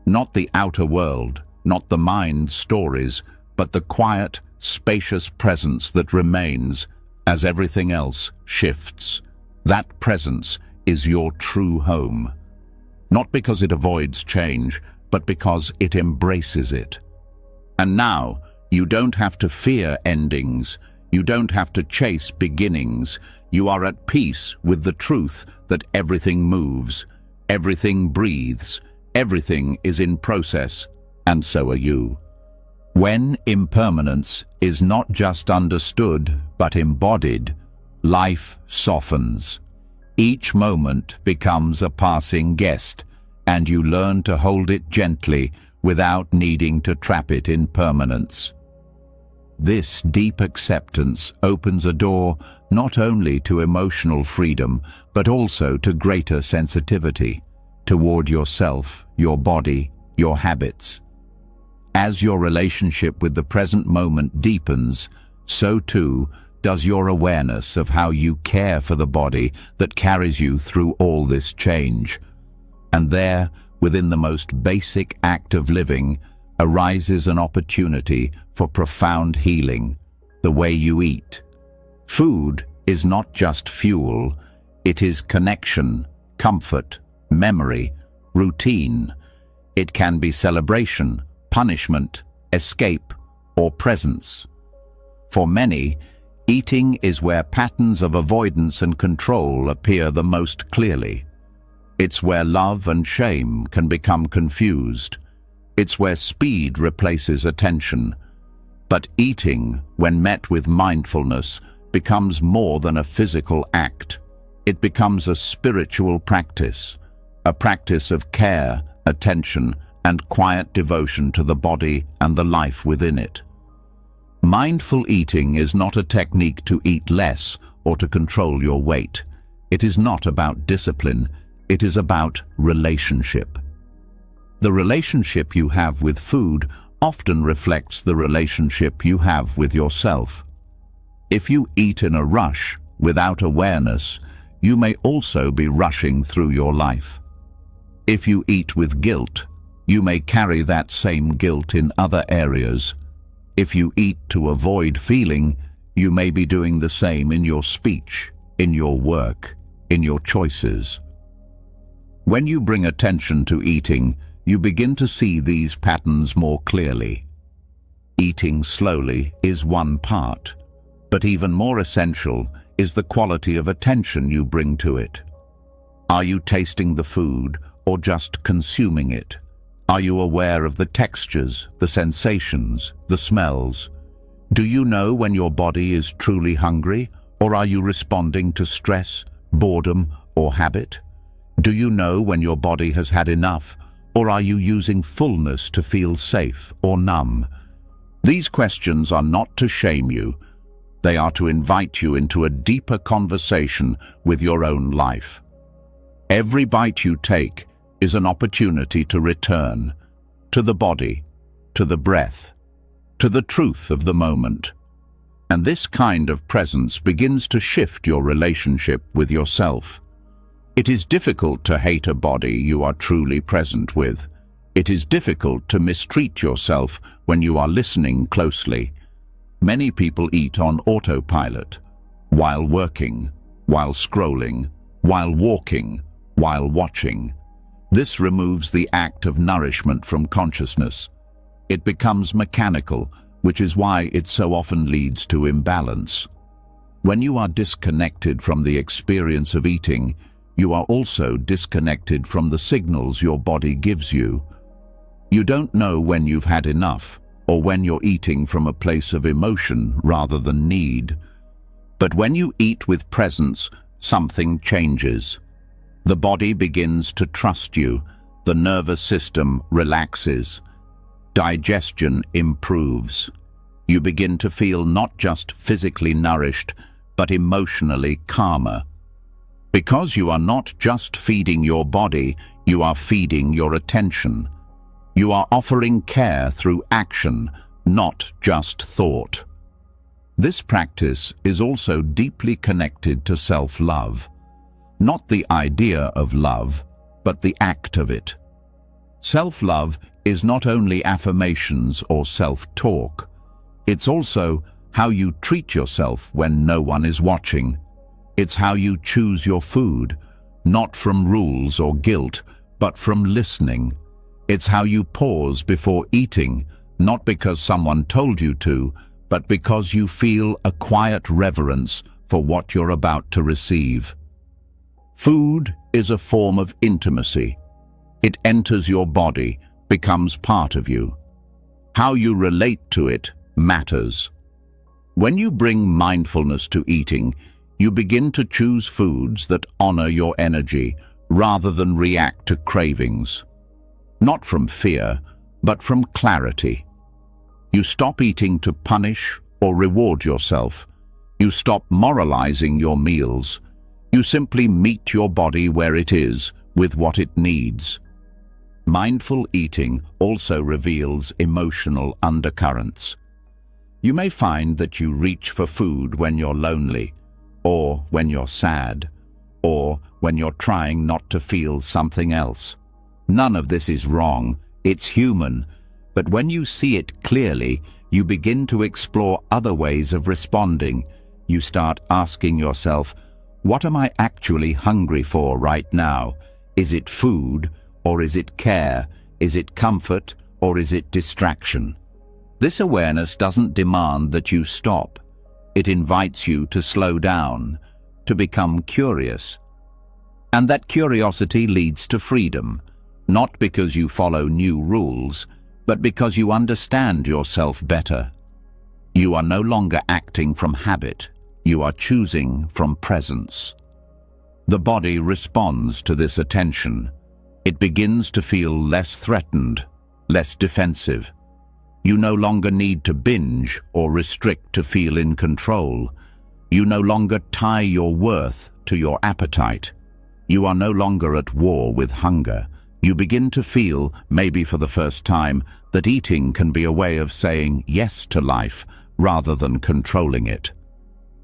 Not the outer world, not the mind's stories, but the quiet, spacious presence that remains as everything else shifts. That presence is your true home. Not because it avoids change, but because it embraces it. And now, you don't have to fear endings. You don't have to chase beginnings. You are at peace with the truth that everything moves, everything breathes, everything is in process, and so are you. When impermanence is not just understood, but embodied, life softens. Each moment becomes a passing guest, and you learn to hold it gently without needing to trap it in permanence. This deep acceptance opens a door not only to emotional freedom, but also to greater sensitivity toward yourself, your body, your habits. As your relationship with the present moment deepens, so too does your awareness of how you care for the body that carries you through all this change. And there, within the most basic act of living, arises an opportunity for profound healing, the way you eat. Food is not just fuel, it is connection, comfort, memory, routine. It can be celebration, punishment, escape, or presence. For many, eating is where patterns of avoidance and control appear the most clearly. It's where love and shame can become confused. It's where speed replaces attention. But eating, when met with mindfulness, becomes more than a physical act. It becomes a spiritual practice, a practice of care, attention, and quiet devotion to the body and the life within it. Mindful eating is not a technique to eat less or to control your weight. It is not about discipline, it is about relationship. The relationship you have with food often reflects the relationship you have with yourself. If you eat in a rush, without awareness, you may also be rushing through your life. If you eat with guilt, you may carry that same guilt in other areas. If you eat to avoid feeling, you may be doing the same in your speech, in your work, in your choices. When you bring attention to eating, you begin to see these patterns more clearly. Eating slowly is one part, but even more essential is the quality of attention you bring to it. Are you tasting the food or just consuming it? Are you aware of the textures, the sensations, the smells? Do you know when your body is truly hungry, or are you responding to stress, boredom, or habit? Do you know when your body has had enough, or are you using fullness to feel safe or numb? These questions are not to shame you. They are to invite you into a deeper conversation with your own life. Every bite you take is an opportunity to return to the body, to the breath, to the truth of the moment. And this kind of presence begins to shift your relationship with yourself. It is difficult to hate a body you are truly present with. It is difficult to mistreat yourself when you are listening closely. Many people eat on autopilot, while working, while scrolling, while walking, while watching. This removes the act of nourishment from consciousness. It becomes mechanical, which is why it so often leads to imbalance. When you are disconnected from the experience of eating, you are also disconnected from the signals your body gives you. You don't know when you've had enough, or when you're eating from a place of emotion rather than need. But when you eat with presence, something changes. The body begins to trust you, the nervous system relaxes, digestion improves. You begin to feel not just physically nourished, but emotionally calmer. Because you are not just feeding your body, you are feeding your attention. You are offering care through action, not just thought. This practice is also deeply connected to self-love. Not the idea of love, but the act of it. Self-love is not only affirmations or self-talk. It's also how you treat yourself when no one is watching. It's how you choose your food, not from rules or guilt, but from listening. It's how you pause before eating, not because someone told you to, but because you feel a quiet reverence for what you're about to receive. Food is a form of intimacy. It enters your body, becomes part of you. How you relate to it matters. When you bring mindfulness to eating, you begin to choose foods that honor your energy rather than react to cravings. Not from fear, but from clarity. You stop eating to punish or reward yourself. You stop moralizing your meals. You simply meet your body where it is, with what it needs. Mindful eating also reveals emotional undercurrents. You may find that you reach for food when you're lonely, or when you're sad, or when you're trying not to feel something else. None of this is wrong, it's human, but when you see it clearly, you begin to explore other ways of responding. You start asking yourself, what am I actually hungry for right now? Is it food, or is it care? Is it comfort, or is it distraction? This awareness doesn't demand that you stop. It invites you to slow down, to become curious. And that curiosity leads to freedom, not because you follow new rules, but because you understand yourself better. You are no longer acting from habit, you are choosing from presence. The body responds to this attention. It begins to feel less threatened, less defensive. You no longer need to binge or restrict to feel in control. You no longer tie your worth to your appetite. You are no longer at war with hunger. You begin to feel, maybe for the first time, that eating can be a way of saying yes to life rather than controlling it.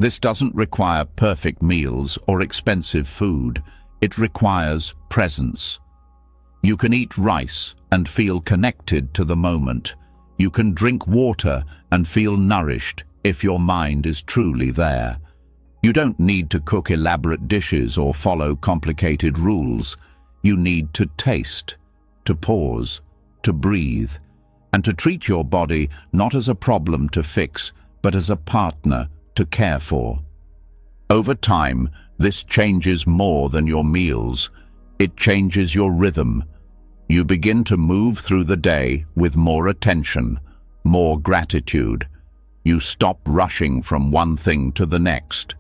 This doesn't require perfect meals or expensive food. It requires presence. You can eat rice and feel connected to the moment. You can drink water and feel nourished if your mind is truly there. You don't need to cook elaborate dishes or follow complicated rules. You need to taste, to pause, to breathe, and to treat your body not as a problem to fix, but as a partner to care for. Over time, this changes more than your meals. It changes your rhythm. You begin to move through the day with more attention, more gratitude. You stop rushing from one thing to the next.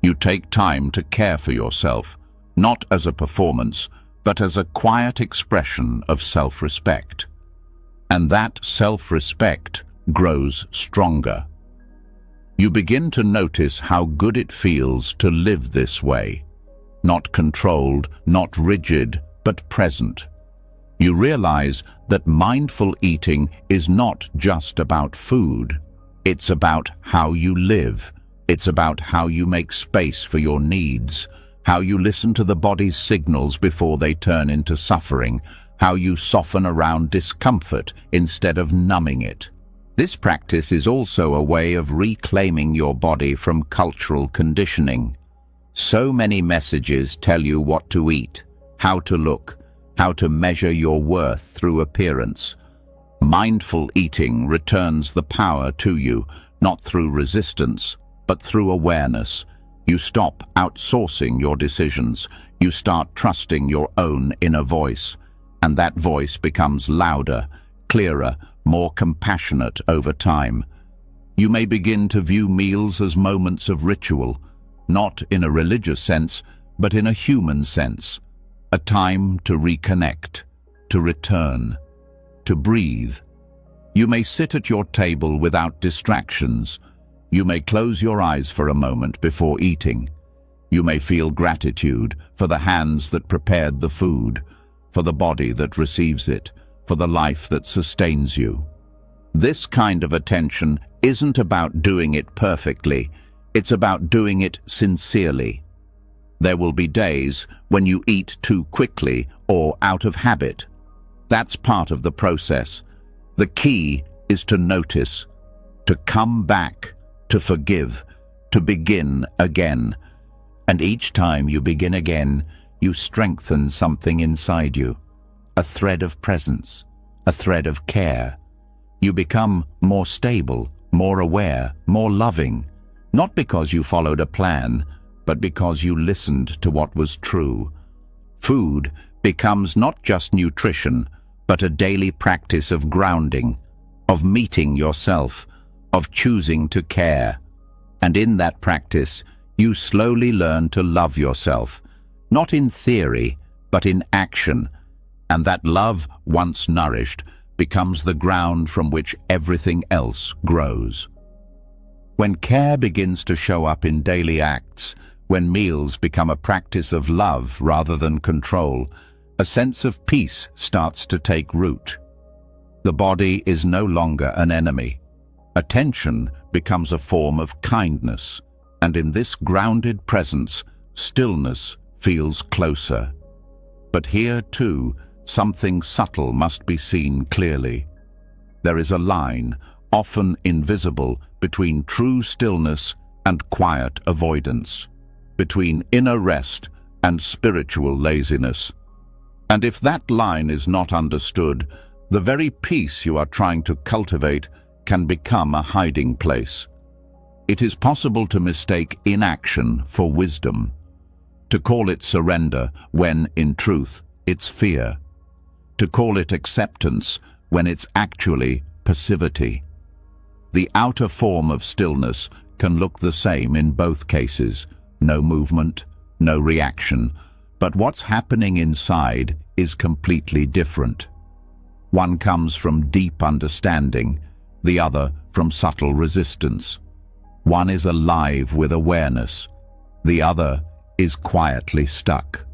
You take time to care for yourself, not as a performance, but as a quiet expression of self-respect. And that self-respect grows stronger. You begin to notice how good it feels to live this way. Not controlled, not rigid, but present. You realize that mindful eating is not just about food. It's about how you live. It's about how you make space for your needs, how you listen to the body's signals before they turn into suffering, how you soften around discomfort instead of numbing it. This practice is also a way of reclaiming your body from cultural conditioning. So many messages tell you what to eat, how to look, how to measure your worth through appearance. Mindful eating returns the power to you, not through resistance, but through awareness. You stop outsourcing your decisions. You start trusting your own inner voice. And that voice becomes louder, clearer, more compassionate over time. You may begin to view meals as moments of ritual, not in a religious sense, but in a human sense. A time to reconnect, to return, to breathe. You may sit at your table without distractions. You may close your eyes for a moment before eating. You may feel gratitude for the hands that prepared the food, for the body that receives it, for the life that sustains you. This kind of attention isn't about doing it perfectly. It's about doing it sincerely. There will be days when you eat too quickly or out of habit. That's part of the process. The key is to notice, to come back, to forgive, to begin again. And each time you begin again, you strengthen something inside you. A thread of presence, a thread of care. You become more stable, more aware, more loving, not because you followed a plan, but because you listened to what was true. Food becomes not just nutrition, but a daily practice of grounding, of meeting yourself, of choosing to care. And in that practice, you slowly learn to love yourself, not in theory, but in action. And that love, once nourished, becomes the ground from which everything else grows. When care begins to show up in daily acts, when meals become a practice of love rather than control, a sense of peace starts to take root. The body is no longer an enemy. Attention becomes a form of kindness, and in this grounded presence, stillness feels closer. But here, too, something subtle must be seen clearly. There is a line, often invisible, between true stillness and quiet avoidance, between inner rest and spiritual laziness. And if that line is not understood, the very peace you are trying to cultivate can become a hiding place. It is possible to mistake inaction for wisdom, to call it surrender when, in truth, it's fear, to call it acceptance when it's actually passivity. The outer form of stillness can look the same in both cases, no movement, no reaction, but what's happening inside is completely different. One comes from deep understanding, the other from subtle resistance. One is alive with awareness, the other is quietly stuck.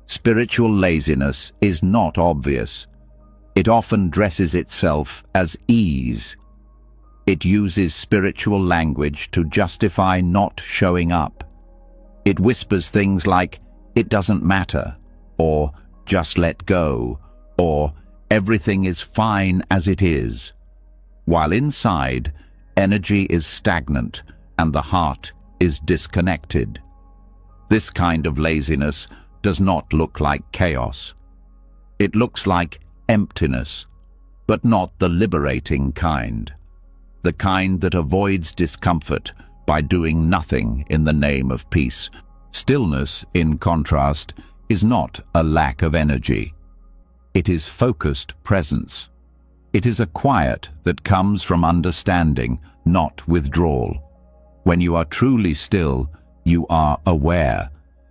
Spiritual laziness is not obvious. It often dresses itself as ease. It uses spiritual language to justify not showing up. It whispers things like, "It doesn't matter," or "just let go," or "everything is fine as it is." while inside, energy is stagnant and the heart is disconnected. This kind of laziness does not look like chaos. It looks like emptiness, but not the liberating kind. The kind that avoids discomfort by doing nothing in the name of peace. Stillness, in contrast, is not a lack of energy. It is focused presence. It is a quiet that comes from understanding, not withdrawal. When you are truly still, you are aware.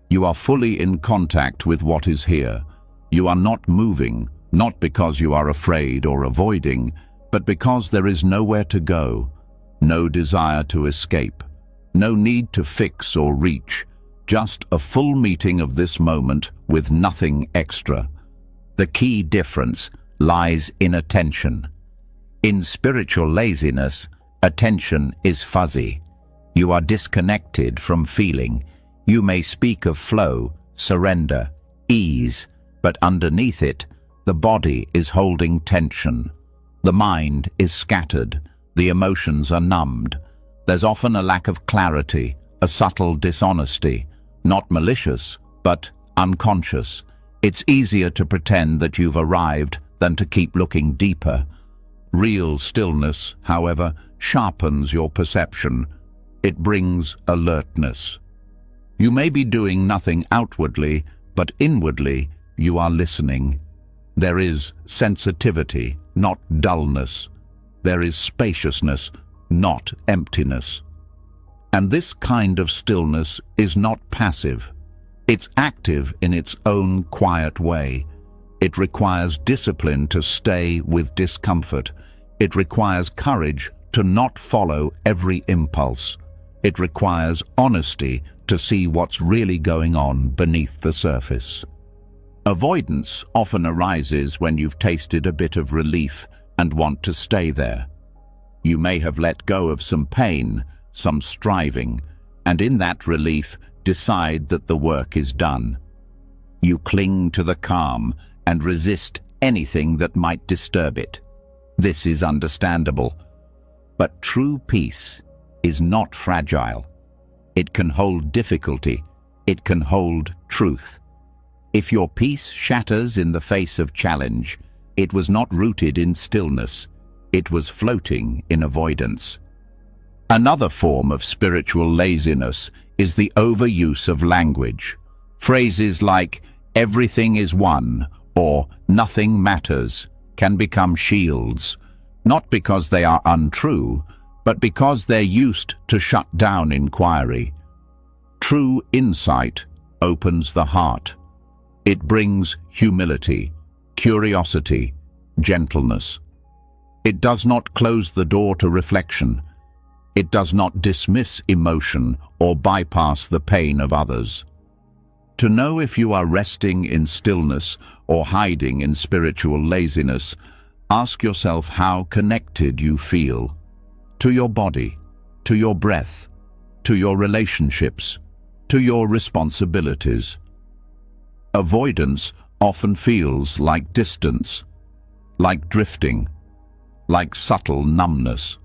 You are fully in contact with what is here. You are not moving, not because you are afraid or avoiding, but because there is nowhere to go, no desire to escape, no need to fix or reach, just a full meeting of this moment with nothing extra. The key difference lies in attention. In spiritual laziness, attention is fuzzy. You are disconnected from feeling. You may speak of flow, surrender, ease, but underneath it, the body is holding tension. The mind is scattered. The emotions are numbed. There's often a lack of clarity, a subtle dishonesty, not malicious, but unconscious. It's easier to pretend that you've arrived than to keep looking deeper. Real stillness, however, sharpens your perception. It brings alertness. You may be doing nothing outwardly, but inwardly you are listening. There is sensitivity, not dullness. There is spaciousness, not emptiness. And this kind of stillness is not passive. It's active in its own quiet way. It requires discipline to stay with discomfort. It requires courage to not follow every impulse. It requires honesty to see what's really going on beneath the surface. Avoidance often arises when you've tasted a bit of relief and want to stay there. You may have let go of some pain, some striving, and in that relief decide that the work is done. You cling to the calm and resist anything that might disturb it. This is understandable. But true peace is not fragile. It can hold difficulty. It can hold truth. If your peace shatters in the face of challenge, it was not rooted in stillness. It was floating in avoidance. Another form of spiritual laziness is the overuse of language. Phrases like, "everything is one," or "nothing matters," can become shields, not because they are untrue, but because they're used to shut down inquiry. True insight opens the heart. It brings humility, curiosity, gentleness. It does not close the door to reflection. It does not dismiss emotion or bypass the pain of others. To know if you are resting in stillness or hiding in spiritual laziness, ask yourself how connected you feel to your body, to your breath, to your relationships, to your responsibilities. Avoidance often feels like distance, like drifting, like subtle numbness.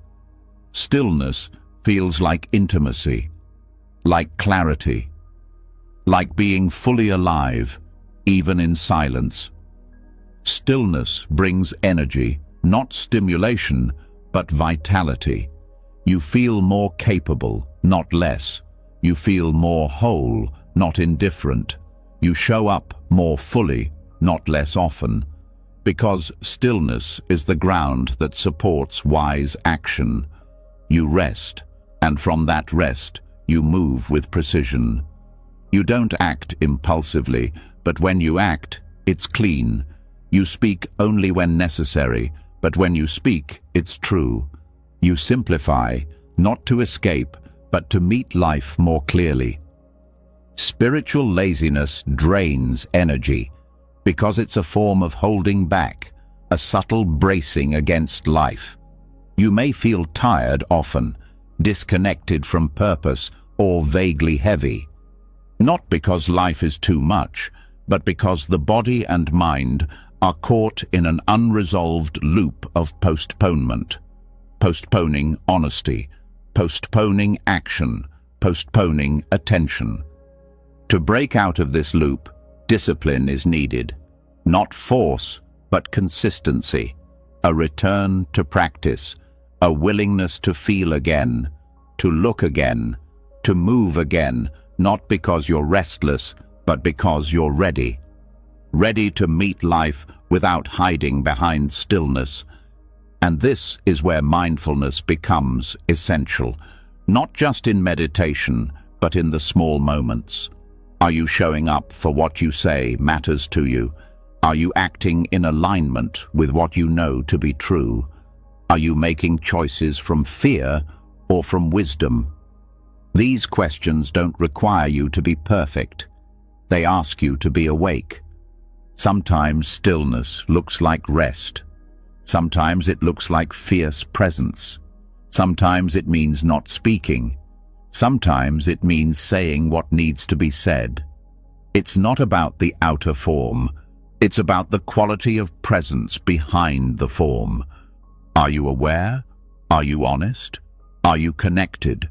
Stillness feels like intimacy, like clarity, like being fully alive, even in silence. Stillness brings energy, not stimulation, but vitality. You feel more capable, not less. You feel more whole, not indifferent. You show up more fully, not less often, because stillness is the ground that supports wise action. You rest, and from that rest, you move with precision. You don't act impulsively, but when you act, it's clean. You speak only when necessary, but when you speak, it's true. You simplify, not to escape, but to meet life more clearly. Spiritual laziness drains energy because it's a form of holding back, a subtle bracing against life. You may feel tired often, disconnected from purpose, or vaguely heavy. Not because life is too much, but because the body and mind are caught in an unresolved loop of postponement. postponing honesty, postponing action, postponing attention. To break out of this loop, discipline is needed. Not force, but consistency. A return to practice, a willingness to feel again, to look again, to move again, not because you're restless, but because you're ready. Ready to meet life without hiding behind stillness. And this is where mindfulness becomes essential, not just in meditation, but in the small moments. Are you showing up for what you say matters to you? Are you acting in alignment with what you know to be true? Are you making choices from fear or from wisdom? These questions don't require you to be perfect. They ask you to be awake. Sometimes stillness looks like rest. Sometimes it looks like fierce presence. Sometimes it means not speaking. Sometimes it means saying what needs to be said. It's not about the outer form. It's about the quality of presence behind the form. Are you aware? Are you honest? Are you connected?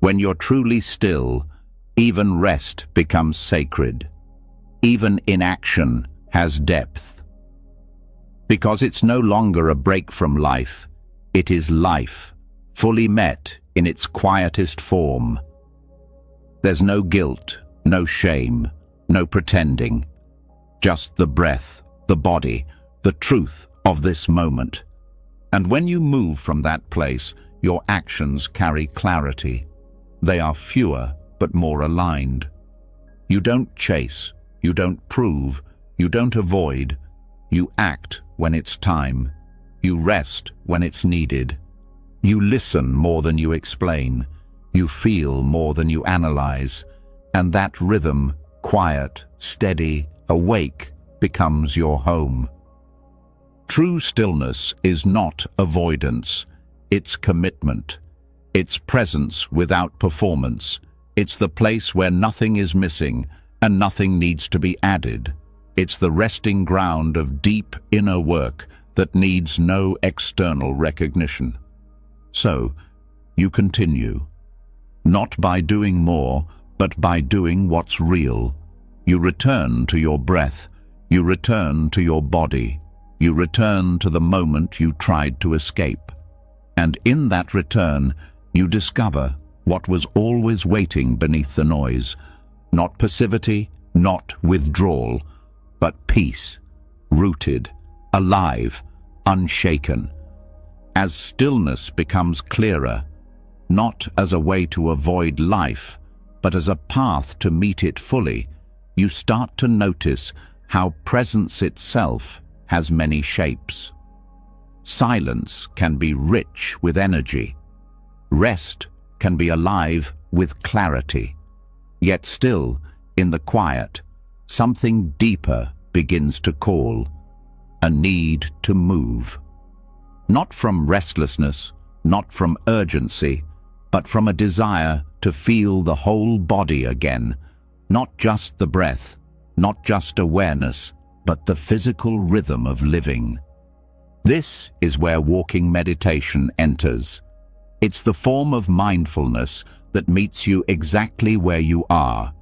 When you're truly still, even rest becomes sacred. Even inaction has depth. Because it's no longer a break from life, it is life, fully met in its quietest form. There's no guilt, no shame, no pretending. Just the breath, the body, the truth of this moment. And when you move from that place, your actions carry clarity. They are fewer, but more aligned. You don't chase, you don't prove, you don't avoid. You act when it's time. You rest when it's needed. You listen more than you explain. You feel more than you analyze. And that rhythm, quiet, steady, awake, becomes your home. True stillness is not avoidance. It's commitment. It's presence without performance. It's the place where nothing is missing and nothing needs to be added. It's the resting ground of deep inner work that needs no external recognition. So, you continue. Not by doing more, but by doing what's real. You return to your breath. You return to your body. You return to the moment you tried to escape. And in that return, you discover what was always waiting beneath the noise. Not passivity, not withdrawal, but peace, rooted, alive, unshaken. As stillness becomes clearer, not as a way to avoid life, but as a path to meet it fully, you start to notice how presence itself has many shapes. Silence can be rich with energy. Rest can be alive with clarity. Yet still, in the quiet, something deeper begins to call, a need to move. Not from restlessness, not from urgency, but from a desire to feel the whole body again, not just the breath, not just awareness, but the physical rhythm of living. This is where walking meditation enters. It's the form of mindfulness that meets you exactly where you are,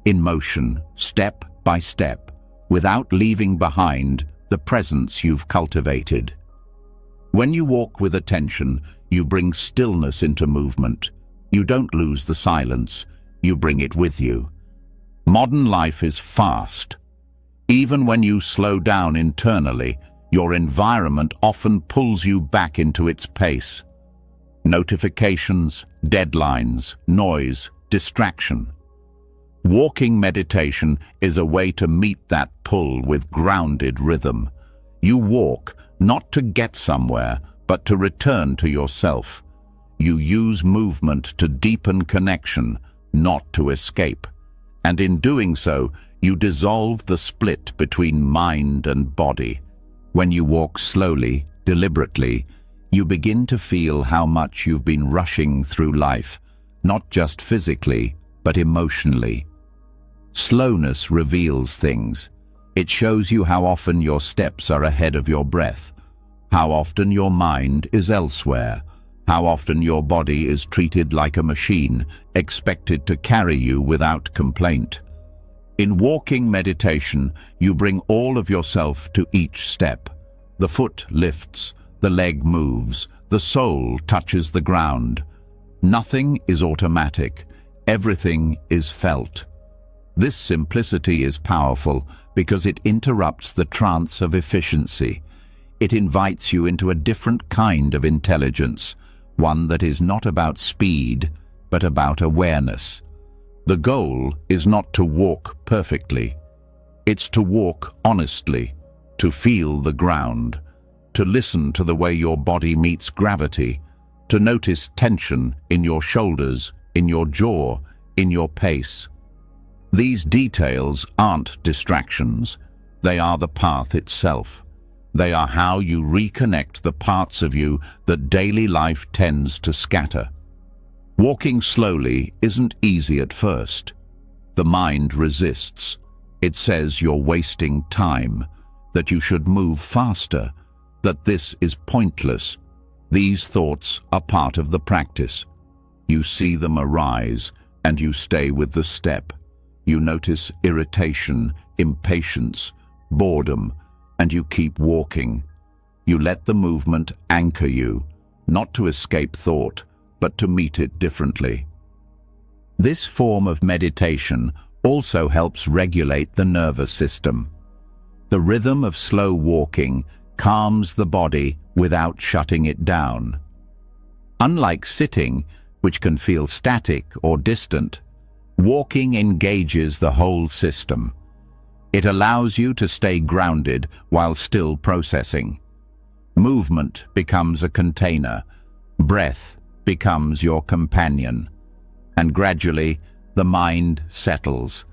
in motion, step by step, without leaving behind the presence you've cultivated. When you walk with attention, you bring stillness into movement. You don't lose the silence, you bring it with you. Modern life is fast. Even when you slow down internally, your environment often pulls you back into its pace. Notifications, deadlines, noise, distraction. Walking meditation is a way to meet that pull with grounded rhythm. You walk not to get somewhere, but to return to yourself. You use movement to deepen connection, not to escape. And in doing so, you dissolve the split between mind and body. When you walk slowly, deliberately, you begin to feel how much you've been rushing through life, not just physically, but emotionally. Slowness reveals things. It shows you how often your steps are ahead of your breath, how often your mind is elsewhere, how often your body is treated like a machine, expected to carry you without complaint. In walking meditation, you bring all of yourself to each step. The foot lifts, the leg moves, the sole touches the ground. Nothing is automatic. Everything is felt. This simplicity is powerful because it interrupts the trance of efficiency. It invites you into a different kind of intelligence, one that is not about speed, but about awareness. The goal is not to walk perfectly. It's to walk honestly, to feel the ground, to listen to the way your body meets gravity, to notice tension in your shoulders, in your jaw, in your pace. These details aren't distractions. They are the path itself. They are how you reconnect the parts of you that daily life tends to scatter. Walking slowly isn't easy at first. The mind resists. It says you're wasting time, that you should move faster, that this is pointless. These thoughts are part of the practice. You see them arise, and you stay with the step. You notice irritation, impatience, boredom, and you keep walking. You let the movement anchor you, not to escape thought, but to meet it differently. This form of meditation also helps regulate the nervous system. The rhythm of slow walking calms the body without shutting it down. Unlike sitting, which can feel static or distant, walking engages the whole system. It allows you to stay grounded while still processing. Movement becomes a container. Breath becomes your companion. And gradually, the mind settles.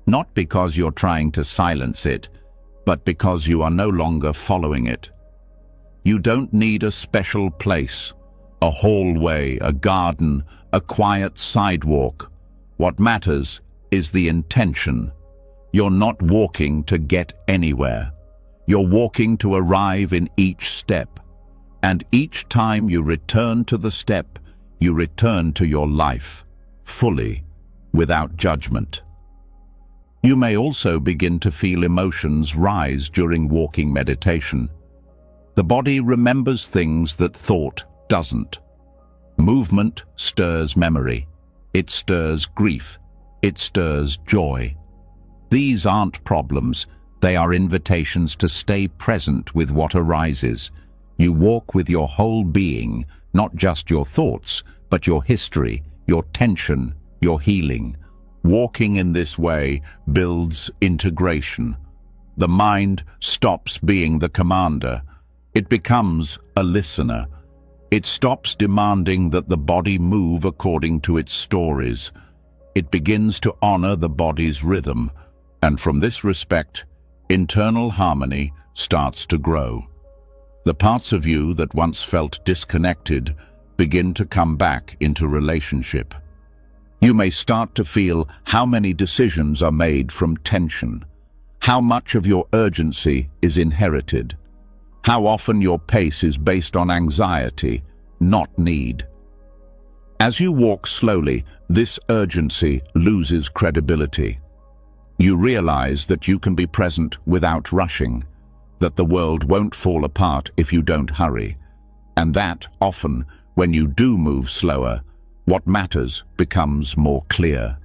Not because you're trying to silence it, but because you are no longer following it. You don't need a special place, a hallway, a garden, a quiet sidewalk. What matters is the intention. You're not walking to get anywhere. You're walking to arrive in each step. And each time you return to the step, you return to your life, fully, without judgment. You may also begin to feel emotions rise during walking meditation. The body remembers things that thought doesn't. Movement stirs memory. It stirs grief. It stirs joy. These aren't problems. They are invitations to stay present with what arises. You walk with your whole being, not just your thoughts, but your history, your tension, your healing. Walking in this way builds integration. The mind stops being the commander. It becomes a listener. It stops demanding that the body move according to its stories. It begins to honor the body's rhythm, and from this respect, internal harmony starts to grow. The parts of you that once felt disconnected begin to come back into relationship. You may start to feel how many decisions are made from tension, how much of your urgency is inherited, how often your pace is based on anxiety, not need. As you walk slowly, this urgency loses credibility. You realize that you can be present without rushing, that the world won't fall apart if you don't hurry, and that, often, when you do move slower, what matters becomes more clear.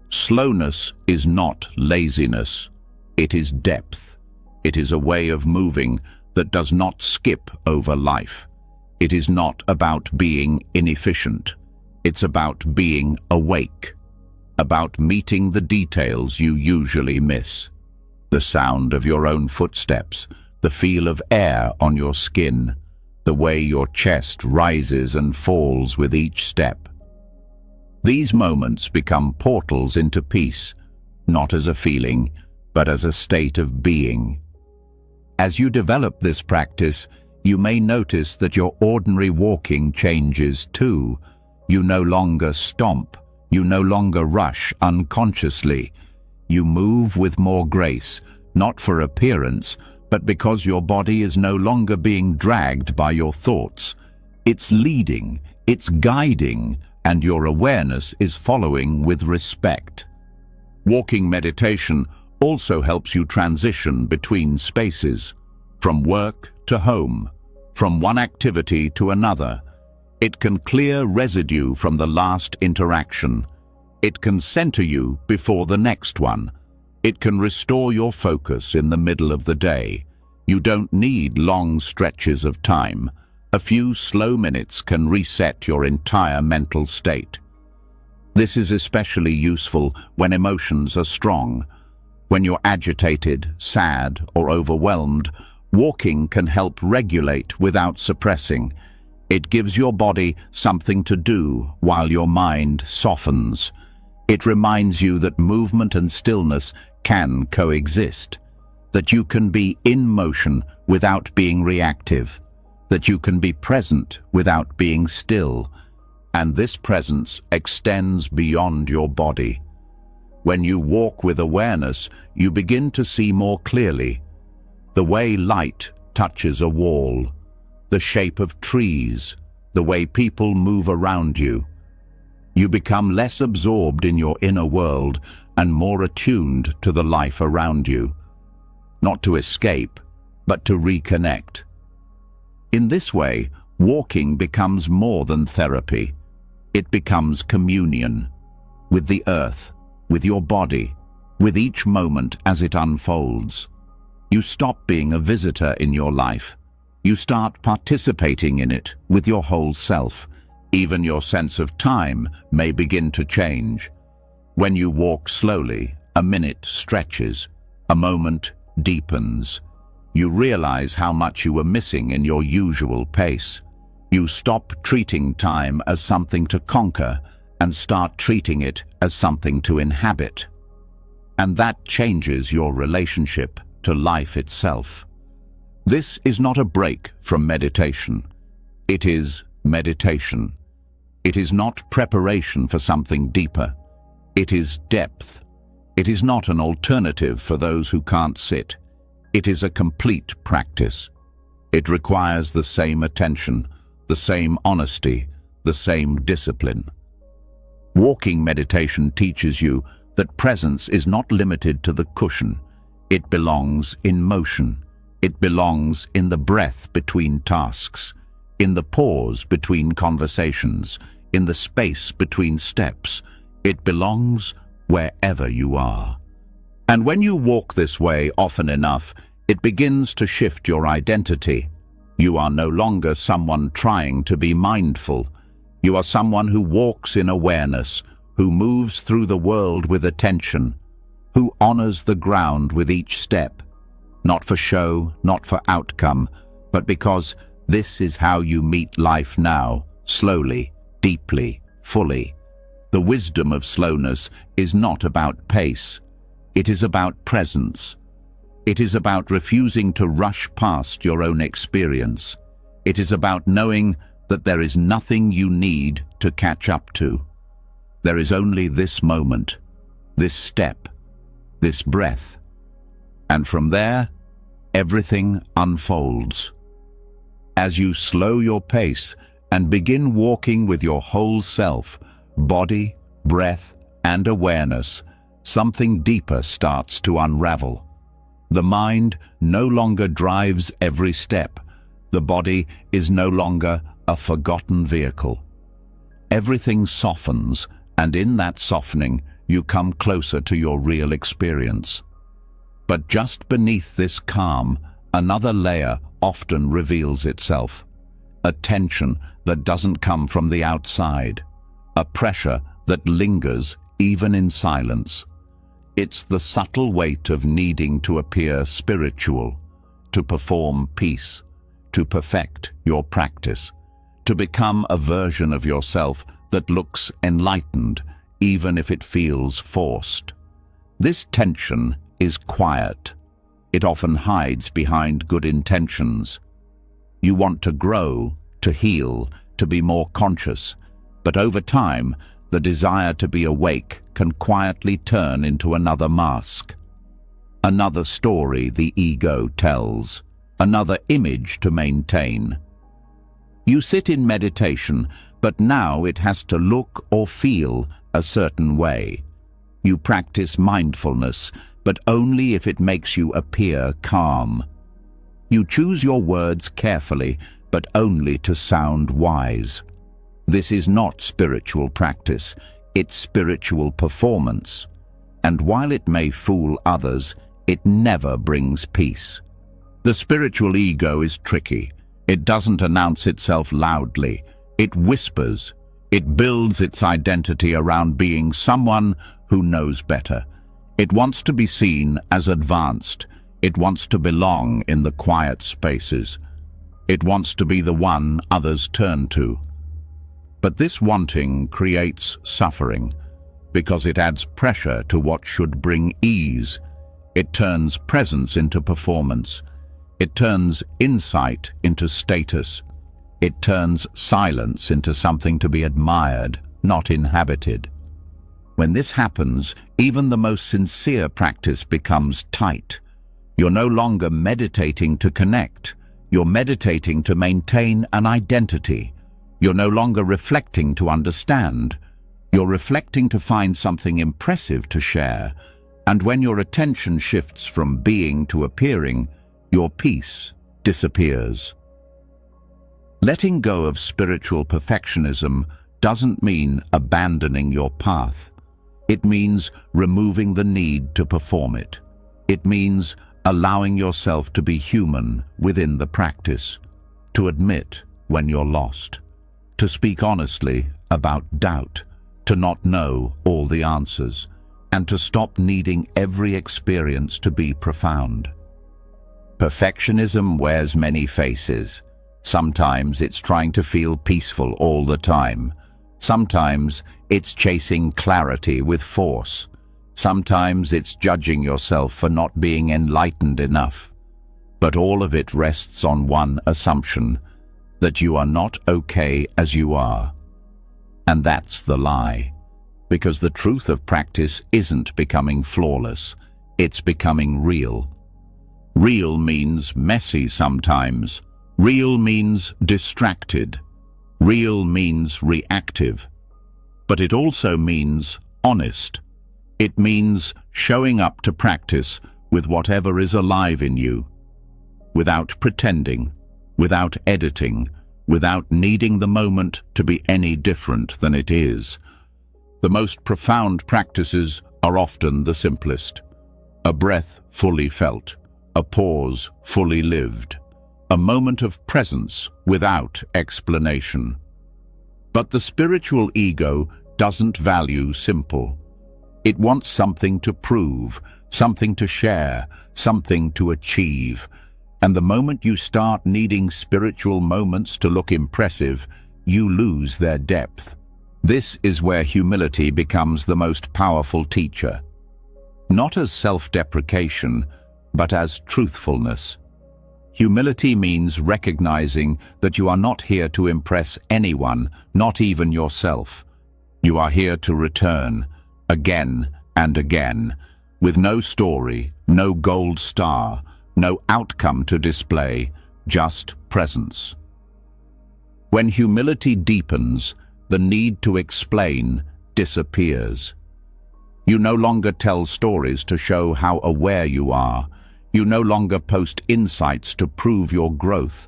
Slowness is not laziness. It is depth. It is a way of moving that does not skip over life. It is not about being inefficient. It's about being awake, about meeting the details you usually miss. The sound of your own footsteps, the feel of air on your skin, the way your chest rises and falls with each step. These moments become portals into peace, not as a feeling, but as a state of being. As you develop this practice, you may notice that your ordinary walking changes too. You no longer stomp, you no longer rush unconsciously. You move with more grace, not for appearance, but because your body is no longer being dragged by your thoughts. It's leading, it's guiding, and your awareness is following with respect. Walking meditation also helps you transition between spaces, from work to home, from one activity to another. It can clear residue from the last interaction. It can center you before the next one. It can restore your focus in the middle of the day. You don't need long stretches of time. A few slow minutes can reset your entire mental state. This is especially useful when emotions are strong. When you're agitated, sad, or overwhelmed, walking can help regulate without suppressing. It gives your body something to do while your mind softens. It reminds you that movement and stillness can coexist, that you can be in motion without being reactive, that you can be present without being still, and this presence extends beyond your body. When you walk with awareness, you begin to see more clearly. The way light touches a wall, the shape of trees, the way people move around you. You become less absorbed in your inner world and more attuned to the life around you. Not to escape, but to reconnect. In this way, walking becomes more than therapy. It becomes communion with the earth, with your body, with each moment as it unfolds. You stop being a visitor in your life. You start participating in it with your whole self. Even your sense of time may begin to change. When you walk slowly, a minute stretches, a moment deepens. You realize how much you were missing in your usual pace. You stop treating time as something to conquer and start treating it as something to inhabit. And that changes your relationship to life itself. This is not a break from meditation. It is meditation. It is not preparation for something deeper. It is depth. It is not an alternative for those who can't sit. It is a complete practice. It requires the same attention, the same honesty, the same discipline. Walking meditation teaches you that presence is not limited to the cushion. It belongs in motion. It belongs in the breath between tasks, in the pause between conversations, in the space between steps. It belongs wherever you are. And when you walk this way often enough, it begins to shift your identity. You are no longer someone trying to be mindful. You are someone who walks in awareness, who moves through the world with attention, who honors the ground with each step, not for show, not for outcome, but because this is how you meet life now, slowly, deeply, fully. The wisdom of slowness is not about pace. It is about presence. It is about refusing to rush past your own experience. It is about knowing that there is nothing you need to catch up to. There is only this moment, this step, this breath. And from there, everything unfolds. As you slow your pace and begin walking with your whole self, body, breath, and awareness, something deeper starts to unravel. The mind no longer drives every step. The body is no longer a forgotten vehicle. Everything softens, and in that softening, you come closer to your real experience. But just beneath this calm, another layer often reveals itself. A tension that doesn't come from the outside. A pressure that lingers even in silence. It's the subtle weight of needing to appear spiritual, to perform peace, to perfect your practice, to become a version of yourself that looks enlightened, even if it feels forced. This tension is quiet. It often hides behind good intentions. You want to grow, to heal, to be more conscious, but over time, the desire to be awake can quietly turn into another mask. another story the ego tells, another image to maintain. You sit in meditation, but now it has to look or feel a certain way. You practice mindfulness, but only if it makes you appear calm. You choose your words carefully, but only to sound wise. This is not spiritual practice, it's spiritual performance. And while it may fool others, it never brings peace. The spiritual ego is tricky. It doesn't announce itself loudly. It whispers. It builds its identity around being someone who knows better. It wants to be seen as advanced. It wants to belong in the quiet spaces. It wants to be the one others turn to. But this wanting creates suffering, because it adds pressure to what should bring ease. It turns presence into performance. It turns insight into status. It turns silence into something to be admired, not inhabited. When this happens, even the most sincere practice becomes tight. You're no longer meditating to connect. You're meditating to maintain an identity. You're no longer reflecting to understand. You're reflecting to find something impressive to share. And when your attention shifts from being to appearing, your peace disappears. Letting go of spiritual perfectionism doesn't mean abandoning your path. It means removing the need to perform it. It means allowing yourself to be human within the practice, to admit when you're lost, to speak honestly about doubt, to not know all the answers, and to stop needing every experience to be profound. Perfectionism wears many faces. Sometimes it's trying to feel peaceful all the time. Sometimes it's chasing clarity with force. Sometimes it's judging yourself for not being enlightened enough. But all of it rests on one assumption, that you are not okay as you are. And that's the lie. Because the truth of practice isn't becoming flawless, it's becoming real. Real means messy sometimes. Real means distracted. Real means reactive. But it also means honest. It means showing up to practice with whatever is alive in you, without pretending, without editing, without needing the moment to be any different than it is. The most profound practices are often the simplest. A breath fully felt, a pause fully lived, a moment of presence without explanation. But the spiritual ego doesn't value simple. It wants something to prove, something to share, something to achieve. And the moment you start needing spiritual moments to look impressive, you lose their depth. This is where humility becomes the most powerful teacher. Not as self-deprecation, but as truthfulness. Humility means recognizing that you are not here to impress anyone, not even yourself. You are here to return, again and again, with no story, no gold star, no outcome to display, just presence. When humility deepens, the need to explain disappears. You no longer tell stories to show how aware you are. You no longer post insights to prove your growth.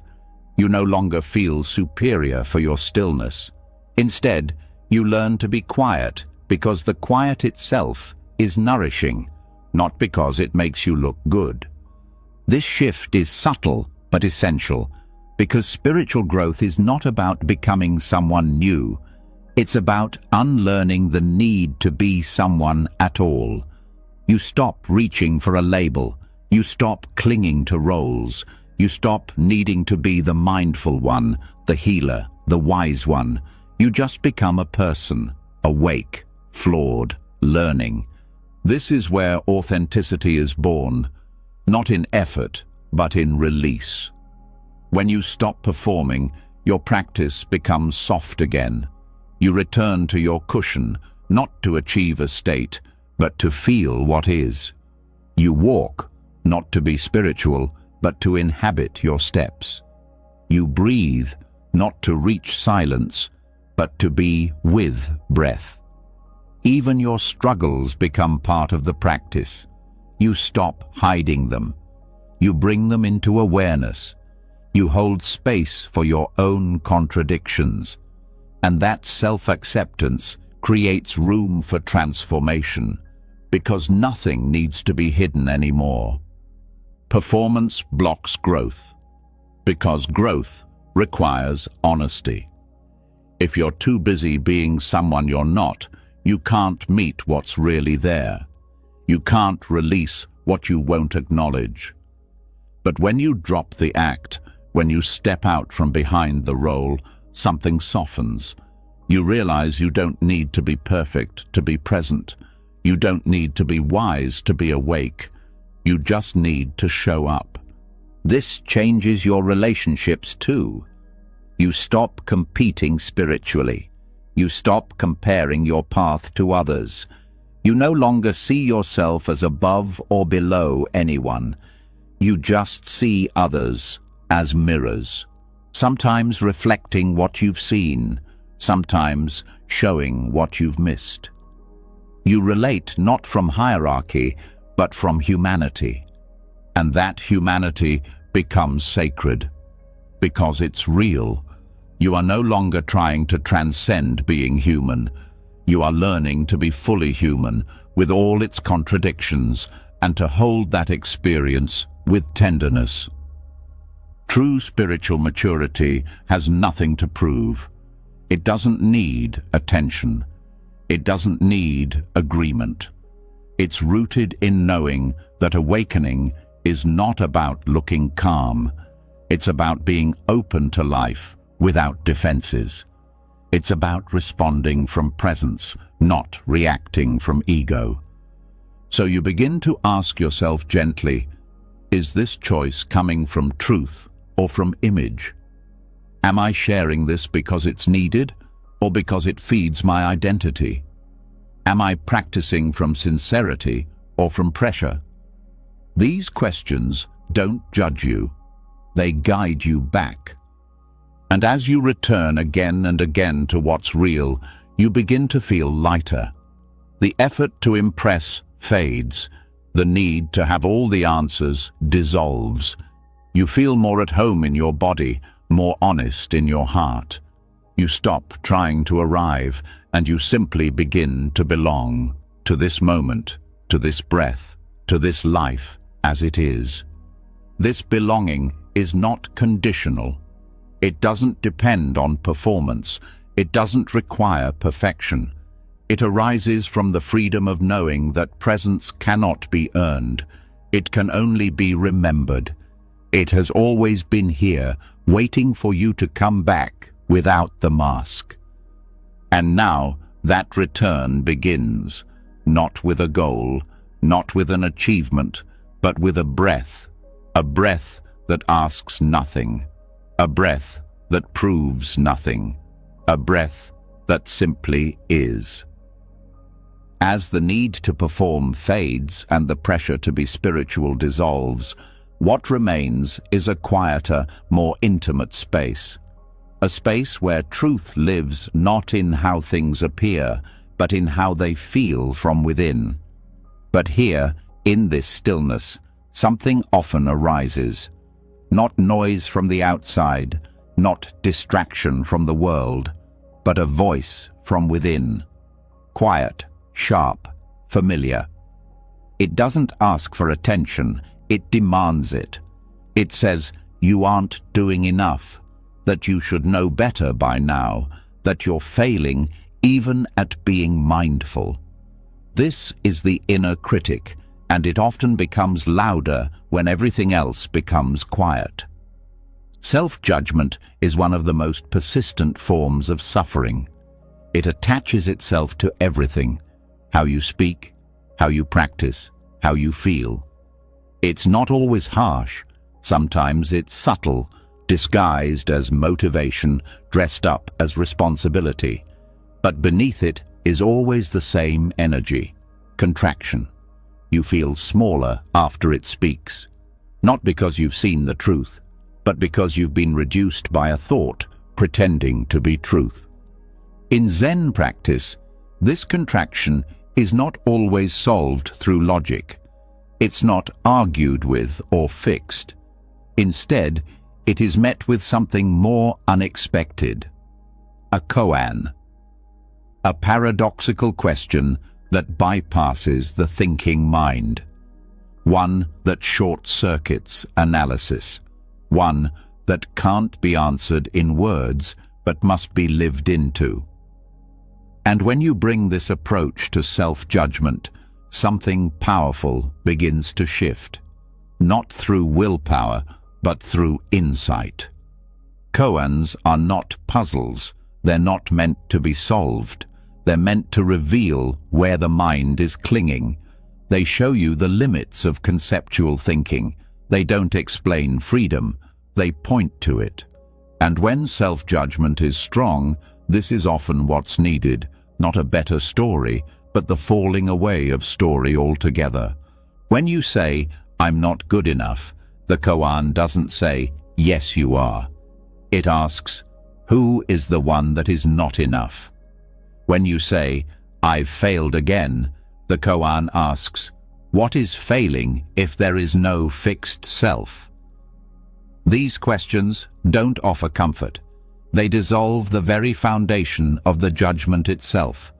You no longer feel superior for your stillness. Instead, you learn to be quiet because the quiet itself is nourishing, not because it makes you look good. This shift is subtle but essential, because spiritual growth is not about becoming someone new. It's about unlearning the need to be someone at all. You stop reaching for a label. You stop clinging to roles. You stop needing to be the mindful one, the healer, the wise one. You just become a person, awake, flawed, learning. This is where authenticity is born, not in effort, but in release. When you stop performing, your practice becomes soft again. You return to your cushion, not to achieve a state, but to feel what is. You walk, not to be spiritual, but to inhabit your steps. You breathe, not to reach silence, but to be with breath. Even your struggles become part of the practice. You stop hiding them. You bring them into awareness. You hold space for your own contradictions. And that self-acceptance creates room for transformation, because nothing needs to be hidden anymore. Performance blocks growth, because growth requires honesty. If you're too busy being someone you're not, you can't meet what's really there. You can't release what you won't acknowledge. But when you drop the act, when you step out from behind the role, something softens. You realize you don't need to be perfect to be present. You don't need to be wise to be awake. You just need to show up. This changes your relationships too. You stop competing spiritually. You stop comparing your path to others. You no longer see yourself as above or below anyone. You just see others as mirrors, sometimes reflecting what you've seen, sometimes showing what you've missed. You relate not from hierarchy, but from humanity. And that humanity becomes sacred, because it's real. You are no longer trying to transcend being human. You are learning to be fully human, with all its contradictions, and to hold that experience with tenderness. True spiritual maturity has nothing to prove. It doesn't need attention. It doesn't need agreement. It's rooted in knowing that awakening is not about looking calm. It's about being open to life without defenses. It's about responding from presence, not reacting from ego. So you begin to ask yourself gently, is this choice coming from truth or from image? Am I sharing this because it's needed or because it feeds my identity? Am I practicing from sincerity or from pressure? These questions don't judge you. They guide you back. And as you return again and again to what's real, you begin to feel lighter. The effort to impress fades. The need to have all the answers dissolves. You feel more at home in your body, more honest in your heart. You stop trying to arrive, and you simply begin to belong to this moment, to this breath, to this life as it is. This belonging is not conditional. It doesn't depend on performance. It doesn't require perfection. It arises from the freedom of knowing that presence cannot be earned. It can only be remembered. It has always been here, waiting for you to come back without the mask. And now that return begins, not with a goal, not with an achievement, but with a breath that asks nothing, a breath that proves nothing, a breath that simply is. As the need to perform fades and the pressure to be spiritual dissolves, what remains is a quieter, more intimate space. A space where truth lives not in how things appear, but in how they feel from within. But here, in this stillness, something often arises. Not noise from the outside, not distraction from the world, but a voice from within. Quiet, sharp, familiar. It doesn't ask for attention, it demands it. It says, you aren't doing enough, that you should know better by now, that you're failing even at being mindful. This is the inner critic, and it often becomes louder when everything else becomes quiet. Self-judgment is one of the most persistent forms of suffering. It attaches itself to everything: how you speak, how you practice, how you feel. It's not always harsh. Sometimes it's subtle, disguised as motivation, dressed up as responsibility. But beneath it is always the same energy: contraction. you feel smaller after it speaks. Not because you've seen the truth, but because you've been reduced by a thought pretending to be truth. In Zen practice, this contraction is not always solved through logic. It's not argued with or fixed. Instead, it is met with something more unexpected. A koan. A paradoxical question that bypasses the thinking mind. One that short-circuits analysis. One that can't be answered in words but must be lived into. And when you bring this approach to self-judgment, something powerful begins to shift. Not through willpower, but through insight. Koans are not puzzles. They're not meant to be solved. They're meant to reveal where the mind is clinging. They show you the limits of conceptual thinking. They don't explain freedom. They point to it. And when self-judgment is strong, this is often what's needed. Not a better story, but the falling away of story altogether. When you say, "I'm not good enough," the koan doesn't say, "Yes, you are." It asks, "Who is the one that is not enough?" When you say, "I've failed again," the koan asks, "What is failing if there is no fixed self?" These questions don't offer comfort. They dissolve the very foundation of the judgment itself.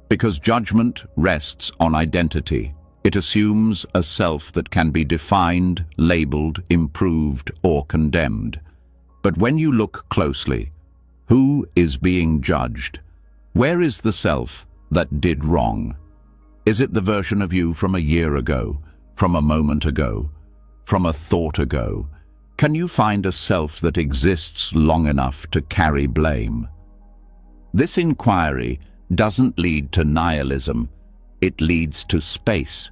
Because judgment rests on identity. It assumes a self that can be defined, labeled, improved, or condemned. But when you look closely, who is being judged? Where is the self that did wrong? Is it the version of you from a year ago, from a moment ago, from a thought ago? Can you find a self that exists long enough to carry blame? This inquiry doesn't lead to nihilism. It leads to space.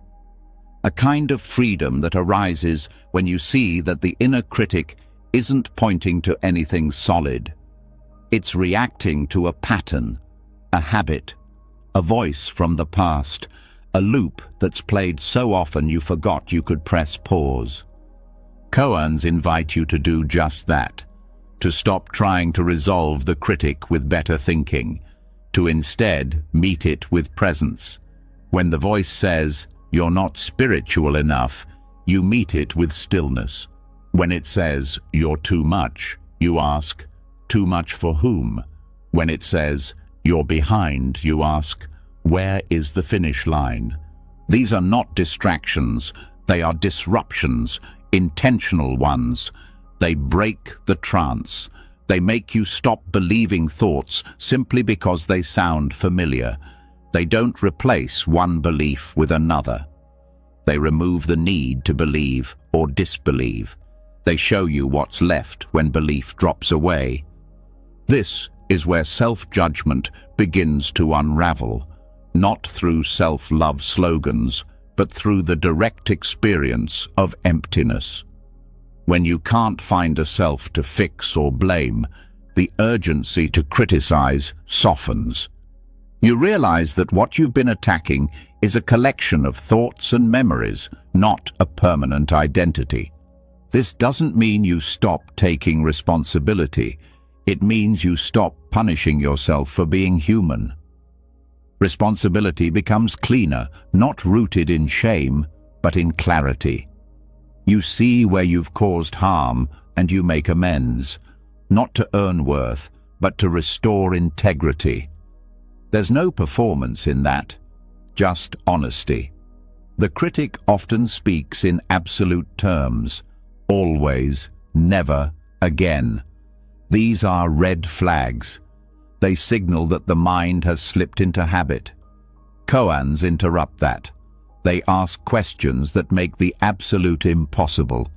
A kind of freedom that arises when you see that the inner critic isn't pointing to anything solid. It's reacting to a pattern, a habit, a voice from the past, a loop that's played so often you forgot you could press pause. Koans invite you to do just that, to stop trying to resolve the critic with better thinking, to instead meet it with presence. When the voice says, "You're not spiritual enough," you meet it with stillness. When it says, "You're too much," you ask, "Too much for whom?" When it says, "You're behind," you ask, "Where is the finish line?" These are not distractions, they are disruptions, intentional ones. They break the trance. They make you stop believing thoughts simply because they sound familiar. They don't replace one belief with another. They remove the need to believe or disbelieve. They show you what's left when belief drops away. This is where self-judgment begins to unravel, not through self-love slogans, but through the direct experience of emptiness. When you can't find a self to fix or blame, the urgency to criticize softens. You realize that what you've been attacking is a collection of thoughts and memories, not a permanent identity. This doesn't mean you stop taking responsibility. It means you stop punishing yourself for being human. Responsibility becomes cleaner, not rooted in shame, but in clarity. You see where you've caused harm and you make amends, not to earn worth, but to restore integrity. There's no performance in that, just honesty. The critic often speaks in absolute terms, always, never, again. These are red flags. They signal that the mind has slipped into habit. Koans interrupt that. They ask questions that make the absolute impossible.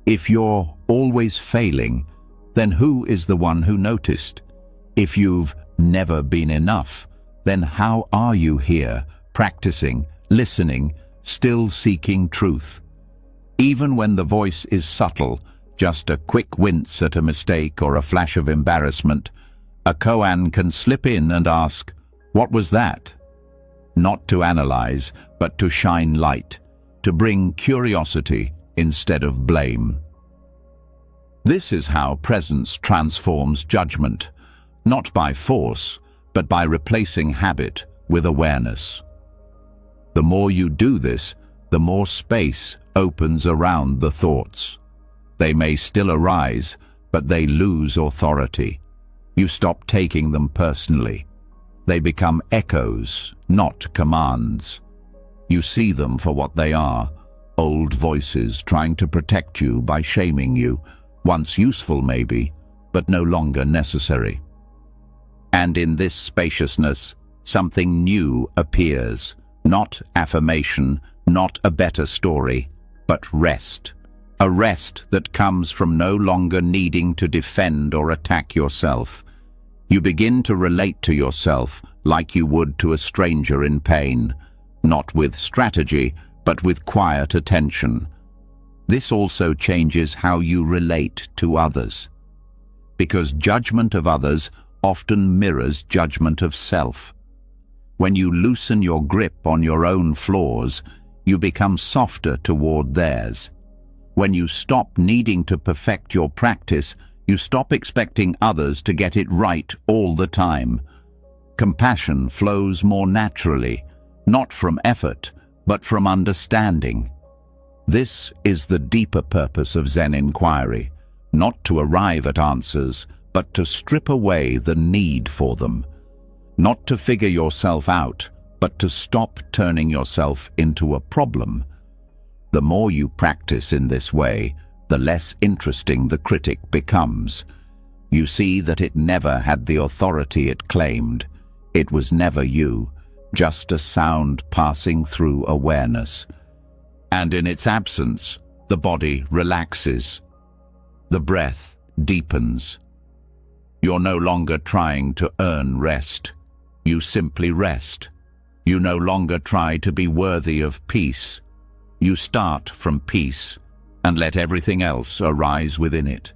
If you're always failing, then who is the one who noticed? If you've never been enough, then how are you here, practicing, listening, still seeking truth? Even when the voice is subtle, just a quick wince at a mistake or a flash of embarrassment, a koan can slip in and ask, "What was that?" Not to analyze, but to shine light, to bring curiosity instead of blame. This is how presence transforms judgment, not by force, but by replacing habit with awareness. The more you do this, the more space opens around the thoughts. They may still arise, but they lose authority. You stop taking them personally. They become echoes, not commands. You see them for what they are, old voices trying to protect you by shaming you, once useful maybe, but no longer necessary. And in this spaciousness, something new appears, not affirmation, not a better story, but rest. A rest that comes from no longer needing to defend or attack yourself. You begin to relate to yourself like you would to a stranger in pain, not with strategy, but with quiet attention. This also changes how you relate to others, because judgment of others often mirrors judgment of self. When you loosen your grip on your own flaws, you become softer toward theirs. When you stop needing to perfect your practice, you stop expecting others to get it right all the time. Compassion flows more naturally, not from effort, but from understanding. This is the deeper purpose of Zen inquiry, not to arrive at answers, but to strip away the need for them. Not to figure yourself out, but to stop turning yourself into a problem. The more you practice in this way, the less interesting the critic becomes. You see that it never had the authority it claimed. It was never you, just a sound passing through awareness. And in its absence, the body relaxes. The breath deepens. You're no longer trying to earn rest. You simply rest. You no longer try to be worthy of peace. You start from peace and let everything else arise within it.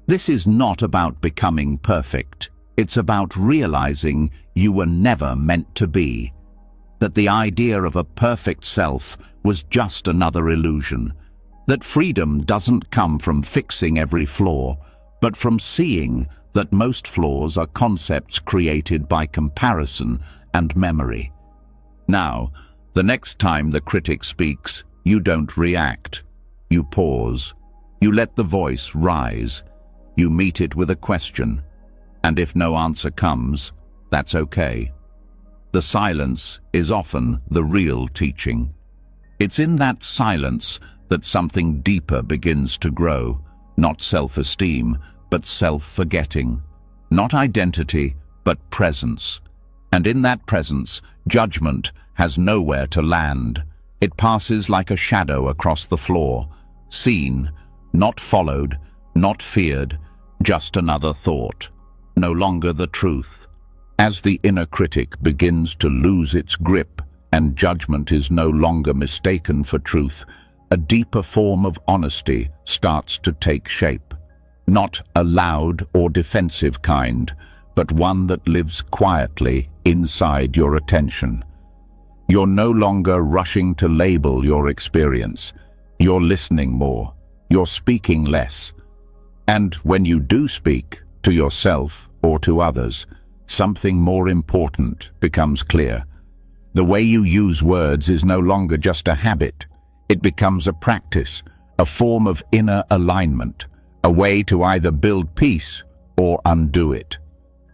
This is not about becoming perfect. It's about realizing you were never meant to be. That the idea of a perfect self was just another illusion. That freedom doesn't come from fixing every flaw, but from seeing that most flaws are concepts created by comparison and memory. Now, the next time the critic speaks, you don't react. You pause. You let the voice rise. You meet it with a question. And if no answer comes, that's okay. The silence is often the real teaching. It's in that silence that something deeper begins to grow, not self-esteem, but self-forgetting. Not identity, but presence. And in that presence, judgment has nowhere to land. It passes like a shadow across the floor, seen, not followed, not feared, just another thought, no longer the truth. As the inner critic begins to lose its grip and judgment is no longer mistaken for truth, a deeper form of honesty starts to take shape. Not a loud or defensive kind, but one that lives quietly inside your attention. You're no longer rushing to label your experience. You're listening more. You're speaking less. And when you do speak, to yourself or to others, something more important becomes clear. The way you use words is no longer just a habit. It becomes a practice, a form of inner alignment, a way to either build peace or undo it.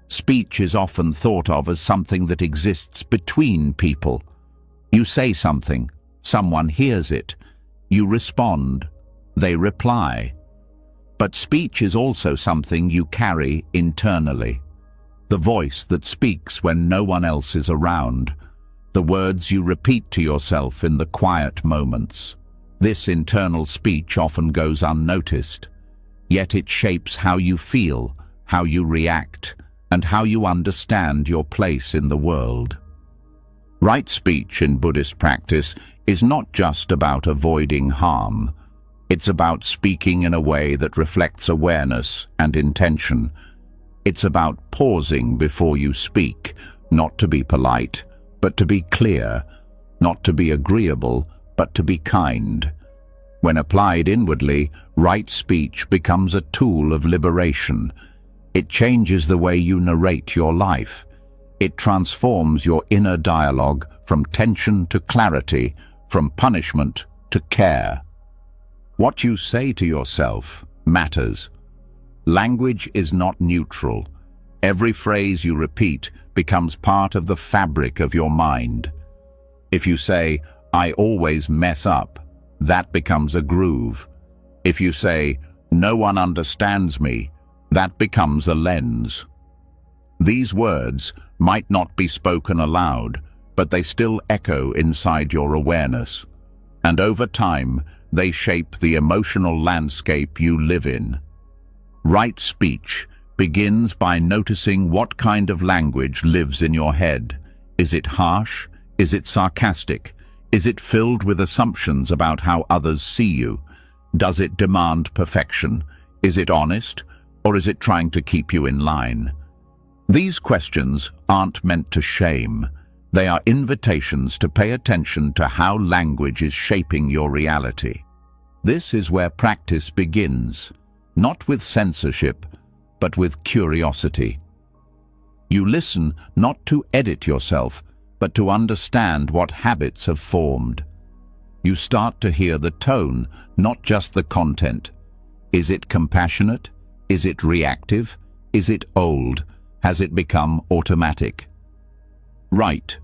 Speech is often thought of as something that exists between people. You say something, someone hears it, you respond, they reply. But speech is also something you carry internally. The voice that speaks when no one else is around. The words you repeat to yourself in the quiet moments. This internal speech often goes unnoticed, yet it shapes how you feel, how you react, and how you understand your place in the world. Right speech in Buddhist practice is not just about avoiding harm. It's about speaking in a way that reflects awareness and intention. It's about pausing before you speak, not to be polite, but to be clear, not to be agreeable, but to be kind. When applied inwardly, right speech becomes a tool of liberation. It changes the way you narrate your life. It transforms your inner dialogue from tension to clarity, from punishment to care. What you say to yourself matters. Language is not neutral. Every phrase you repeat becomes part of the fabric of your mind. If you say, "I always mess up," that becomes a groove. If you say, "No one understands me," that becomes a lens. These words might not be spoken aloud, but they still echo inside your awareness. And over time, they shape the emotional landscape you live in. Right speech begins by noticing what kind of language lives in your head. Is it harsh? Is it sarcastic? Is it filled with assumptions about how others see you? Does it demand perfection? Is it honest? Or is it trying to keep you in line? These questions aren't meant to shame. They are invitations to pay attention to how language is shaping your reality. This is where practice begins, not with censorship, but with curiosity. You listen not to edit yourself, but to understand what habits have formed. You start to hear the tone, not just the content. Is it compassionate? Is it reactive? Is it old? Has it become automatic? Right.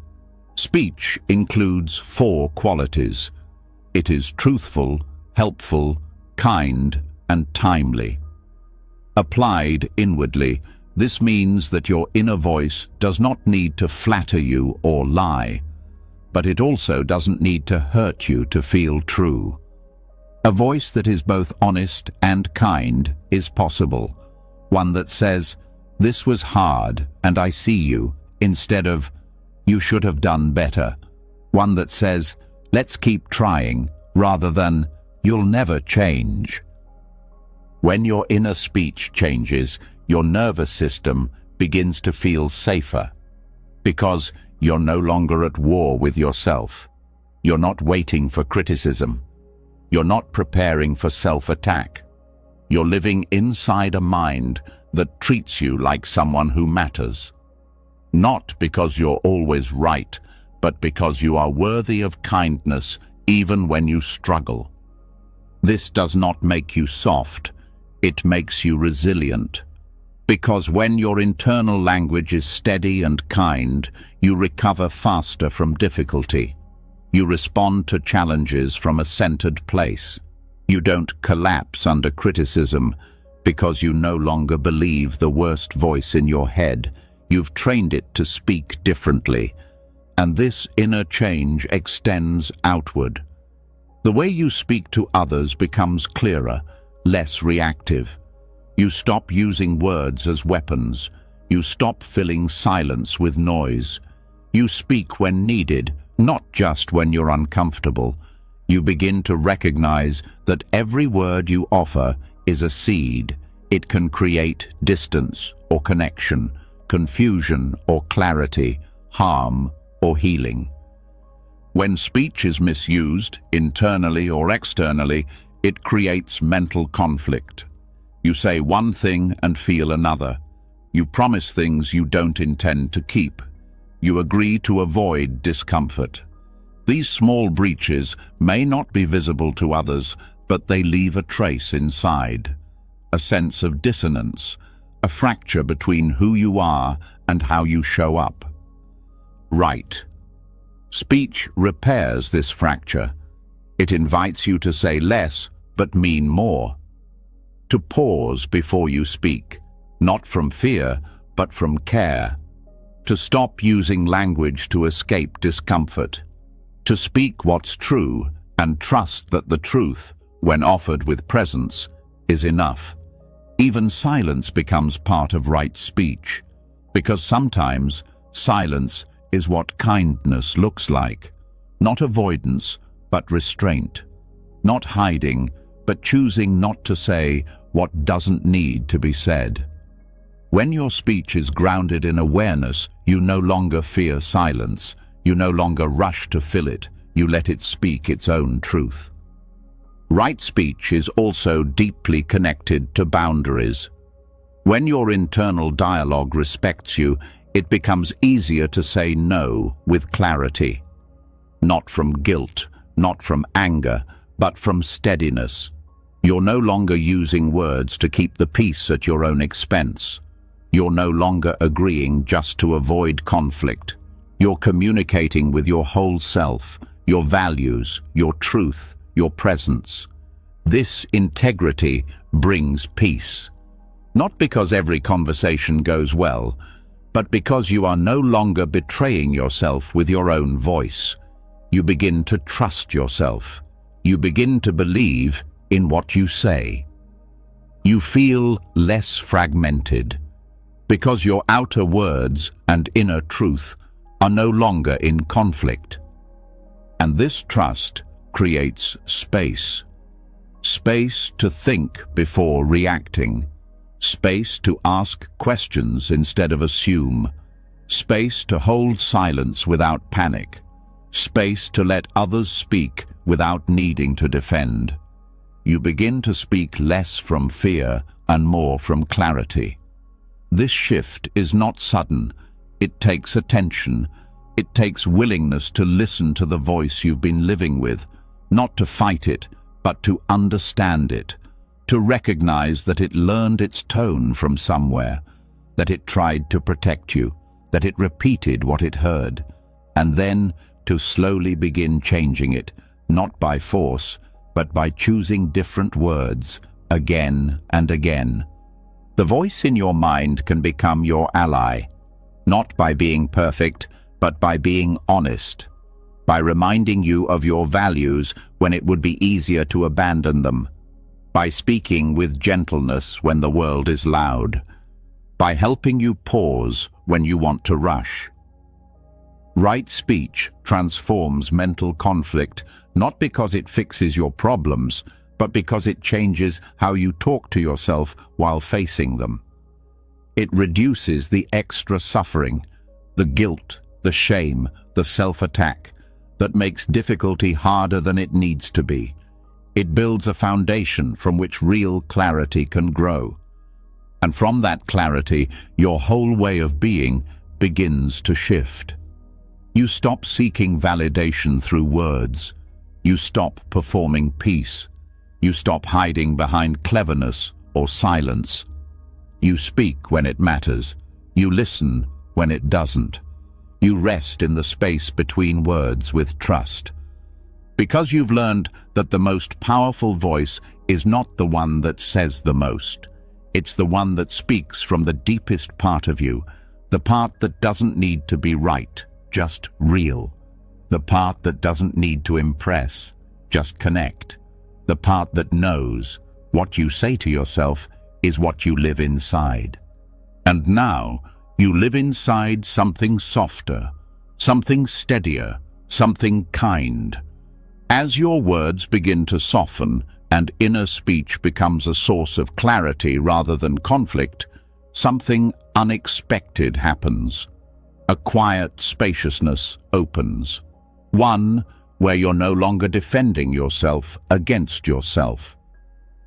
Speech includes 4 qualities. It is truthful, helpful, kind, and timely. Applied inwardly, this means that your inner voice does not need to flatter you or lie, but it also doesn't need to hurt you to feel true. A voice that is both honest and kind is possible. One that says, "This was hard and I see you," instead of, "You should have done better." One that says, "Let's keep trying," rather than, "You'll never change." When your inner speech changes, your nervous system begins to feel safer, because you're no longer at war with yourself. You're not waiting for criticism. You're not preparing for self-attack. You're living inside a mind that treats you like someone who matters. Not because you're always right, but because you are worthy of kindness even when you struggle. This does not make you soft, it makes you resilient. Because when your internal language is steady and kind, you recover faster from difficulty. You respond to challenges from a centered place. You don't collapse under criticism because you no longer believe the worst voice in your head. You've trained it to speak differently, and this inner change extends outward. The way you speak to others becomes clearer, less reactive. You stop using words as weapons. You stop filling silence with noise. You speak when needed, not just when you're uncomfortable. You begin to recognize that every word you offer is a seed. It can create distance or connection, confusion or clarity, harm or healing. When speech is misused, internally or externally, it creates mental conflict. You say one thing and feel another. You promise things you don't intend to keep. You agree to avoid discomfort. These small breaches may not be visible to others, but they leave a trace inside. A sense of dissonance, a fracture between who you are and how you show up. Right. Speech repairs this fracture. It invites you to say less, but mean more. To pause before you speak, not from fear, but from care. To stop using language to escape discomfort. To speak what's true and trust that the truth, when offered with presence, is enough. Even silence becomes part of right speech, because sometimes silence is what kindness looks like. Not avoidance, but restraint. Not hiding, but choosing not to say what doesn't need to be said. When your speech is grounded in awareness, you no longer fear silence. You no longer rush to fill it. you let it speak its own truth. Right speech is also deeply connected to boundaries. When your internal dialogue respects you, it becomes easier to say no with clarity. Not from guilt, not from anger, but from steadiness. You're no longer using words to keep the peace at your own expense. You're no longer agreeing just to avoid conflict. You're communicating with your whole self, your values, your truth, your presence. This integrity brings peace. Not because every conversation goes well, but because you are no longer betraying yourself with your own voice. You begin to trust yourself. You begin to believe in what you say. You feel less fragmented, because your outer words and inner truth are no longer in conflict. And this trust creates space. Space to think before reacting. Space to ask questions instead of assume. Space to hold silence without panic. Space to let others speak without needing to defend. You begin to speak less from fear and more from clarity. This shift is not sudden. It takes attention. It takes willingness to listen to the voice you've been living with, not to fight it, but to understand it, to recognize that it learned its tone from somewhere, that it tried to protect you, that it repeated what it heard, and then to slowly begin changing it, not by force, but by choosing different words again and again. The voice in your mind can become your ally, not by being perfect, but by being honest, by reminding you of your values when it would be easier to abandon them, by speaking with gentleness when the world is loud, by helping you pause when you want to rush. Right speech transforms mental conflict, not because it fixes your problems, but because it changes how you talk to yourself while facing them. It reduces the extra suffering, the guilt, the shame, the self-attack that makes difficulty harder than it needs to be. It builds a foundation from which real clarity can grow. And from that clarity, your whole way of being begins to shift. You stop seeking validation through words. You stop performing peace. You stop hiding behind cleverness or silence. You speak when it matters. You listen when it doesn't. You rest in the space between words with trust. Because you've learned that the most powerful voice is not the one that says the most. It's the one that speaks from the deepest part of you, the part that doesn't need to be right, just real. The part that doesn't need to impress, just connect. The part that knows what you say to yourself is what you live inside. And now, you live inside something softer, something steadier, something kind. As your words begin to soften and inner speech becomes a source of clarity rather than conflict, something unexpected happens. A quiet spaciousness opens. One where you're no longer defending yourself against yourself.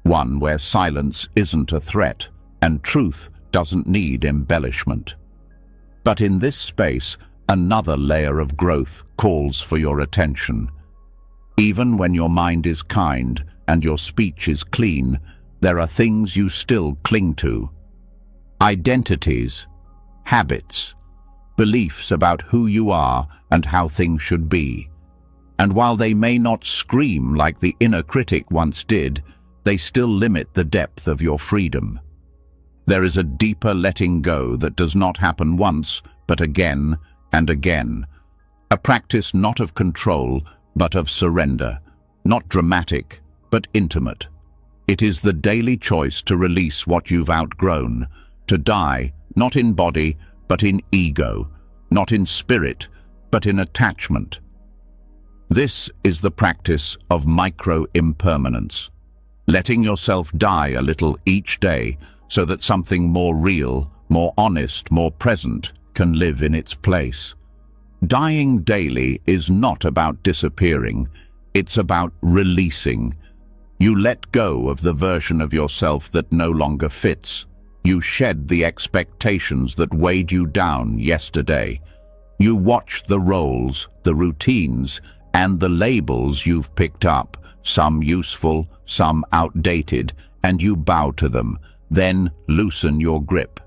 One where silence isn't a threat and truth doesn't need embellishment. But in this space, another layer of growth calls for your attention. Even when your mind is kind and your speech is clean, there are things you still cling to. Identities, habits, beliefs about who you are and how things should be. And while they may not scream like the inner critic once did, they still limit the depth of your freedom. There is a deeper letting go that does not happen once, but again and again. A practice not of control, but of surrender. Not dramatic, but intimate. It is the daily choice to release what you've outgrown, to die, not in body, but in ego, not in spirit, but in attachment. This is the practice of micro-impermanence, letting yourself die a little each day so that something more real, more honest, more present can live in its place. Dying daily is not about disappearing, it's about releasing. You let go of the version of yourself that no longer fits. You shed the expectations that weighed you down yesterday. You watch the roles, the routines, and the labels you've picked up, some useful, some outdated, and you bow to them, then loosen your grip.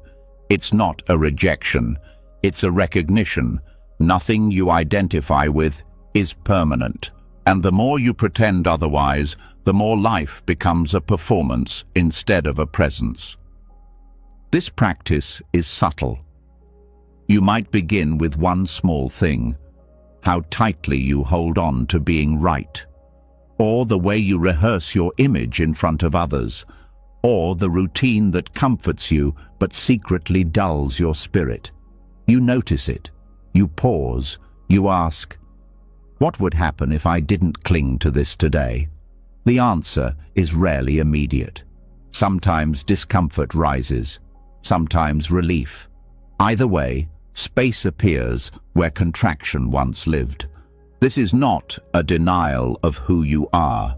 It's not a rejection, it's a recognition. Nothing you identify with is permanent, and the more you pretend otherwise, the more life becomes a performance instead of a presence. This practice is subtle. You might begin with one small thing, how tightly you hold on to being right, or the way you rehearse your image in front of others, or the routine that comforts you but secretly dulls your spirit. You notice it. You pause, you ask, what would happen if I didn't cling to this today? The answer is rarely immediate. Sometimes discomfort rises, sometimes relief. Either way, space appears where contraction once lived. This is not a denial of who you are.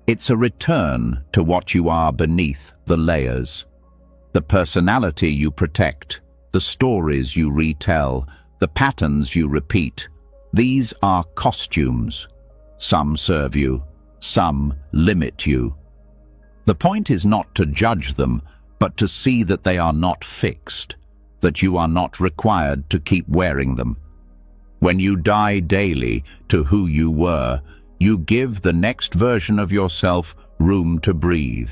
It's a return to what you are beneath the layers. The personality you protect, the stories you retell, the patterns you repeat, these are costumes. Some serve you, some limit you. The point is not to judge them, but to see that they are not fixed, that you are not required to keep wearing them. When you die daily to who you were, you give the next version of yourself room to breathe.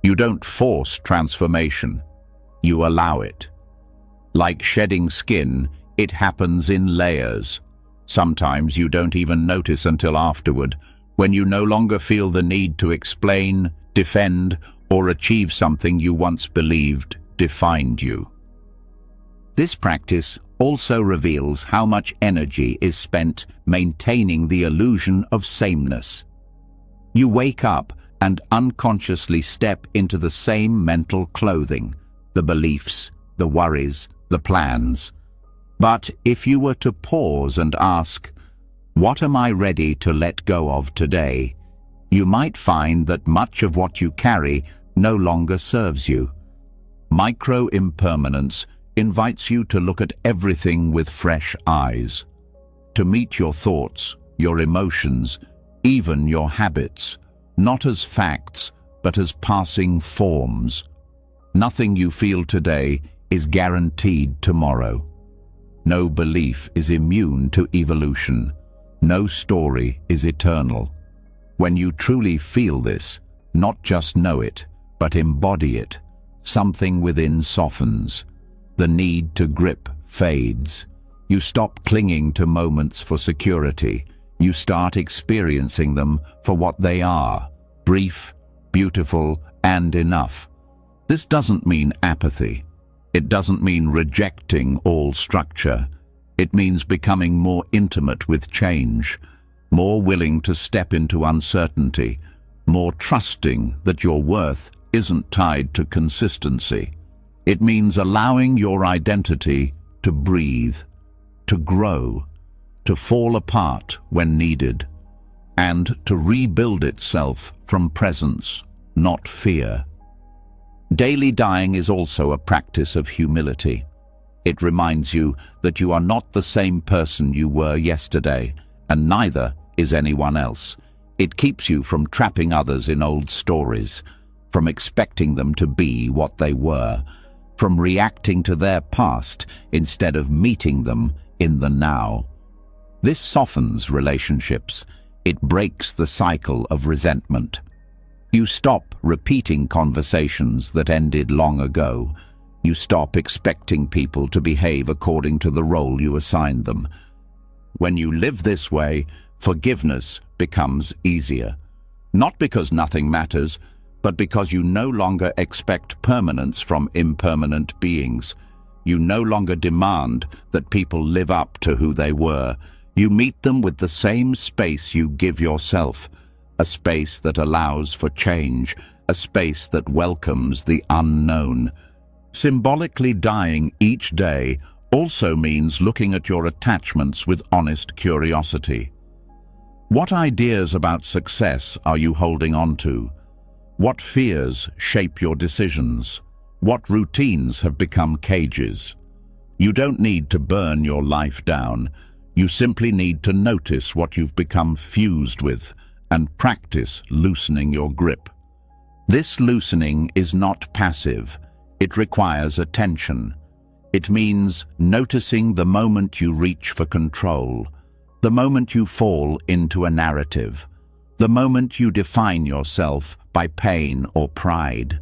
You don't force transformation, you allow it. Like shedding skin, it happens in layers. Sometimes you don't even notice until afterward, when you no longer feel the need to explain, defend, or achieve something you once believed defined you. This practice also reveals how much energy is spent maintaining the illusion of sameness. You wake up and unconsciously step into the same mental clothing, the beliefs, the worries, the plans. But if you were to pause and ask, what am I ready to let go of today? You might find that much of what you carry no longer serves you. Micro-impermanence invites you to look at everything with fresh eyes, to meet your thoughts, your emotions, even your habits, not as facts, but as passing forms. Nothing you feel today is guaranteed tomorrow. No belief is immune to evolution. No story is eternal. When you truly feel this, not just know it, but embody it, something within softens. The need to grip fades. You stop clinging to moments for security. You start experiencing them for what they are, brief, beautiful, and enough. This doesn't mean apathy. It doesn't mean rejecting all structure. It means becoming more intimate with change, more willing to step into uncertainty, more trusting that your worth isn't tied to consistency. It means allowing your identity to breathe, to grow, to fall apart when needed, and to rebuild itself from presence, not fear. Daily dying is also a practice of humility. It reminds you that you are not the same person you were yesterday, and neither is anyone else. It keeps you from trapping others in old stories, from expecting them to be what they were, from reacting to their past instead of meeting them in the now. This softens relationships. It breaks the cycle of resentment. You stop repeating conversations that ended long ago. You stop expecting people to behave according to the role you assigned them. When you live this way, forgiveness becomes easier. Not because nothing matters, but because you no longer expect permanence from impermanent beings. You no longer demand that people live up to who they were. You meet them with the same space you give yourself, a space that allows for change, a space that welcomes the unknown. Symbolically dying each day also means looking at your attachments with honest curiosity. What ideas about success are you holding on to? What fears shape your decisions? What routines have become cages? You don't need to burn your life down. You simply need to notice what you've become fused with and practice loosening your grip. This loosening is not passive. It requires attention. It means noticing the moment you reach for control, the moment you fall into a narrative, the moment you define yourself by pain or pride,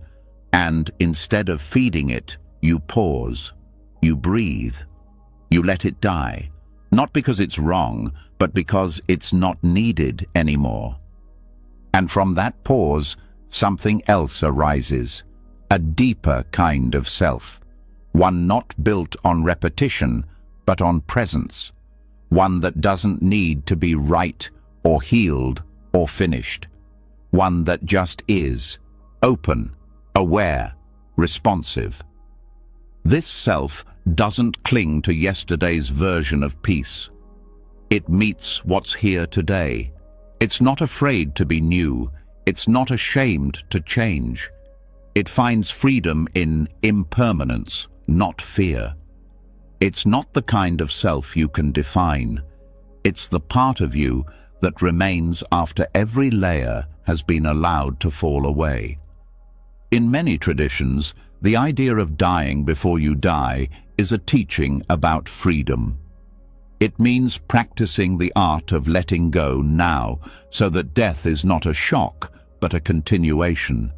and instead of feeding it, you pause, you breathe, you let it die, not because it's wrong, but because it's not needed anymore. And from that pause, something else arises, a deeper kind of self, one not built on repetition, but on presence, one that doesn't need to be right or healed or finished, one that just is, open, aware, responsive. This self doesn't cling to yesterday's version of peace. It meets what's here today. It's not afraid to be new. It's not ashamed to change. It finds freedom in impermanence, not fear. It's not the kind of self you can define. It's the part of you that remains after every layer has been allowed to fall away. In many traditions, the idea of dying before you die is a teaching about freedom. It means practicing the art of letting go now, so that death is not a shock, but a continuation.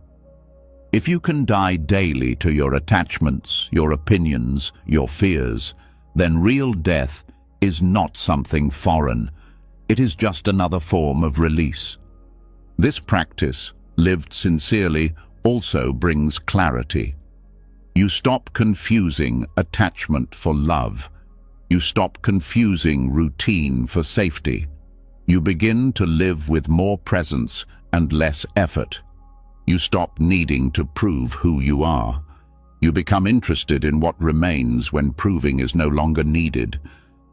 If you can die daily to your attachments, your opinions, your fears, then real death is not something foreign. It is just another form of release. This practice, lived sincerely, also brings clarity. You stop confusing attachment for love. You stop confusing routine for safety. You begin to live with more presence and less effort. You stop needing to prove who you are. You become interested in what remains when proving is no longer needed.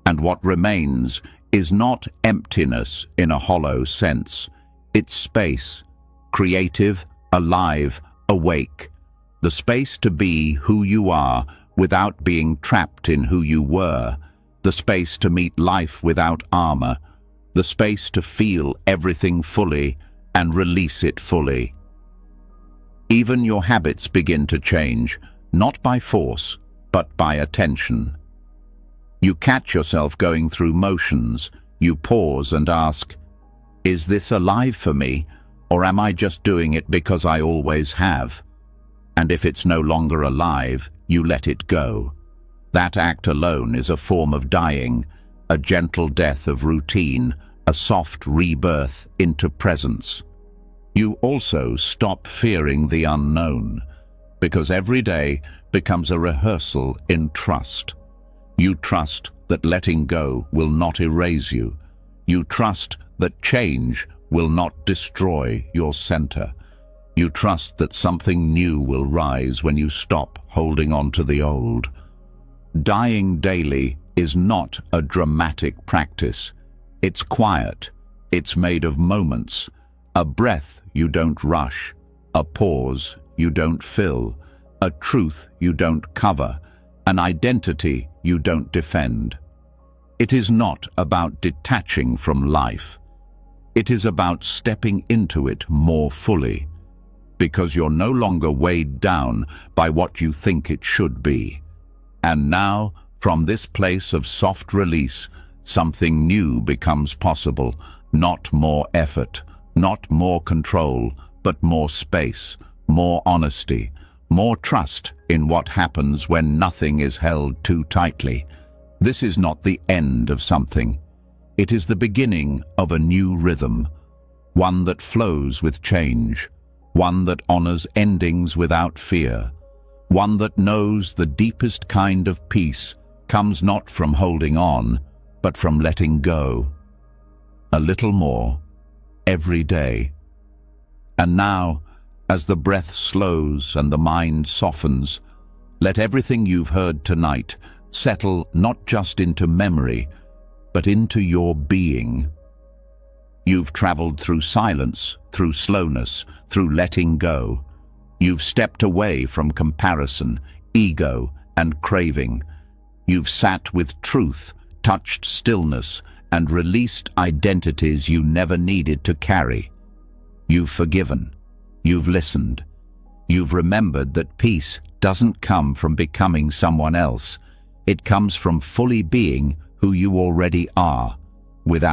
And what remains is not emptiness in a hollow sense. It's space, creative, alive, awake. The space to be who you are without being trapped in who you were. The space to meet life without armor. The space to feel everything fully and release it fully. Even your habits begin to change, not by force, but by attention. You catch yourself going through motions. You pause and ask, is this alive for me, or am I just doing it because I always have? And if it's no longer alive, you let it go. That act alone is a form of dying, a gentle death of routine, a soft rebirth into presence. You also stop fearing the unknown, because every day becomes a rehearsal in trust. You trust that letting go will not erase you. You trust that change will not destroy your center. You trust that something new will rise when you stop holding on to the old. Dying daily is not a dramatic practice. It's quiet. It's made of moments. A breath you don't rush, a pause you don't fill, a truth you don't cover, an identity you don't defend. It is not about detaching from life. It is about stepping into it more fully, because you're no longer weighed down by what you think it should be. And now, from this place of soft release, something new becomes possible, not more effort, not more control, but more space, more honesty, more trust in what happens when nothing is held too tightly. This is not the end of something. It is the beginning of a new rhythm, one that flows with change, one that honors endings without fear, one that knows the deepest kind of peace comes not from holding on, but from letting go. A little more, every day. And now, as the breath slows and the mind softens, let everything you've heard tonight settle not just into memory, but into your being. You've traveled through silence, through slowness, through letting go. You've stepped away from comparison, ego, and craving. You've sat with truth, touched stillness, and released identities you never needed to carry. You've forgiven. You've listened. You've remembered that peace doesn't come from becoming someone else. It comes from fully being who you already are, without